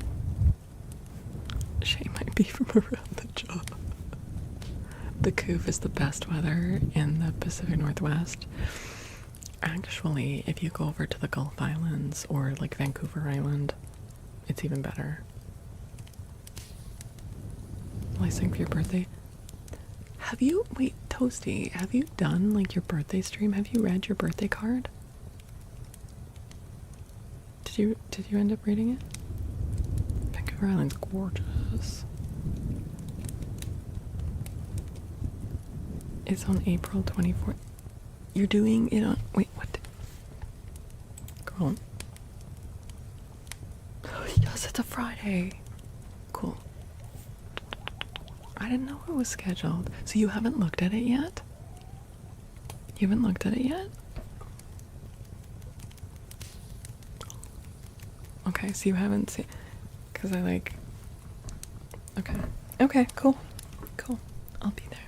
Shay might be from around the jaw. The Couve is the best weather in the Pacific Northwest. Actually, if you go over to the Gulf Islands or like Vancouver Island, it's even better. Will I sing for your birthday? Wait, Toasty, have you done like your birthday stream? Have you read your birthday card? Did you end up reading it? Vancouver Island's gorgeous. It's on April 24th. You're doing it on... Wait, what? Girl. Oh, yes, it's a Friday. Cool. I didn't know it was scheduled. So you haven't looked at it yet? You haven't looked at it yet? Okay, so you haven't seen... Because I like... Okay. Okay, cool. Cool. I'll be there.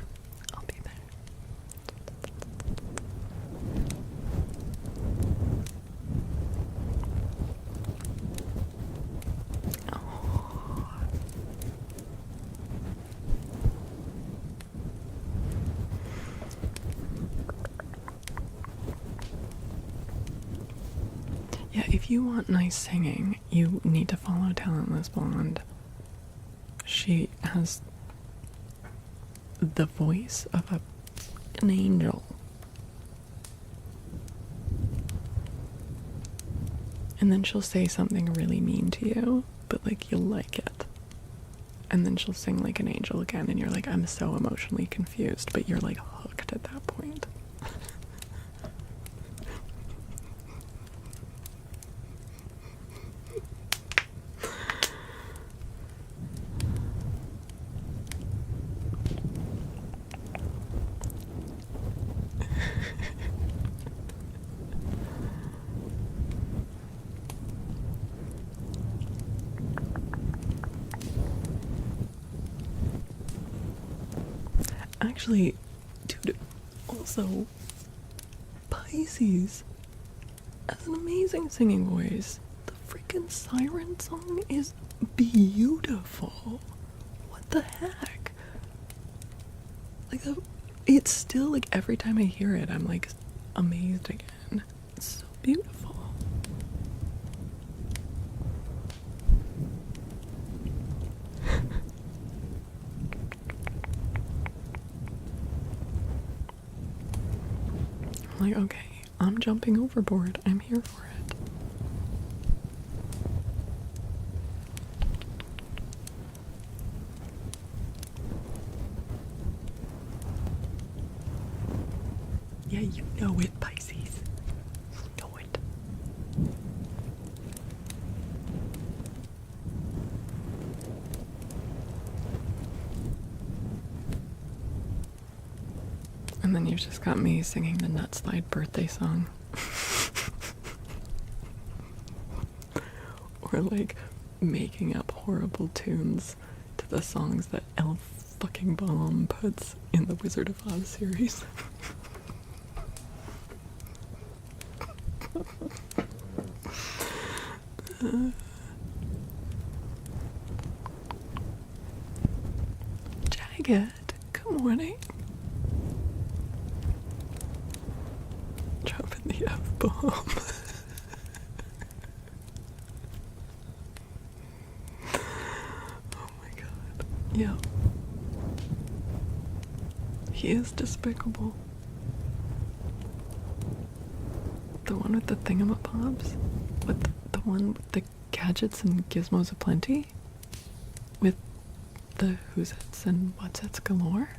Yeah, if you want nice singing, you need to follow Talentless Blonde. She has the voice of an angel. And then she'll say something really mean to you, but like you'll like it. And then she'll sing like an angel again, and you're like, I'm so emotionally confused, but you're like hooked at that point. Actually, dude, also, Pisces has an amazing singing voice. The freaking Siren song is beautiful. What the heck? Like, it's still, like, every time I hear it, I'm, like, amazed again. It's so beautiful. I'm like, okay, I'm jumping overboard. I'm here for it. Yeah, you know it, Pisces. You know it. And then you've just got me singing the Nutslide birthday song. Or like making up horrible tunes to the songs that Elf fucking Bomb puts in the Wizard of Oz series. Jagged, good morning. Dropping the F-bomb. Oh my god. Yeah. He is despicable. The one with the thingamabobs? With the one with the gadgets and gizmos aplenty? With the who's its and what's its galore?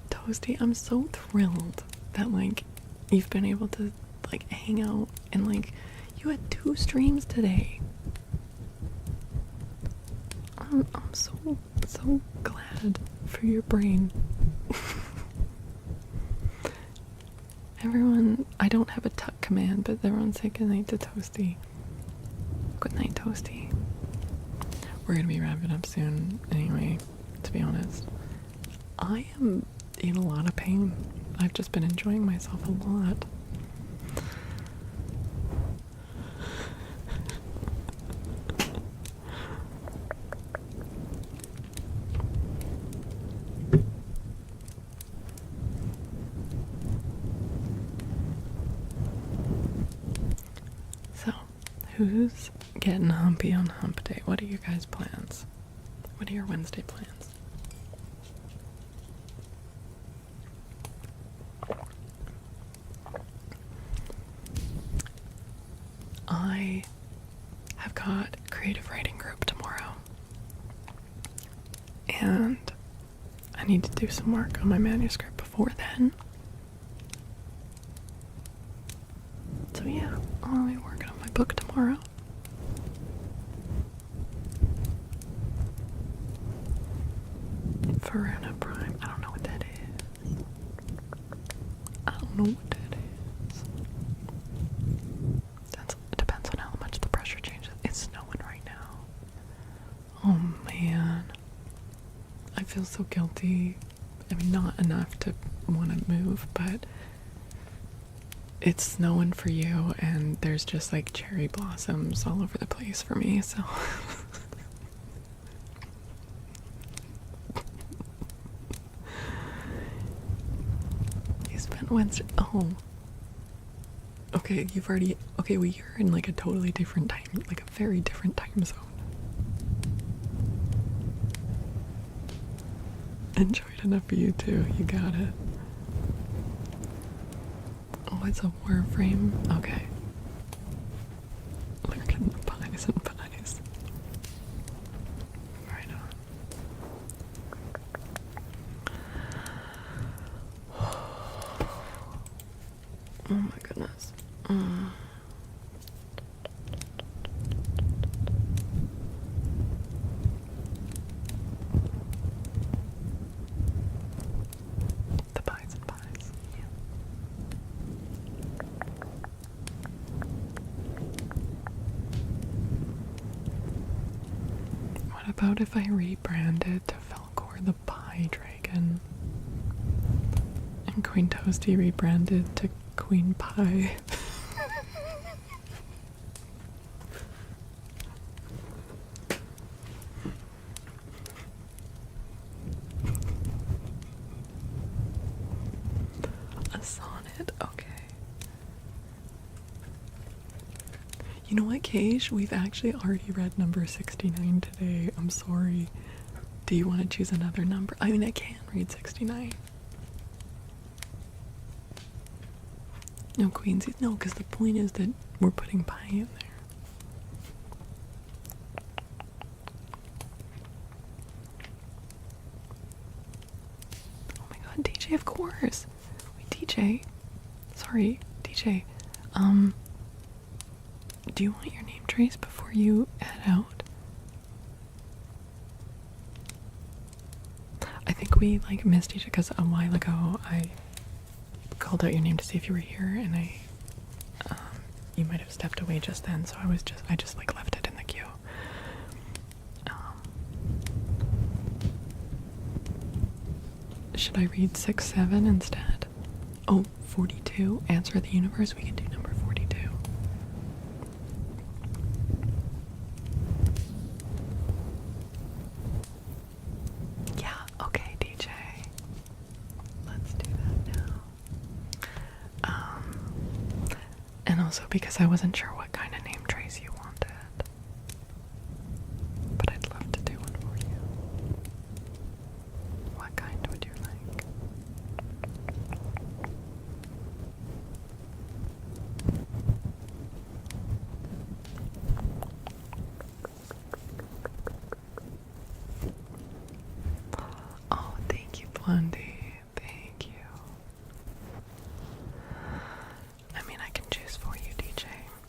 Toasty, I'm so thrilled that like you've been able to like hang out and like you had 2 streams today. I'm so glad for your brain. Everyone, I don't have a tuck command, but everyone say goodnight to Toasty. Good night, Toasty. We're gonna be wrapping up soon anyway, to be honest. I am in a lot of pain. I've just been enjoying myself a lot. So, who's getting humpy on hump day? What are your guys' plans? What are your Wednesday plans? I have got creative writing group tomorrow, and I need to do some work on my manuscript before then. So yeah, I'll be working on my book tomorrow. Verona Prime, I don't know what that is. I don't know what that is. It depends on how much the pressure changes. It's snowing right now. Oh man. I feel so guilty. I mean, not enough to want to move, but it's snowing for you, and there's just like cherry blossoms all over the place for me, so. You spent Wednesday. Oh. Okay, you've already. Okay, well, you're in like a totally different time, like a very different time zone. Enjoyed enough for you too. You got it. Oh, it's a Warframe. Okay. Lurking the pies and pies. Right on. Oh my goodness. The pies and pies. Yeah. about if I rebranded to Faolkor the Pie Dragon and Queen Toasty rebranded to Queen Pie? A sonnet, okay. You know what, Keish? We've actually already read number 69 today. I'm sorry. Do you want to choose another number? I mean, I can read 69. No, Queensies. No, because the point is that we're putting pie in there. Oh my god, DJ, of course. Wait, DJ. Sorry, DJ. Do you want your name traced before you head out? I think we like missed each other because a while ago I called out your name to see if you were here, and you might have stepped away just then, so I just like left it in the queue. Should I read 6-7 instead? Oh, 42. Answer the universe. We can do number 42. Yeah, okay, DJ. Let's do that now. And also because I wasn't sure what kind of name trace you wanted. But I'd love to do one for you. What kind would you like? Oh, thank you, Blondie. Thank you. I mean, I can choose for you, DJ,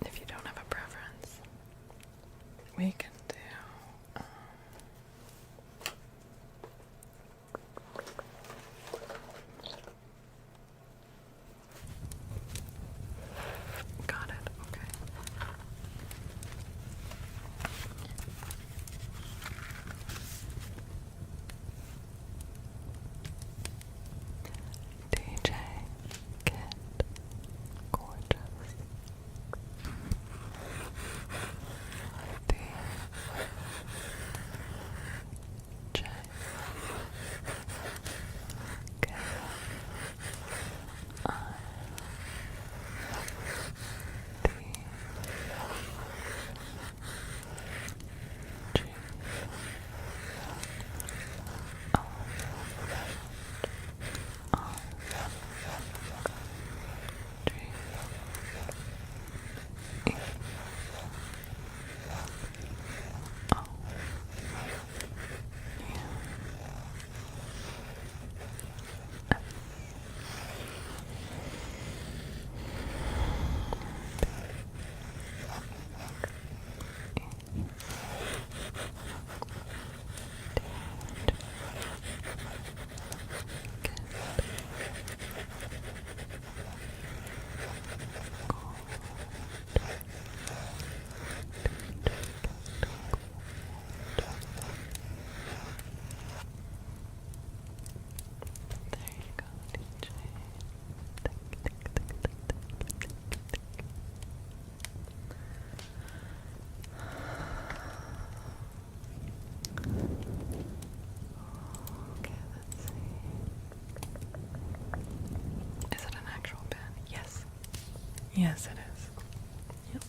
if you don't have a preference. We can do... Got it, okay. DJ, get gorgeous. DJ, get Yes, it is. Yep.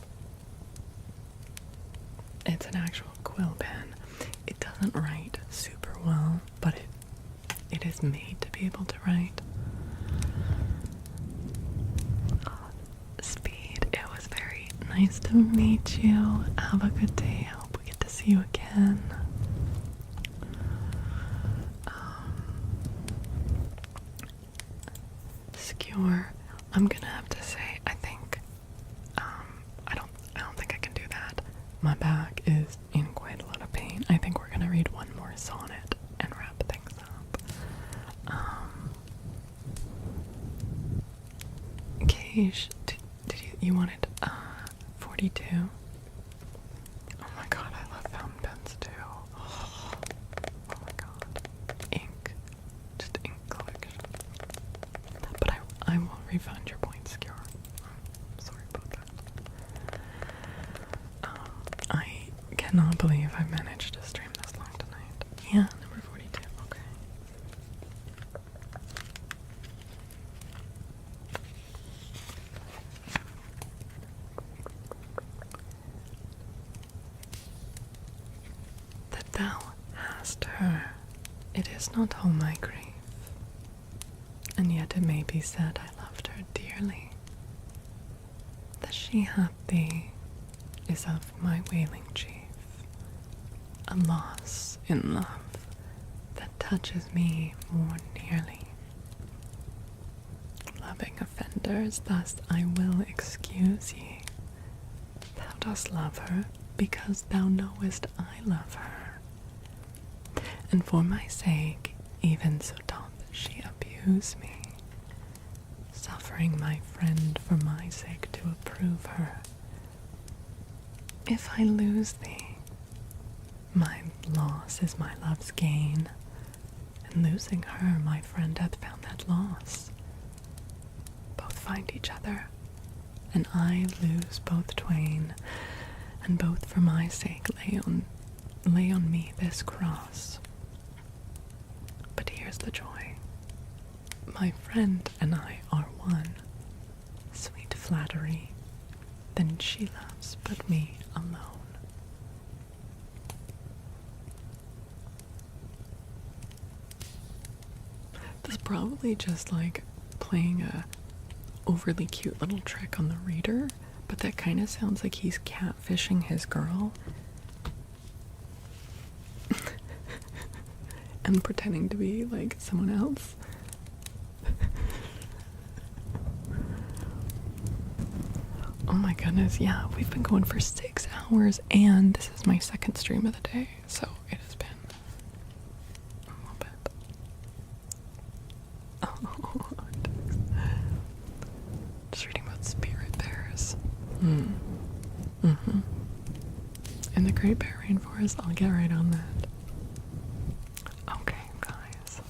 It's an actual quill pen. It doesn't write super well, but it is made to be able to write. Speed, it was very nice to meet you. Have a good day. I hope we get to see you again. Skewer, I'm gonna have to say, I don't think I can do that. My back is in quite a lot of pain. I think we're gonna read one more sonnet and wrap things up. Keish, did you wanted 42? Oh my god, I love fountain pens too. cannot believe I managed to stream this long tonight. Yeah, number 42, okay. That thou hast her, it is not all my grief, and yet it may be said I loved her dearly. That she hath thee is of my wailing chief, a loss in love that touches me more nearly. Loving offenders, thus I will excuse ye. Thou dost love her because thou knowest I love her, and for my sake even so doth she abuse me, suffering my friend for my sake to approve her. If I lose thee, my loss is my love's gain, and losing her, my friend hath found that loss. Both find each other, and I lose both twain, and both for my sake lay on me this cross. But here's the joy, my friend and I are one. Sweet flattery, then she loves but me alone. This is probably just like playing a overly cute little trick on the reader, but that kind of sounds like he's catfishing his girl and pretending to be like someone else. Oh my goodness, yeah, we've been going for 6 hours, and this is my second stream of the day, so it has been a little bit. Oh, just reading about spirit bears. In the Great Bear Rainforest, I'll get right on that. Okay, guys,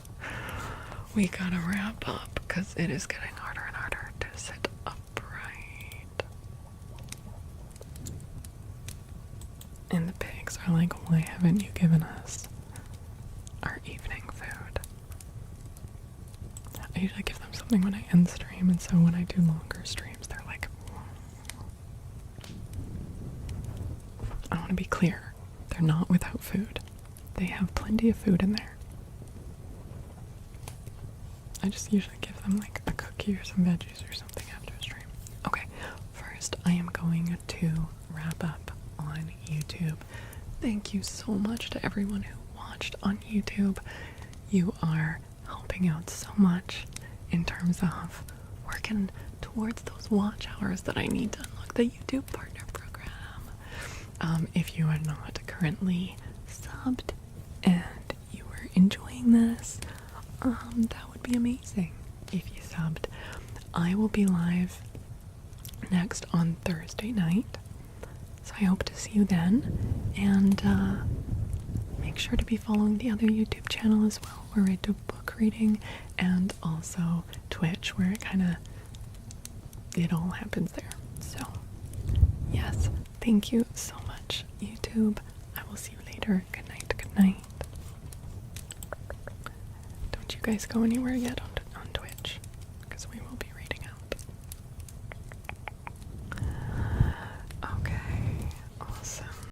we gotta wrap up because it is getting harder and harder to sit upright. And the pigs are like, why haven't you given us our evening food? I usually give them something when I end stream, and so when I do longer streams, they're like, I want to be clear, they're not without food. They have plenty of food in there. I just usually give them like a cookie or some veggies or something after a stream. Okay, first I am going to wrap up on YouTube. Thank you so much to everyone who watched on YouTube. You are helping out so much in terms of working towards those watch hours that I need to unlock the YouTube partner program. If you are not currently subbed and you are enjoying this, that would be amazing if you subbed. I will be live next on Thursday night, so I hope to see you then, and make sure to be following the other YouTube channel as well, where I do book reading, and also Twitch, where it all happens there. So yes, thank you so much, YouTube. I will see you later. Good night, good night. Don't you guys go anywhere yet on